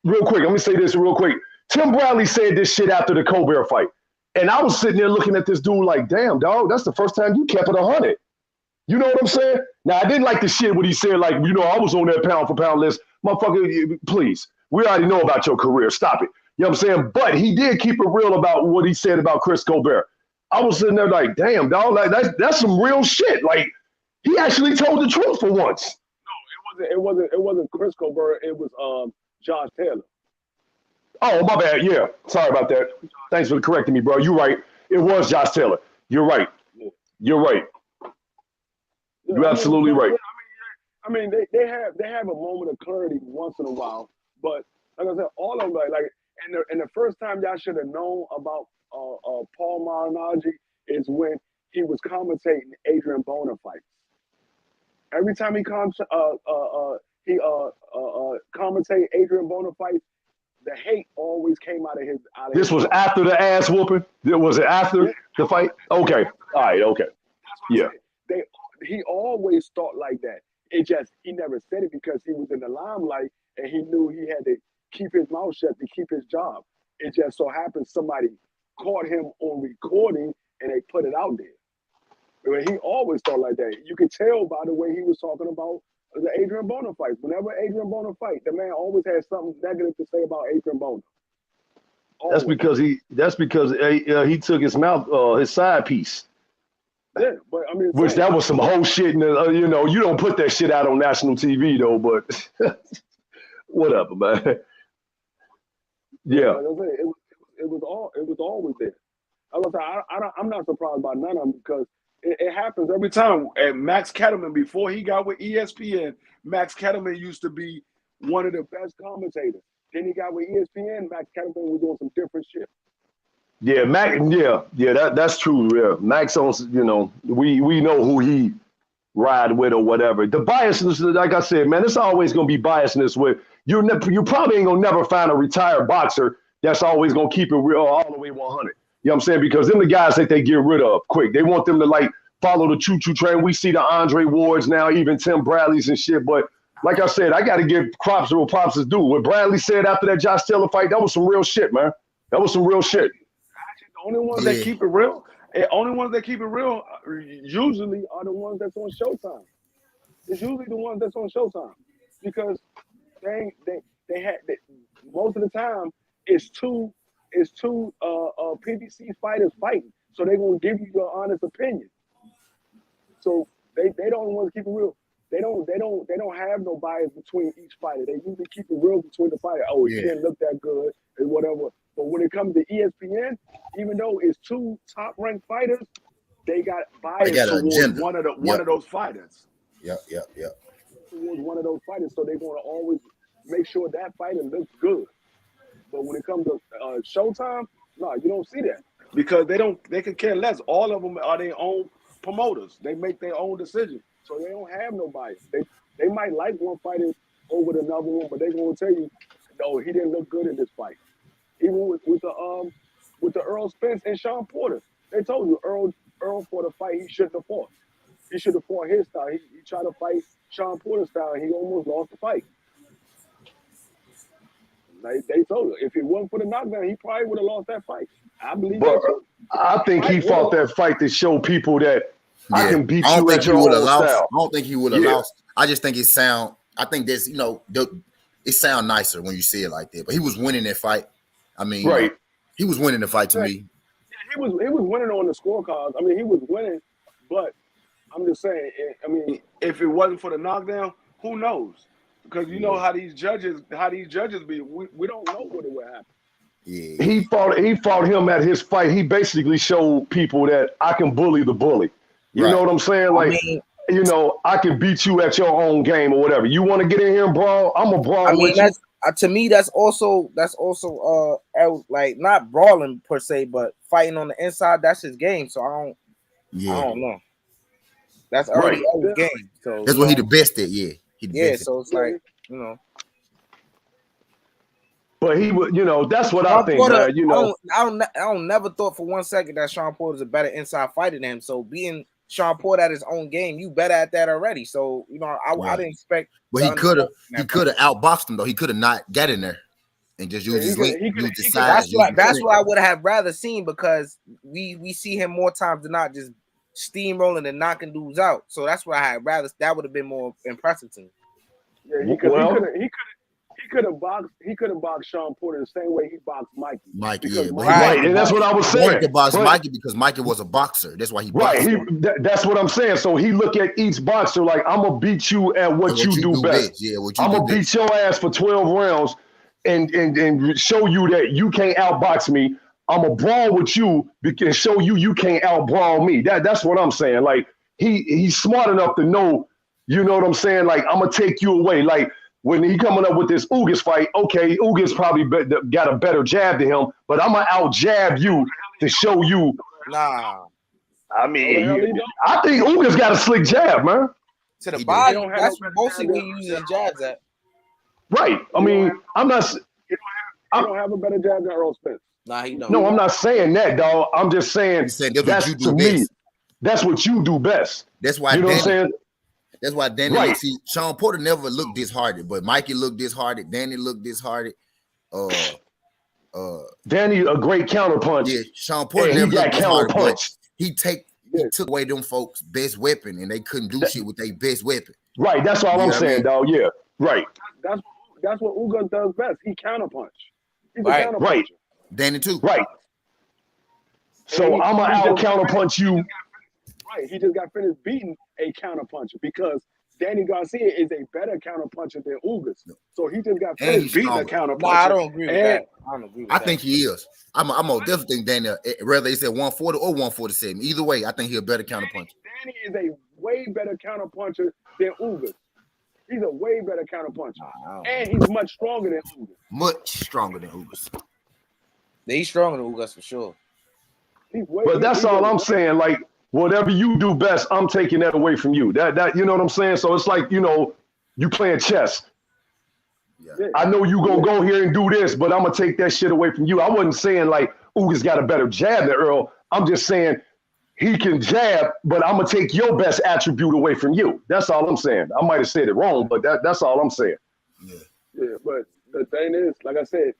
Real quick, let me say this real quick. Tim Bradley said this shit after the Colbert fight. And I was sitting there looking at this dude like, damn, dog, that's the first time you kept it 100. You know what I'm saying? Now, I didn't like the shit when he said, like, you know, I was on that pound for pound list. Motherfucker, please. We already know about your career. Stop it. You know what I'm saying? But he did keep it real about what he said about Chris Colbert. I was sitting there like, damn, dog, like that's some real shit. Like, he actually told the truth for once. No, it wasn't Chris Colbert. It was Josh Taylor. Oh, my bad. Yeah. Sorry about that. Thanks for correcting me, bro. You're right. It was Josh Taylor. You're right. You're right. You're absolutely right. I mean, they have a moment of clarity once in a while, but like I said, all of them and the first time y'all should have known about Paul Malignaggi is when he was commentating Adrian Bona fights. Every time he commentated Adrian Bona fights, the hate always came out of his. This was after the ass whooping. Was it after the fight? Okay. All right. Okay. Yeah. He always thought like that. He never said it because he was in the limelight and he knew he had to keep his mouth shut to keep his job. It just so happened somebody caught him on recording and they put it out there. He always thought like that. You could tell by the way he was talking about the Adrian Bona fight. Whenever Adrian Bona fight, the man always had something negative to say about Adrian Bona. Always. That's because he took his mouth, his side piece. Yeah, but I mean, which that was some whole shit. You know, you don't put that shit out on national TV though. But whatever, man. Yeah, like I said, it was always there. I'm not surprised by none of them because it happens every time. And Max Kettleman, before he got with ESPN, Max Kettleman used to be one of the best commentators. Then he got with ESPN. Max Kettleman was doing some different shit. Yeah, Mac. Yeah, that's true. Yeah, Max on. You know, we know who he ride with or whatever. The biasness, like I said, man, it's always gonna be biasness with you. You probably ain't gonna never find a retired boxer that's always gonna keep it real all the way 100. You know what I'm saying? Because them the guys that they get rid of quick. They want them to like follow the choo-choo train. We see the Andre Wards now, even Tim Bradley's and shit. But like I said, I got to give props to what props is due. What Bradley said after that Josh Taylor fight, that was some real shit, man. That was some real shit. The only ones that keep it real, usually are the ones that's on Showtime. It's usually the ones that's on Showtime because they most of the time it's two PBC fighters fighting, so they're gonna give you your honest opinion. So they don't want to keep it real. They don't have no bias between each fighter. They usually keep it real between the fighter. Oh, he didn't look that good and whatever. But when it comes to ESPN, even though it's two top-ranked fighters, they got bias towards one of those fighters. Yep. Towards one of those fighters, so they're going to always make sure that fighter looks good. But when it comes to Showtime, no, you don't see that because they could care less. All of them are their own promoters. They make their own decisions, so they don't have no bias. They might like one fighter over another one, but they're going to tell you, no, he didn't look good in this fight. Even with the Earl Spence and Sean Porter, they told you Earl for the fight he shouldn't have fought. He should have fought his style. He tried to fight Sean Porter style, and he almost lost the fight. Like they told him, if it wasn't for the knockdown, he probably would have lost that fight. I believe But that too. I think he fought that fight to show people that I can beat I don't you think at he your would have own lost. style. I don't think he would have Yeah. lost. I just think I think this, it sound nicer when you see it like that. But he was winning that fight. I mean, Right. He was winning the fight to me. Yeah, he was winning on the scorecards. I mean, he was winning, but I'm just saying. I mean, if it wasn't for the knockdown, who knows? Because you know how these judges be. We don't know what would happen. Yeah. He fought him at his fight. He basically showed people that I can bully the bully. You know what I'm saying? Like, I can beat you at your own game or whatever. You want to get in here and brawl? I'm a brawl. I mean, with that's to me. That's also like not brawling per se, but fighting on the inside. That's his game. So I don't know. That's already his game. So that's what he the best at. Yeah. So it's like But he would, that's what I think. Porter, man, I don't never thought for 1 second that Sean Porter is a better inside fighter than him. So being Sean Porter at his own game, you better at that already. So I didn't expect. But he could have outboxed him though. He could have not got in there and just used his length, used his size. That's what I would have rather seen because we see him more times than not just steamrolling and knocking dudes out. So that's what I had rather. That would have been more impressive to me. Yeah, he could have boxed Sean Porter the same way he boxed Mikey. Right, and that's what I was saying. He could box Mikey because Mikey was a boxer. That's why he boxed. Right, that's what I'm saying. So he look at each boxer like I'm gonna beat you at what you do best. Yeah, I'm gonna beat your ass for 12 rounds and show you that you can't outbox me. I'm gonna brawl with you and show you can't outbrawl me. That's what I'm saying. Like he's smart enough to know. You know what I'm saying? Like I'm gonna take you away. Like. When he coming up with this Ugas fight, okay, Ugas probably got a better jab than him, but I'm gonna out jab you to show you. Nah, I mean, I think Ugas got a slick jab, man. To the body, that's mostly where he uses jabs at. Right. I mean, I'm not. He don't have a better jab than Earl Spence. Nah, he don't. No, I'm not saying that, dog. I'm just saying that's to me. That's what you do best. That's why you know what I'm saying. That's why Danny see Sean Porter never looked disheartened, but Mikey looked disheartened. Danny looked disheartened. Danny a great counterpunch. Yeah, Sean Porter never looked disheartened, but he took away them folks' best weapon, and they couldn't do shit with their best weapon. Right, that's all I'm saying, dog. Yeah, right. That's what Ugas does best. He counterpunch. He's a counterpuncher. Right. Danny too. Right. So I'm gonna out counterpunch you. Right, he just got finished beating a counterpuncher because Danny Garcia is a better counterpuncher than Ugas. So he just got finished beating a counterpuncher. No, I don't agree with that. I think he is. I'm a definitely think Danny, whether he said 140 or 147. Either way, I think he's a better counterpuncher. Danny is a way better counterpuncher than Ugas. He's a way better counterpuncher. And he's much stronger than Ugas. Much stronger than Ugas. He's stronger than Ugas for sure. But that's all I'm saying. Like, whatever you do best, I'm taking that away from you. That you know what I'm saying? So it's like, you playing chess. Yeah. I know you gonna go here and do this, but I'm gonna take that shit away from you. I wasn't saying like Ugas got a better jab than Earl. I'm just saying he can jab, but I'm gonna take your best attribute away from you. That's all I'm saying. I might have said it wrong, but that's all I'm saying. Yeah, but the thing is, like I said,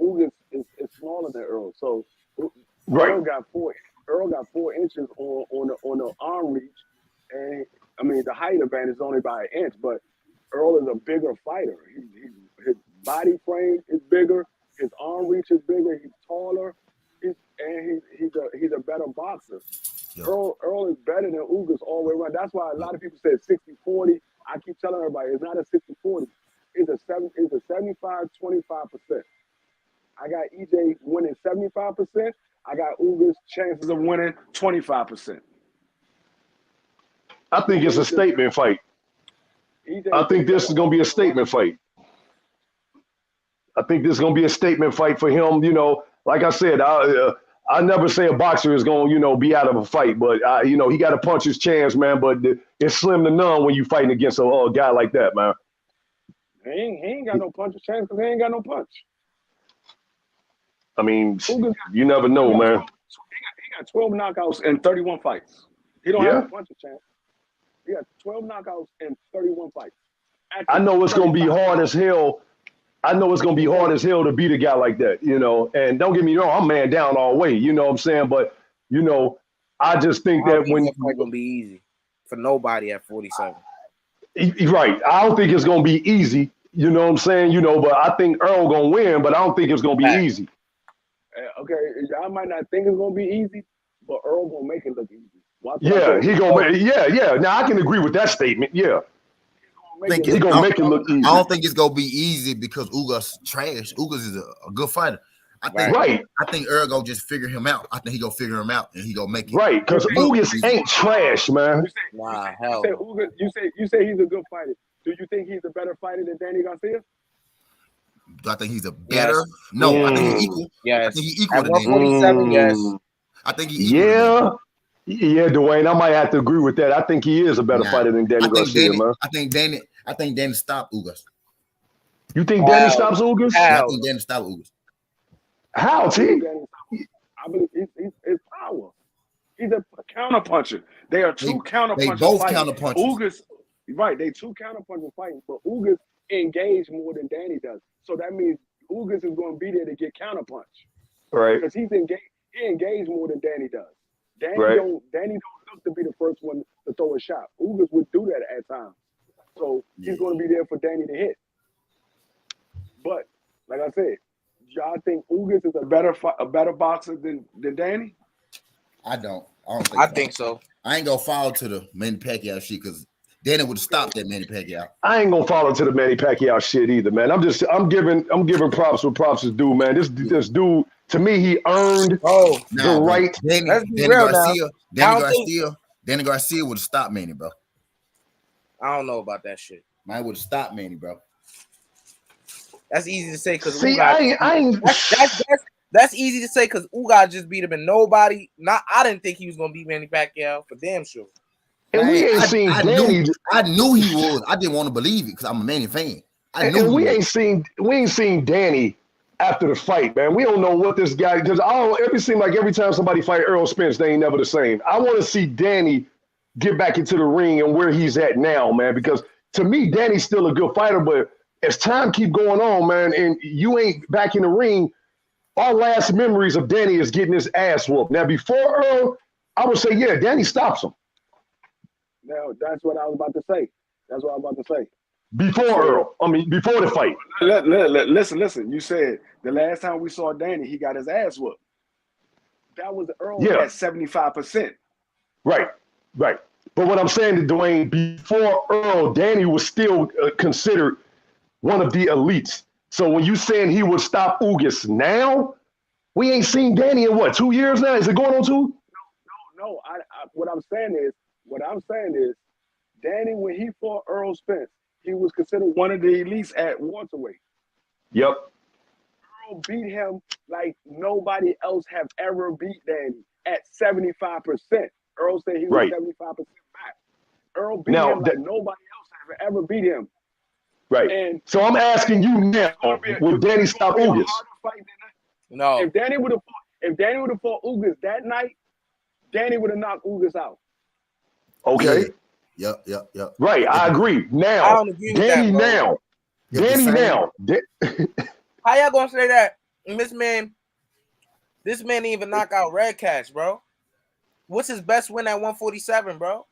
Ugas is smaller than Earl. So Earl got 4 inches on the arm reach, and I mean the height advantage is only by 1 inch. But Earl is a bigger fighter. His body frame is bigger. His arm reach is bigger. He's taller. He's a better boxer. Yeah. Earl is better than Ugas all the way around. That's why a lot of people say 60-40. I keep telling everybody it's not a 60-40. It's a 75-25%. I got EJ winning 75%. I got Ugas' chances of winning 25%. I think it's a statement fight. I think this is going to be a statement fight. I think this is going to be a statement fight for him. Like I said, I never say a boxer is going to, be out of a fight, but he got to punch his chance, man. But it's slim to none when you fighting against a guy like that, man. He ain't got no punch chance because he ain't got no punch. I mean, you never know, man. He got 12 knockouts and 31 fights. He don't have a punch chance. He got 12 knockouts in 31 fights. Actually, I know it's gonna be 35. hard as hell. I know it's gonna be hard as hell to beat a guy like that, you know. And don't get me wrong, I'm man down all way, you know what I'm saying? But you know, I just think I don't that think when that fight gonna be easy for nobody at 47. right, I don't think it's gonna be easy, you know what I'm saying? You know, but I think Earl gonna win, but I don't think it's gonna be Fact. easy. Okay, y'all might not think it's gonna be easy, but Earl gonna make it look easy. Watch what I Yeah, tell he you. gonna yeah. Now I can agree with that statement. Yeah. He's gonna make Think it He it's, look gonna make it look I easy. don't think it's gonna be easy because Ugas trash. Ugas is a good fighter. I think Right, I think Earl gonna just figure him out. I think he gonna figure him out and he gonna make it. right. Because look Ugas easy. ain't trash, man. Nah, you hell say no. Ugas, you say he's a good fighter. Do you think he's a better fighter than Danny Garcia? Do I think he's a better? Yes. No, I think Mm. he's equal. I Yes. think he's equal At to Danny. 147, yes. I think he's equal to Danny. Yeah, Dwayne. I might have to agree with that. I think he is a better Nah. fighter than Danny Garcia, man. I think Danny stopped Ugas. You think Danny Hell. stops Ugas? Yeah, I Hell. think Danny stopped Ugas. How, T? I believe he's power. He's a counter puncher. They are two counter They punchers. both fighting. counter punches. Ugas, right? They two counter punchers fighting, but Ugas engage more than Danny does. So that means Ugas is going to be there to get counter punch Right. because he's engaged. He engaged more than Danny does. Danny Right. don't look to be the first one to throw a shot. Ugas would do that at times. So he's going to be there for Danny to hit. But like I said, y'all think Ugas is a better boxer than Danny? I don't think I so. think so. I ain't gonna fall to the Manny Pacquiao shit because Danny would have stopped that Manny Pacquiao. I ain't gonna follow to the Manny Pacquiao shit either, man. I'm giving props where props is due, man. This dude, to me, he earned Oh, the right. let's be real now. Danny Garcia would have stopped Manny, bro. I don't know about that shit. Mine would have stopped Manny, bro. That's easy to say because See, I ain't. that's easy to say because Ugas just beat him and nobody. I didn't think he was gonna beat Manny Pacquiao for damn sure. And we ain't seen Danny. I knew he was. I didn't want to believe it because I'm a Manny fan. And we ain't seen Danny after the fight, man. We don't know what this guy because it seems like every time somebody fight Errol Spence, they ain't never the same. I want to see Danny get back into the ring and where he's at now, man. Because to me, Danny's still a good fighter, but as time keep going on, man, and you ain't back in the ring, our last memories of Danny is getting his ass whooped. Now, before Earl, I would say, yeah, Danny stops him. Now that's what I was about to say. That's what I was about to say. Before Earl, before the fight. Listen. You said the last time we saw Danny, he got his ass whooped. That was Earl at 75%. Right. But what I'm saying to Dwayne, before Earl, Danny was still considered one of the elites. So when you saying he would stop Ugas now, we ain't seen Danny in what, 2 years now? Is it going on 2? No. What I'm saying is, Danny, when he fought Earl Spence, he was considered one of the elites at welterweight. Yep. Earl beat him like nobody else have ever beat Danny at 75%. Earl said he was 75% back. Earl beat him like nobody else have ever beat him. Right. And so I'm asking you now, would Danny stop Ugas? No. If Danny would have fought Ugas that night, Danny would have knocked Ugas out. Okay. Yep. Right, I agree. Now, I don't agree with Danny that, Danny now. How y'all gonna say that? This man didn't even knock out Red Cash, bro. What's his best win at 147, bro?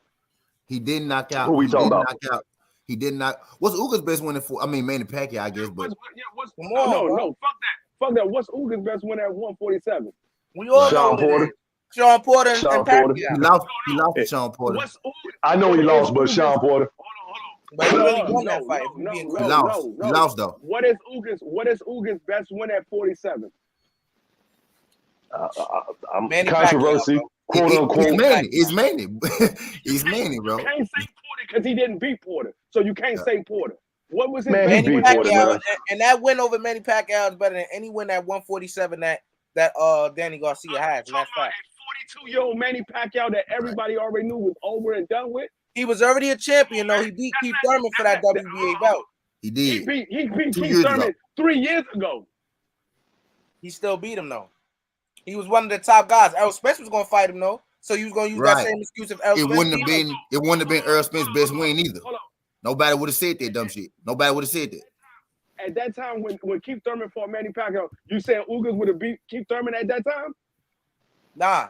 He didn't knock out. Who we talking about? He did not. What's Ugas' best win for? I mean, Manny Pacquiao, I guess. But no. Fuck that. What's Ugas' best win at 147? We all know what it is. Sean Porter and Pacquiao. He lost to Sean Porter. I know he lost, but Sean Porter. But he really won that fight. He lost though. What is Ugas' best win at 47? Controversy, quote unquote. It's Manny. He's Manny, bro. You can't say Porter because he didn't beat Porter, so you can't say Porter. What was his Manny beat Porter, man. And that win over Manny Pacquiao is better than any win at 147 that Danny Garcia has. And that's fact. 42-year-old Manny Pacquiao that everybody already knew was over and done with. He was already a champion, though. He beat Keith Thurman for that WBA belt. He did. He beat Keith Thurman 3 years ago. He still beat him, though. He was one of the top guys. Errol Spence was going to fight him, though. So you was gonna use Right. that same excuse if Earl It Spence wouldn't beat have been Earl Spence's best win either. Hold on. Nobody would have said that dumb shit. Nobody would have said that. At that time, when Keith Thurman fought Manny Pacquiao, you saying Ugas would have beat Keith Thurman at that time? Nah.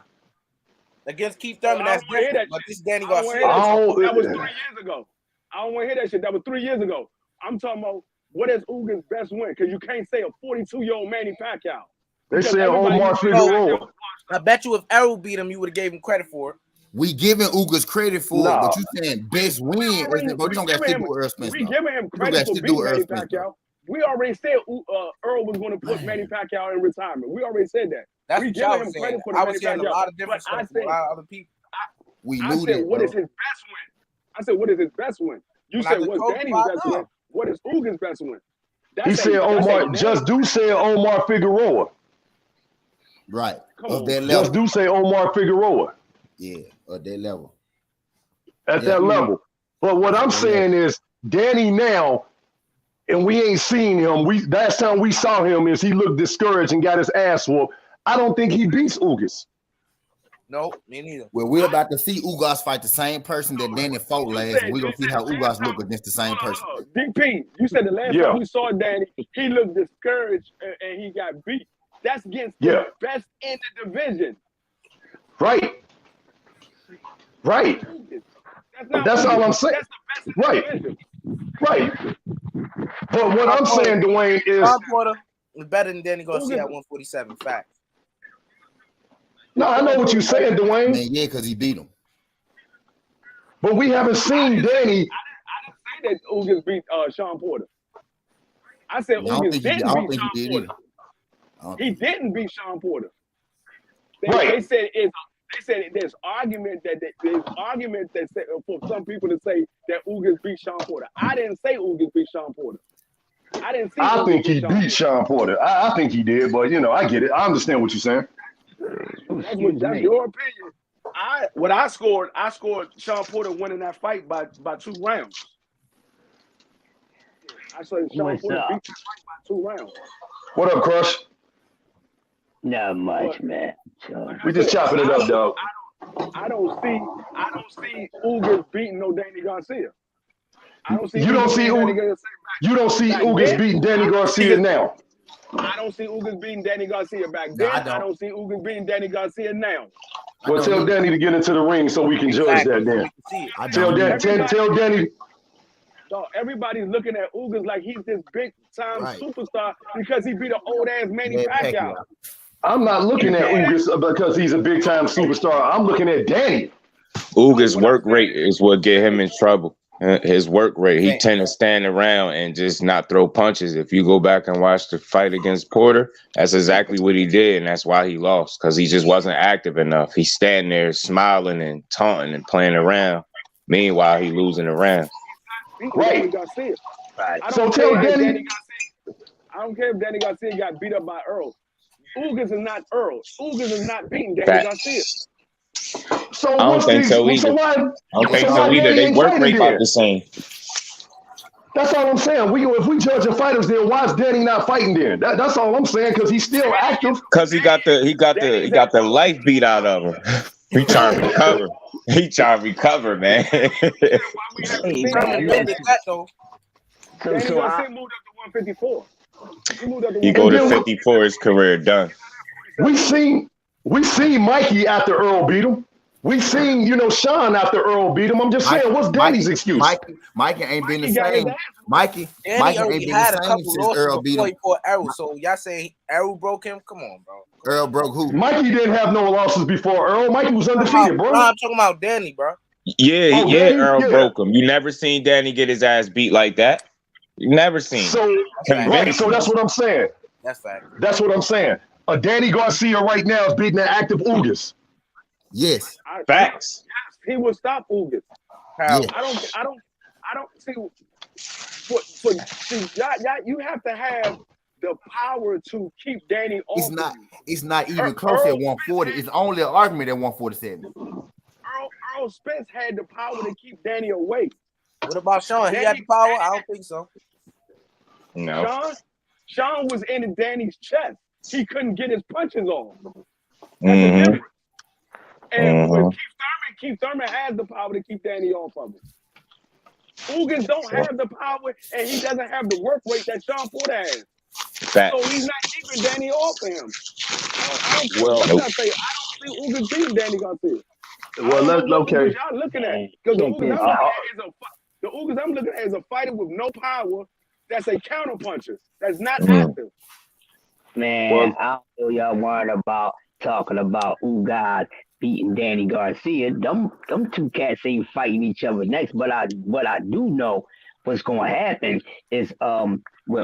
Against Keith Thurman, I that's don't wanna hear different. that But this is Danny I don't wanna hear Garcia. that shit. That was 3 years ago. I don't want to hear that shit. That was 3 years ago. I'm talking about what is Ugas' best win? Because you can't say a 42-year-old Manny Pacquiao. They Because said everybody Omar used to Figueroa. I bet you if Errol beat him, you would have gave him credit for it. We giving Ugas credit for it, but you saying best win, but you don't got to stick with Earl Spence. We giving him credit for beating Manny Pacquiao. We already said Earl was going to put Manny Pacquiao in retirement. We already said that. That's we what giving y'all him was credit saying. for the I Manny was saying a Pacquiao. lot of different But I stuff from said, a lot of other people. We I knew said, that. what bro. is his best win? I said, what is his best win? You When I said, just what's told Danny's you, I best know. win? What is Ugas' best win? He said Omar. Just do say Omar Figueroa. Right. Come Of on. that Just level. do say Omar Figueroa Yeah, of that level. at Yeah. that level. But what I'm saying is Danny now, and we ain't seen him. Last time we saw him is he looked discouraged and got his ass whooped. I don't think he beats Ugas. No, me neither. Well, we're about to see Ugas fight the same person that Danny fought last, and we're gonna see how Ugas look against the same person. DP, you said the last time we saw Danny, he looked discouraged and he got beat. That's against the best in the division. Right. That's all I'm saying. That's the best in the division. Right. But what I'm saying, Dwayne, is Sean Porter is better than Danny Garcia at 147. Fact. no, I know what you're saying, Dwayne. Man, yeah, because he beat him. But we haven't seen Danny. I didn't say that Ugas beat Sean Porter. I said Ugas didn't beat Sean Porter. He didn't beat Sean Porter. They said there's argument that said, for some people to say that Ugas beat Sean Porter. I didn't say Ugas beat Sean Porter. I didn't see. I think he beat Sean Porter. I think he did, but I get it. I understand what you're saying. That's your opinion. I scored Sean Porter winning that fight by 2 rounds. I said Sean Porter beat that fight by 2 rounds. What up, Crush? Not much, man. We just chopping it up, dog. I don't see Ugas beating no Danny Garcia. I don't see. You don't see Ugas beating Danny Garcia now. I don't see Ugas beating Danny Garcia back then. I don't see Ugas beating Danny Garcia now. Well, tell Danny to get into the ring so we can judge that then. Tell Danny. So everybody's looking at Ugas like he's this big time superstar because he beat an old ass Manny Pacquiao. I'm not looking at Ugas because he's a big time superstar. I'm looking at Danny. Ugas' work rate is what get him in trouble. His work rate, he tend to stand around and just not throw punches. If you go back and watch the fight against Porter, that's exactly what he did, and that's why he lost, because he just wasn't active enough. He's standing there smiling and taunting and playing around. Meanwhile, he losing the round. Right. So tell Danny. I don't care if Danny Garcia got beat up by Earl. Ugas is not Earl. Ugas is not beating Danny Garcia. So I don't think so either. I don't think so either. They work rate about the same. That's all I'm saying. If we judging fighters, then why is Danny not fighting then? That's all I'm saying, because he's still active. Because he got the life beat out of him. He trying to recover. He trying to recover, man. Danny Garcia moved up to 154. He go to 54, his career done. We seen Mikey after Earl beat him. We seen, Sean after Earl beat him. I'm just saying, what's Danny's excuse? Mikey ain't been the same. Mikey ain't been the same since Earl beat him. Errol, so y'all saying Errol broke him? Come on, bro. Earl broke who? Mikey didn't have no losses before Earl. Mikey was undefeated, bro. I'm talking about Danny, bro. Yeah, Earl broke him. You never seen Danny get his ass beat like that. You never seen. So that's what I'm saying. That's fact. That's what I'm saying. Danny Garcia right now is beating an active Ugas. Yes. Facts. Yes, he will stop Ugas. How? I don't see. You have to have the power to keep Danny off. It's not even close at 140. It's only an argument at 147. Earl Spence had the power to keep Danny away. What about Sean? He had the power? I don't think so. No. Sean was in Danny's chest. He couldn't get his punches on. Mm-hmm. but Keith Thurman has the power to keep Danny off of it. Ugin don't have the power, and he doesn't have the work rate that Sean Porter has. Facts. So he's not keeping Danny off of him. I don't care Well, what y'all say. I don't see Ugin beating Danny Garcia. Well, let's okay. Y'all looking at Man, because the check Ugins this I'm looking out. at is the Ugins I'm looking at is a fighter with no power. That's a counter puncher. That's not active. Man, Well- I don't know y'all worrying about talking about Ugas beating Danny Garcia. Them two cats ain't fighting each other next. But what I do know what's gonna happen is when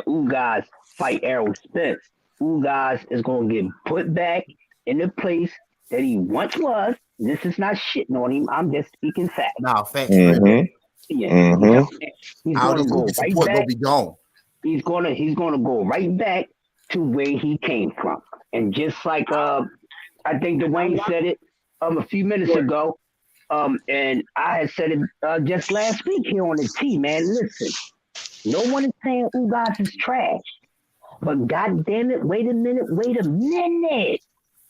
Ugas fight Errol Spence, Ugas is gonna get put back in the place that he once was. This is not shitting on him. I'm just speaking facts. Nah, facts. Mhm. Yeah. He's All gonna this go Uber right support back. gonna be gone. He's gonna go right back to where he came from. And just like I think Dwayne said it a few minutes ago, and I had said it just last week here on the T, man. Listen, no one is saying Ugas is trash. But god damn it, wait a minute.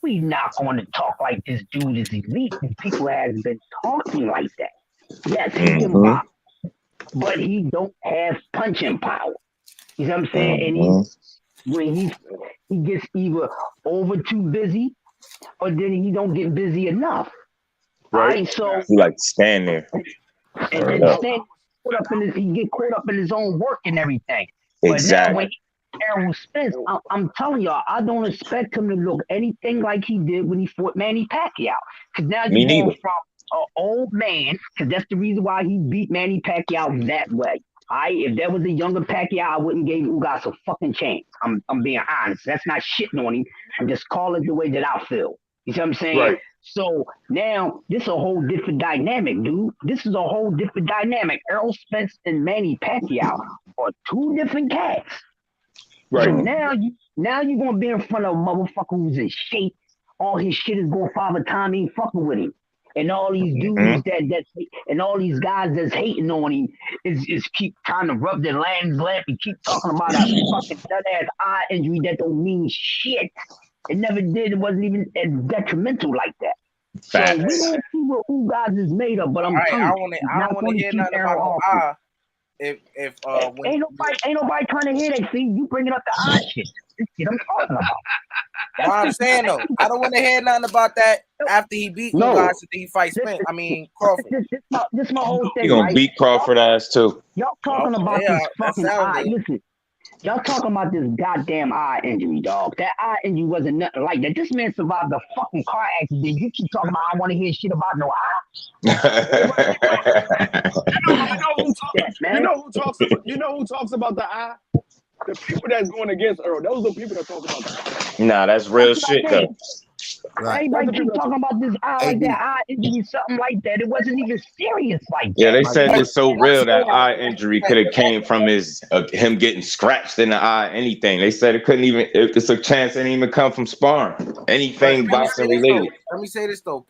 We not going to talk like this dude is elite. And people have been talking like that. Yes, he can box, but he don't have punching power. You know what I'm saying? And when he gets either over too busy or then he don't get busy enough. Right? So You like to stand there. and then he get caught up in his own work and everything. But now when Errol Spence, I'm telling y'all, I don't expect him to look anything like he did when he fought Manny Pacquiao. Because now you're going from an old man, because that's the reason why he beat Manny Pacquiao that way. If there was a younger Pacquiao, I wouldn't give Ugas a fucking chance. I'm being honest. That's not shitting on him. I'm just calling it the way that I feel. You see what I'm saying? Right. So now this is a whole different dynamic, dude. This is a whole different dynamic. Errol Spence and Manny Pacquiao are two different cats. Right. So now you're gonna be in front of a motherfucker who's in shape. All his shit is going Father Time ain't fucking with him. And all these dudes and all these guys that's hating on him is keep trying to rub their land's lamp and keep talking about a fucking nut-ass eye injury that don't mean shit. It never did. It wasn't even as detrimental like that. Facts. So we don't see what Ugas is made of, but I'm telling you, I don't want to hear nothing about no eye. If ain't nobody trying to hear that. See, you bringing up the eye shit. This shit I'm talking about. That's what I'm saying though. I don't want to hear nothing about that after he beat Ugas and he fights Spence. I mean Crawford. This my whole thing. He gonna right? beat Crawford ass too. Y'all talking about this fucking eye. Listen, y'all talking about this goddamn eye injury, dog. That eye injury wasn't nothing like that. This man survived a fucking car accident. You keep talking about I don't want to hear shit about no eye. You know who talks about the eye? The people that's going against Earl. Those are the people that talk about the eye. Nah, that's real shit though. Right. Everybody keep talking about this eye like that eye injury, something like that. It wasn't even serious like that. Yeah, they said it's so real that eye injury could have came from his him getting scratched in the eye. Anything they said it couldn't even. It's a chance it didn't even come from sparring. Anything boxing related. Let me say this though.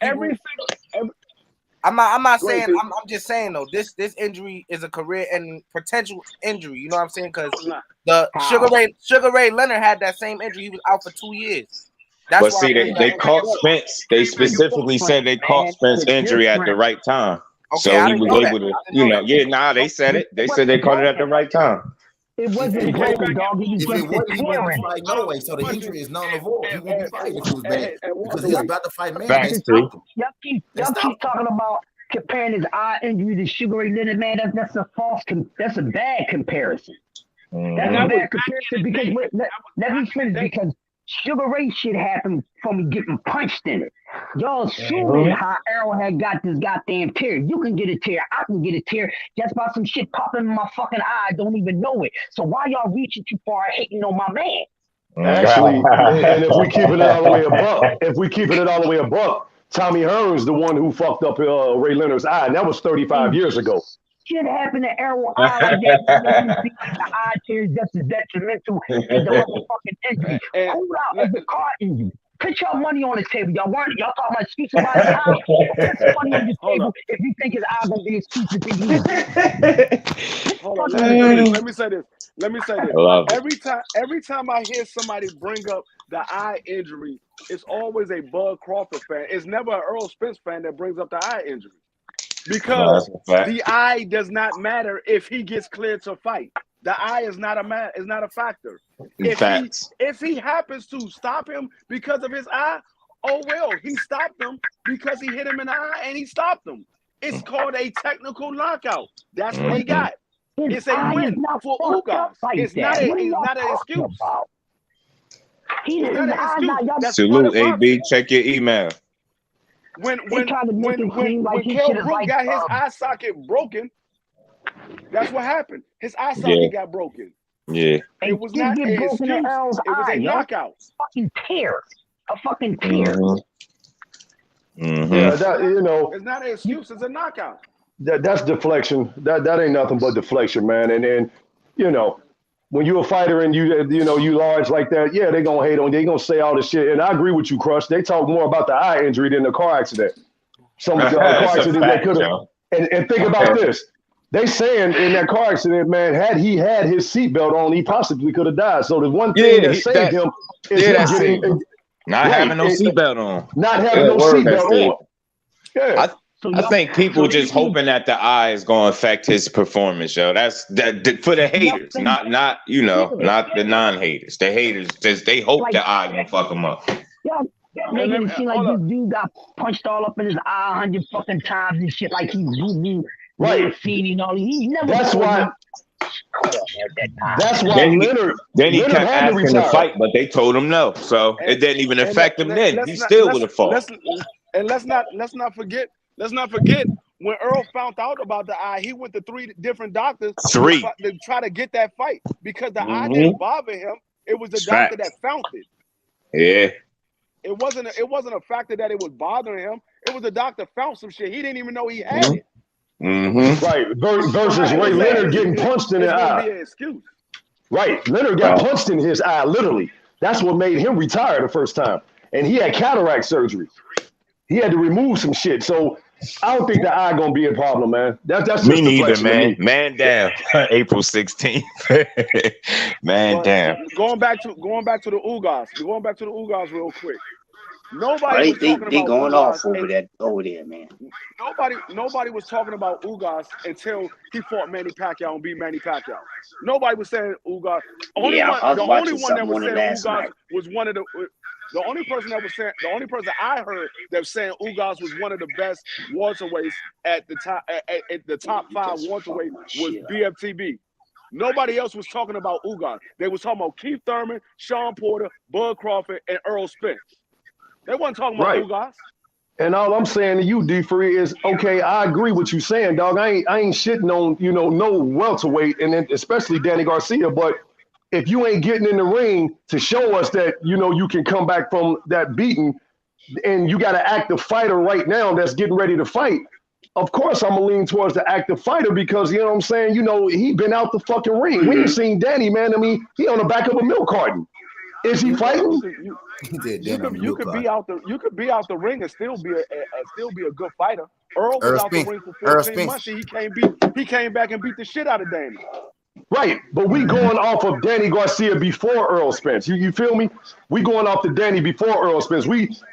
I'm not saying. I'm just saying though. This injury is a career and potential injury. You know what I'm saying? Because the Sugar Ray Leonard had that same injury. He was out for 2 years. That's But see, they caught Spence. They specifically said they caught Spence injury at the right time. Okay, so he was able to, they said it. They said they caught it at the right time. It wasn't broken, dog. It was If it just wasn't, he wouldn't tearing. fight no way. So the injury is null and void. He won't be fighting if it was bad because he was about to fight man. Facts, Y'all keep talking about comparing his eye injury to Sugar Ray Leonard, man. That's a bad comparison. That's a bad comparison because let me finish because Sugar Ray shit happened from me getting punched in it. Y'all assuming how Errol had got this goddamn tear. You can get a tear. I can get a tear just by some shit popping in my fucking eye. I don't even know it. So why y'all reaching too far hating on my man? Actually, and if we keeping it all the way above, Tommy Hearns, the one who fucked up Ray Leonard's eye, and that was 35 years ago. Shit happened to Errol eye like that. The eye tear is just as detrimental as the motherfucking injury. Cool out as the car injury. Put your money on the table. Y'all talking about excuses about his eye? Put some money on the Hold table up. if you think his eye gonna be exclusive to lose. Hold on. Money on the table. Let me say this. Let me say this. I love it. Every time I hear somebody bring up the eye injury, it's always a Bud Crawford fan. It's never an Earl Spence fan that brings up the eye injury. No, Because that's a fact. the eye does not matter if he gets cleared to fight. The eye is not a factor. Facts. If he happens to stop him because of his eye, oh well, he stopped him because he hit him in the eye and he stopped him. It's called a technical knockout. That's what he got. His It's a eye is win not for fucked Ugas. up like It's that. not What are y'all an talking excuse. about? His It's not an eye excuse. not. Y'all, That's part of Salute, boxing. AB. Check your email. When they trying to make it seem like his Kell shit is Brook like. got his eye socket broken, that's what happened. His eye socket got broken. Yeah. It was you not get an broken in excuse. Earl's It was eye, a yo. knockout. Fucking tear. A fucking tear. Yeah, that It's not an excuse. It's a knockout. that's deflection. That ain't nothing but deflection, man. And when you're a fighter and you large like that, yeah, they gonna hate on you. They gonna say all this shit. And I agree with you, Crush. They talk more about the eye injury than the car accident. Some of the car That's a accidents they fact, could have. yo. And think about this. They saying in that car accident, man, had he had his seatbelt on, he possibly could have died. So the one thing that saved him is him that's getting it. Not having no seatbelt on. not having no Word, that's seatbelt it. on. Yeah. I think people just hoping that the eye is going to affect his performance, yo. That's for the haters, not not the non-haters. The haters, they hope Like- the eye gonna fuck them up. Y'all making it seem like hold this dude got punched all up in his eye 100 fucking times and shit, like he's Right. Mancini and all. He never. That's told why. me- That's why Then he Leonard kept had to asking to retire. fight, but they told him no. So it didn't even affect him then. He still would have fought. Let's not forget when Earl found out about the eye, he went to 3 different doctors to try to get that fight because the eye didn't bother him. It was the doctor that found it. Yeah. It wasn't a factor that it was bothering him. It was the doctor found some shit. He didn't even know he had it. Right. Versus Ray Leonard getting punched in the eye. Be an excuse. Right. Leonard got punched in his eye, literally. That's what made him retire the first time. And he had cataract surgery. He had to remove some shit. So I don't think the eye gonna be a problem, man. That's just me neither, deflection man. to me. Man down. April 16th. Man down. Going back to the Ugas. Going back to the Ugas real quick. Nobody was They talking about going Ugas off over there, man. Nobody was talking about Ugas until he fought Manny Pacquiao and beat Manny Pacquiao. Nobody was saying Ugas. I was The only watching one that something was on it saying last Ugas night. was one of the only person I heard that was saying Ugas was one of the best welterweights at the top at the top 5 welterweight was BFTB. Nobody else was talking about Ugas. They was talking about Keith Thurman, Sean Porter, Bud Crawford, and Earl Spence. They wasn't talking about Ugas. And all I'm saying to you, D3, is okay. I agree with you saying, dog. I ain't shitting on no welterweight, and then especially Danny Garcia. But if you ain't getting in the ring to show us that you can come back from that beating, and you got an active fighter right now that's getting ready to fight, of course I'm gonna lean towards the active fighter because you know what I'm saying. He been out the fucking ring. We ain't seen Danny, man. I mean, he on the back of a milk carton. Is he fighting? You could be out the ring and still be a good fighter. Earl was out the ring for 14 months and he came back and beat the shit out of Danny. Right, but we going off of Danny Garcia before Earl Spence. You feel me? We going off the Danny before Earl Spence.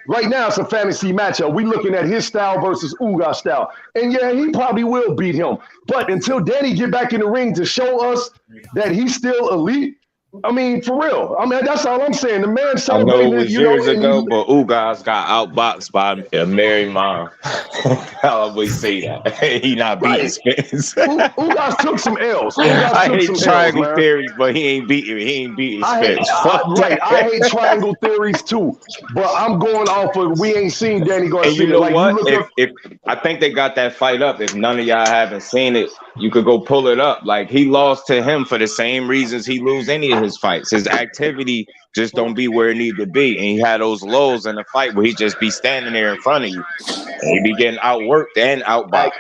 Right now it's a fantasy matchup. We looking at his style versus Ugas style. And yeah, he probably will beat him. But until Danny get back in the ring to show us that he's still elite, I mean, for real. I mean, that's all I'm saying. The man I know celebrating it was years ago, but Ugas got outboxed by a married mom. I always say that. He not beating Spence. Ugas took some L's. I hate triangle theories, but he ain't beating Spence. I hate triangle theories too. But I'm going off of we ain't seen Danny Garcia. And you know what? If I think they got that fight up. If none of y'all haven't seen it, you could go pull it up. Like he lost to him for the same reasons he lose any of his fights. His activity just don't be where it need to be. And he had those lows in the fight where he just be standing there in front of you. And he be getting outworked and outboxed.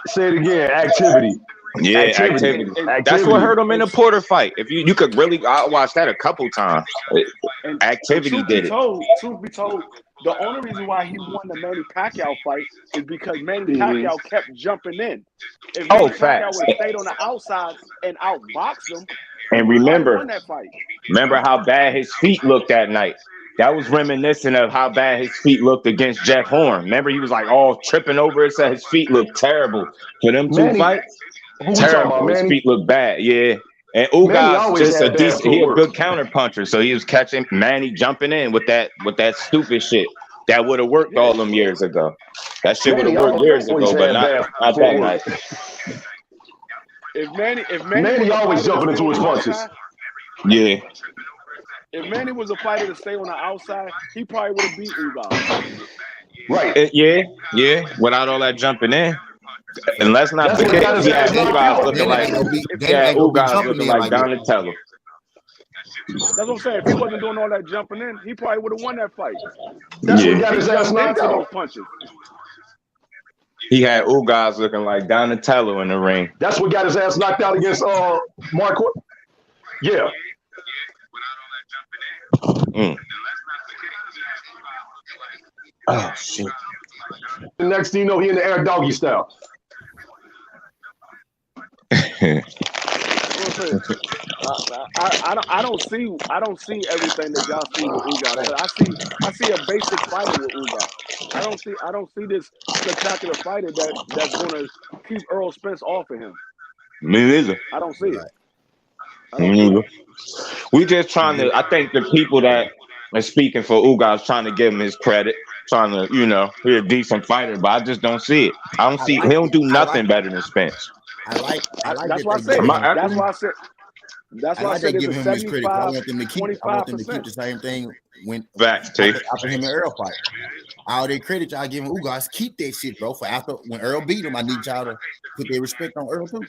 Say it again, activity. Yeah, activity. That's what hurt him in the Porter fight. If you could really, I watched that a couple times. Activity did it. Truth be told, the only reason why he won the Manny Pacquiao fight is because Manny Pacquiao kept jumping in. If Manny Pacquiao would have stayed on the outside and outboxed him, and he won that fight. Remember how bad his feet looked that night. That was reminiscent of how bad his feet looked against Jeff Horn. Remember, he was like all tripping over it, said his feet looked terrible. For them two fights, terrible. His feet looked bad, yeah. And Ugas just a decent, he a good counter puncher, so he was catching Manny jumping in with that stupid shit that would have worked all them years ago. That shit would have worked years ago, but not that night. If Manny always jumping into his punches. Yeah. If Manny was a fighter to stay on the outside, he probably would have beat Ugas. Right. Yeah. Without all that jumping in. And let's not forget, he had Ugas looking like Donatello. That's what I'm saying. If he wasn't doing all that jumping in, he probably would have won that fight. That's what got his ass knocked out. Those punches. He had Ugas looking like Donatello in the ring. That's what got his ass knocked out against Mark. Yeah. Oh shit! The next thing you know, he in the air doggy style. I don't see everything that y'all see with Ugas. I see a basic fighter with Ugas. I don't see this spectacular fighter that's gonna keep Earl Spence off of him. Me neither. I don't see it. We just trying to. I think the people that are speaking for Ugas trying to give him his credit, trying to, he's a decent fighter, but I just don't see it. I don't see. He don't do nothing better than Spence. That's why I said. That's why I said give him his credit. I want them to keep the same thing when after him and Earl fight. All their credit y'all giving Ugas, keep that shit, bro. For after when Earl beat him, I need y'all to put their respect on Earl too.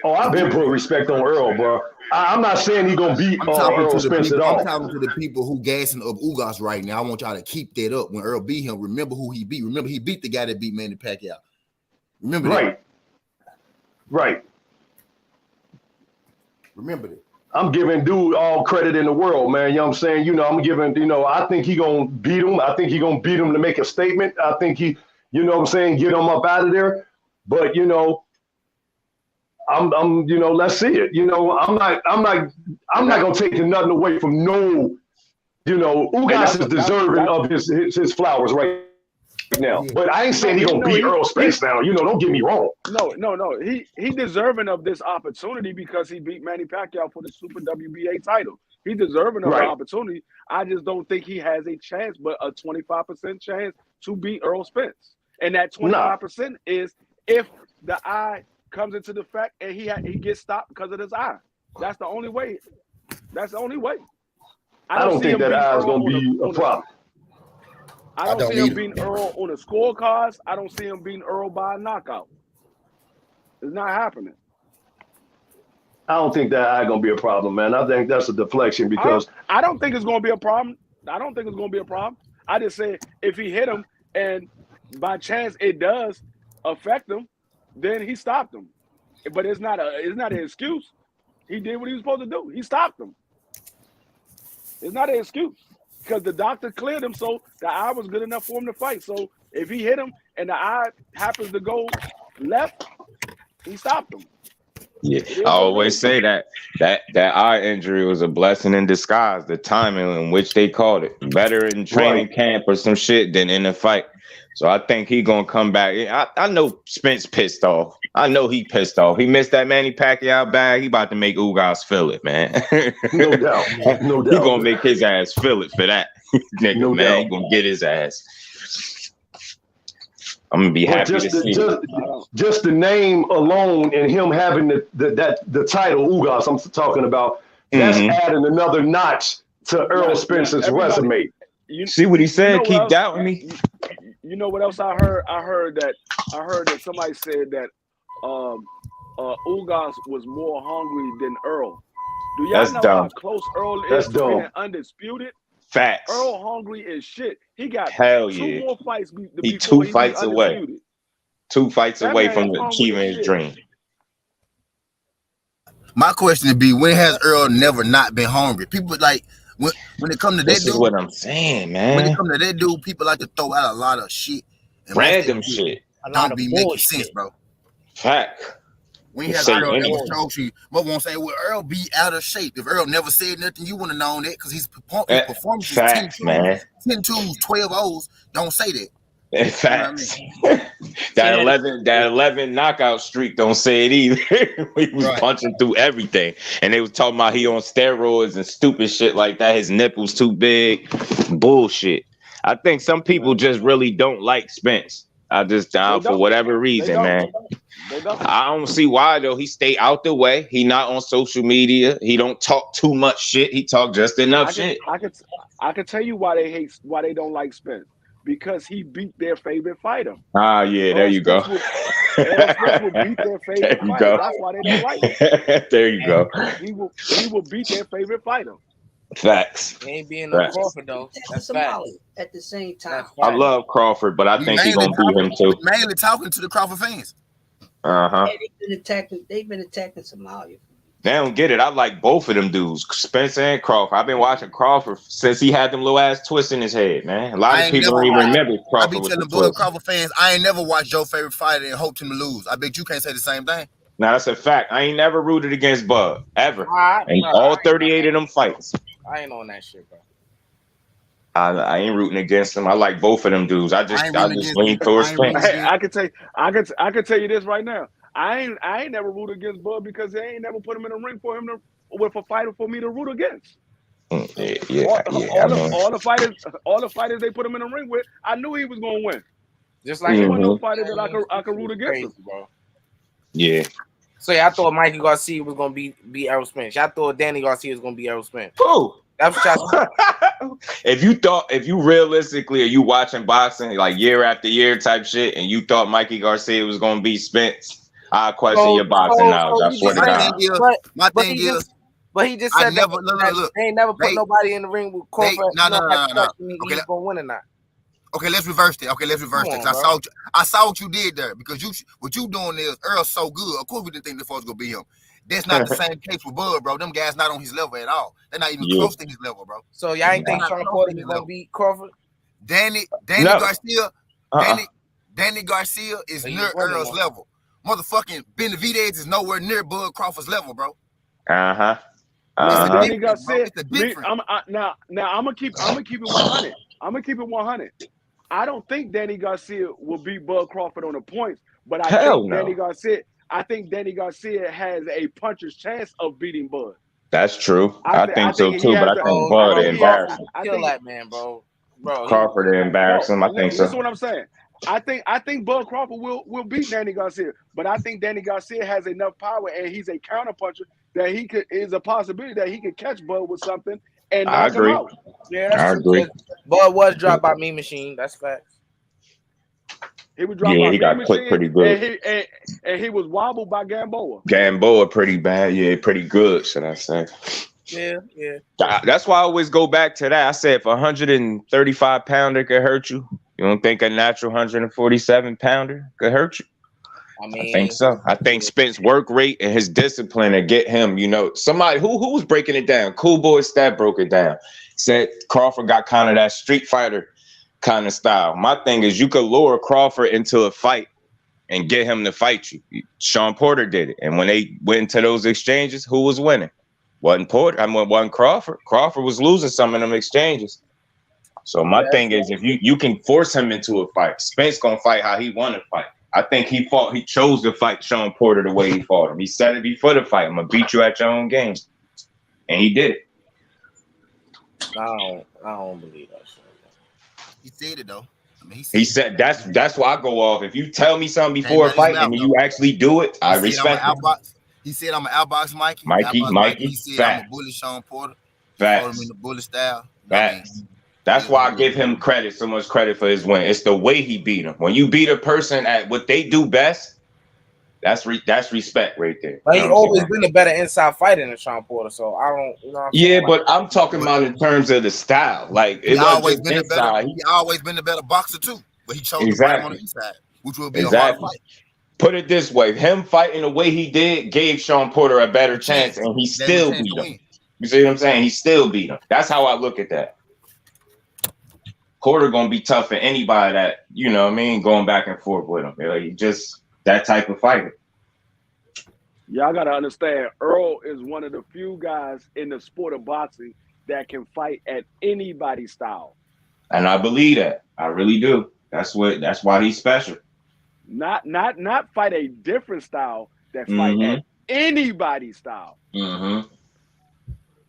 Oh, I've been putting respect on Earl, bro. I'm not saying he's gonna beat Earl Spence at all. I'm talking to the people who gassing up Ugas right now. I want y'all to keep that up. When Earl beat him, remember who he beat. Remember he beat the guy that beat Manny Pacquiao. Remember that. Right. Remember that. I'm giving dude all credit in the world, man. You know what I'm saying? I'm giving, I think he gonna beat him. I think he gonna beat him to make a statement. I think he, get him up out of there. But I'm let's see it. I'm not gonna take nothing away from Ugas is deserving of his flowers right now. Yeah. But I ain't saying he gonna beat Earl Spence now. Don't get me wrong. No. He deserving of this opportunity because he beat Manny Pacquiao for the Super WBA title. He deserving of the opportunity. I just don't think he has a chance, but a 25% chance to beat Earl Spence. And that 25% is if the eye comes into the fact and he gets stopped because of his eye. That's the only way. I don't think that eye is gonna be a problem. I don't see him beating Earl on the scorecards. I don't see him beating Earl by a knockout. It's not happening. I don't think that eye gonna be a problem, man. I think that's a deflection because I don't think it's gonna be a problem. I just say if he hit him and by chance it does affect him, then he stopped him. But it's not an excuse. He did what he was supposed to do. He stopped him. It's not an excuse. Because the doctor cleared him, so the eye was good enough for him to fight. So if he hit him and the eye happens to go left, he stopped him. Yeah, I always say that eye injury was a blessing in disguise. The timing in which they called it better in training camp or some shit than in the fight. So I think he gonna come back. I know Spence pissed off. I know he pissed off. He missed that Manny Pacquiao bag. He about to make Ugas feel it, man. No doubt. He gonna make his ass feel it for that. Nigga, man, he gonna get his ass. I'm gonna be happy to see just the name alone and him having the title Ugas I'm talking about. That's adding another notch to Earl Spence's resume. See what he said? Keep doubting me. You know what else I heard? I heard that somebody said that Ugas was more hungry than Earl. Do y'all know how close Earl is to being undisputed? Facts. Earl hungry as shit. He got two more fights. He 2 fights away. 2 fights away from achieving his dream. My question would be, when has Earl never not been hungry? People like when it comes to that This is dude, what I'm saying, when it man. comes to that dude, people like to throw out a lot of shit, and most of that Random shit shit. A lot don't of be making sense, bullshit. bro. Fact. When To has say Earl never anything. showed you? But won't say, well, Earl be out of shape. If Earl never said nothing, you wouldn't have known that because his performance is 10 Facts, man. 12 O's. Don't say that. You know what I mean? Facts. that 11 knockout streak don't say it either. He was Right. punching through everything. And they was talking about he on steroids and stupid shit like that. His nipples too big. Bullshit. I think some people just really don't like Spence. For whatever reason, man. They don't. I don't see why though. He stay out the way. He not on social media. He don't talk too much shit. He talk just enough shit. I could tell you why they don't like Spence. Because he beat their favorite fighter. Ah, yeah, there you go. Earl Spence will beat their favorite There you fighter. go. That's why they don't like him. There you go. He will beat their favorite fighter. Facts. He ain't being no Facts. Crawford though. That's Somali fact. at the same time. I love Crawford, but I We think he mainly gonna beat him too. mainly talking to the Crawford fans. Uh-huh. Yeah, they've been attacking Somalia. They don't get it. I like both of them dudes, Spencer and Crawford. I've been watching Crawford since he had them little ass twists in his head, man. A lot of people don't even remember I Crawford be with telling the Bud twist. Crawford fans, I ain't never watched your favorite fighter and hoped him to lose. I bet you can't say the same thing. Now that's a fact. I ain't never rooted against Bud ever. Alright, And bro, all 38 of them fights. I ain't on that shit, bro. I ain't rooting against them. I like both of them dudes. I just lean towards Spence. I can tell you this right now. I ain't never rooted against Bud because they ain't never put him in a ring for him to with a fighter for me to root against. All the fighters they put him in the ring with, I knew he was gonna win. Just like there wasn't no fighter that I could root against him. bro. Yeah. So y'all thought Mikey Garcia was gonna be Errol Spence. Y'all thought Danny Garcia was gonna be Errol Spence. Who? That's what y'all if you realistically are you watching boxing like year after year type shit, and you thought Mikey Garcia was gonna be Spence, I question your boxing knowledge. I swear to God. My thing is, but he just said they ain't never put nobody in the ring with Crawford. No. He's gonna win or not. Okay, let's reverse that. I saw what you did there because what you doing is Earl's so good. Of course, we didn't think the was gonna be him. That's not the same case with Bud, bro. Them guys not on his level at all. They're not even close to his level, bro. So y'all ain't think Sean Porter was gonna beat Crawford? Danny Garcia. Danny Garcia is near Earl's level. Motherfucking Benavidez is nowhere near Bud Crawford's level, bro. Danny Garcia. Now I'm gonna keep it 100. I'm gonna keep it 100. I don't think Danny Garcia will beat Bud Crawford on the points, but I think Danny Garcia has a puncher's chance of beating Bud. That's true. I think so too, but I think Bud embarrass him. Kill that man, bro. Crawford embarrass him. I think so. That's what I'm saying. I think Bud Crawford will beat Danny Garcia, but I think Danny Garcia has enough power and he's a counter puncher that is a possibility that he could catch Bud with something and knock him out. Yeah, I agree. Bud was dropped by Mean Machine. That's facts. He was dropped by he got clipped pretty good. And he was wobbled by Gamboa. Gamboa pretty bad. Yeah, pretty good, should I say. Yeah. That's why I always go back to that. I said if a 135 pounder could hurt you, you don't think a natural 147 pounder could hurt you? I think so. I think Spence work rate and his discipline to get him, somebody who was breaking it down. Cool Boy Stat broke it down. Said Crawford got kind of that street fighter kind of style. My thing is you could lure Crawford into a fight and get him to fight you. Sean Porter did it. And when they went into those exchanges, who was winning? Wasn't Porter. Wasn't Crawford. Crawford was losing some of them exchanges. So my thing is if you can force him into a fight, Spence gonna fight how he want to fight. I think he chose to fight Sean Porter the way he fought him. He said it before the fight. I'm gonna beat you at your own game. And he did it. I don't believe that shit. He said it though. He said that's why I go off. If you tell me something before a fight and you actually do it, I respect it. He said I'm an outbox Mikey. Mikey. He said I'm a bully Sean Porter. Facts. He him in the bully style. Facts. That's why I give him so much credit for his win. It's the way he beat him. When you beat a person at what they do best, that's respect right there. But he's always been a better inside fighter than Sean Porter, so I don't. But I'm talking about in terms of the style. Like he always been a better boxer too. But he chose to fight him on the inside, which will be a hard fight. Put it this way: him fighting the way he did gave Sean Porter a better chance, and he still beat him. You see what I'm saying? He still beat him. That's how I look at that. Porter gonna be tough for anybody that, you know what I mean, going back and forth with him. Like, he just that type of fighter. Y'all gotta understand, Earl is one of the few guys in the sport of boxing that can fight at anybody's style. And I believe that. I really do. That's why he's special. Not fight a different style, that fight at anybody's style. Mm-hmm.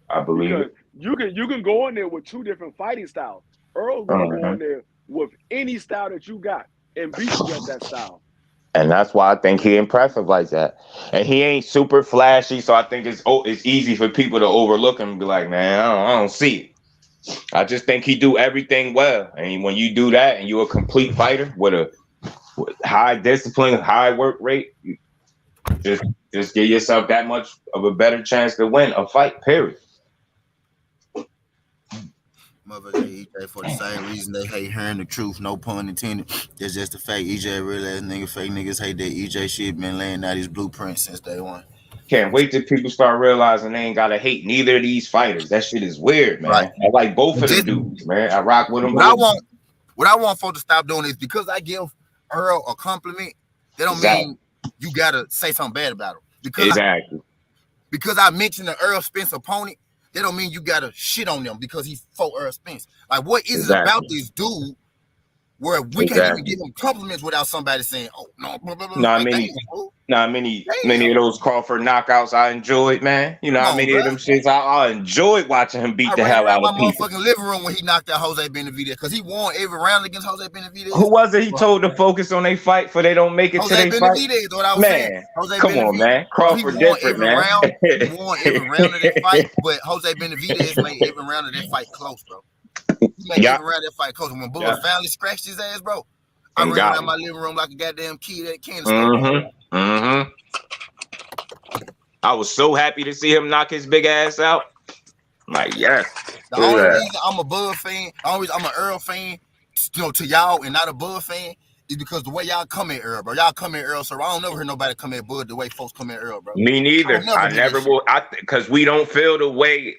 I believe it. You can go in there with two different fighting styles. Earl's gonna go in there with any style that you got and beat you at that style. And that's why I think he impressive like that. And he ain't super flashy, so I think it's easy for people to overlook him and be like, man, I don't see it. I just think he do everything well. And when you do that and you're a complete fighter with high discipline, high work rate, you just give yourself that much of a better chance to win a fight, period. Motherfucker hate EJ for the same reason they hate hearing the truth. No pun intended. It's just the fact EJ real ass nigga. Fake niggas hate that EJ shit been laying out his blueprint since day one. Can't wait till people start realizing they ain't gotta hate neither of these fighters. That shit is weird, man. Right. I like both of them dudes, man. I rock with them. What I want folks to stop doing is because I give Earl a compliment, that don't mean you gotta say something bad about him. Because I mentioned the Earl Spence opponent, that don't mean you gotta shit on them because he's for Earl Spence. Like, what is it about this dude where we can't even give him compliments without somebody saying, "Oh no"? Blah, blah, blah. Many of those Crawford knockouts I enjoyed, man. You know how many of them shits I enjoyed watching him beat the hell out of people. My motherfucking living room when he knocked out Jose Benavidez because he won every round against Jose Benavidez. Who was it? He told to focus on their fight for they don't make it to their fight. Benavidez, what I was saying. Come on, man. Crawford different, man. He won every round of that fight, but Jose Benavidez made every round of that fight close, bro. He made every round of that fight close. When Bubba finally scratched his ass, bro, I ran around my living room like a goddamn kid at Kansas State. I was so happy to see him knock his big ass out. Like, yes. The only reason I'm a Bud fan, I'm an Earl fan, to y'all and not a Bud fan, is because the way y'all come at Earl, bro. Y'all come at Earl, so I don't never hear nobody come at Bud the way folks come at Earl, bro. Me neither. I never will. Because we don't feel the way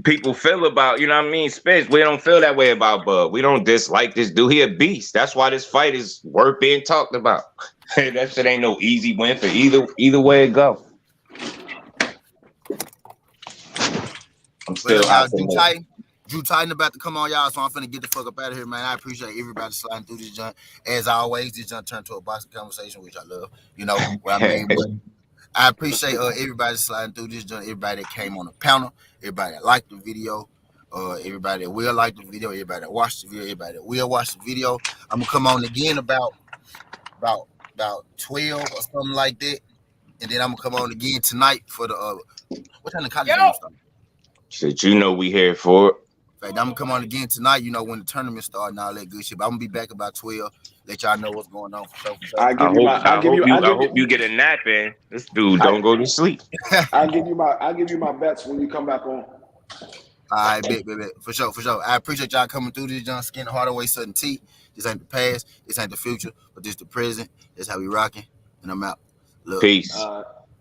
people feel about, you know what I mean, Spence. We don't feel that way about Bud. We don't dislike this dude. He a beast. That's why this fight is worth being talked about. That shit ain't no easy win for either way it go. I'm still Drew Titan about to come on, y'all, so I'm finna get the fuck up out of here, man. I appreciate everybody sliding through this junk. As always, this junk turned to a boxing conversation, which I love. You know what I mean? But I appreciate everybody sliding through this junk, everybody that came on the panel, everybody that liked the video, everybody that will like the video, everybody that watched the video, everybody that will watch the video. I'm gonna come on again about 12 or something like that. And then I'm gonna come on again tonight for the what time the college game start? Shit, you know we here for it. In fact, I'm gonna come on again tonight, you know, when the tournament starts and all that good shit. But I'm gonna be back about 12. Let y'all know what's going on for sure. I hope you get a nap in. This dude don't go to sleep. I'll give you my bets when you come back on. All right, bet. For sure. I appreciate y'all coming through this John Skin Hardaway Sutton T. This ain't the past, this ain't the future, but this the present. That's how we rocking. And I'm out. Look. Peace.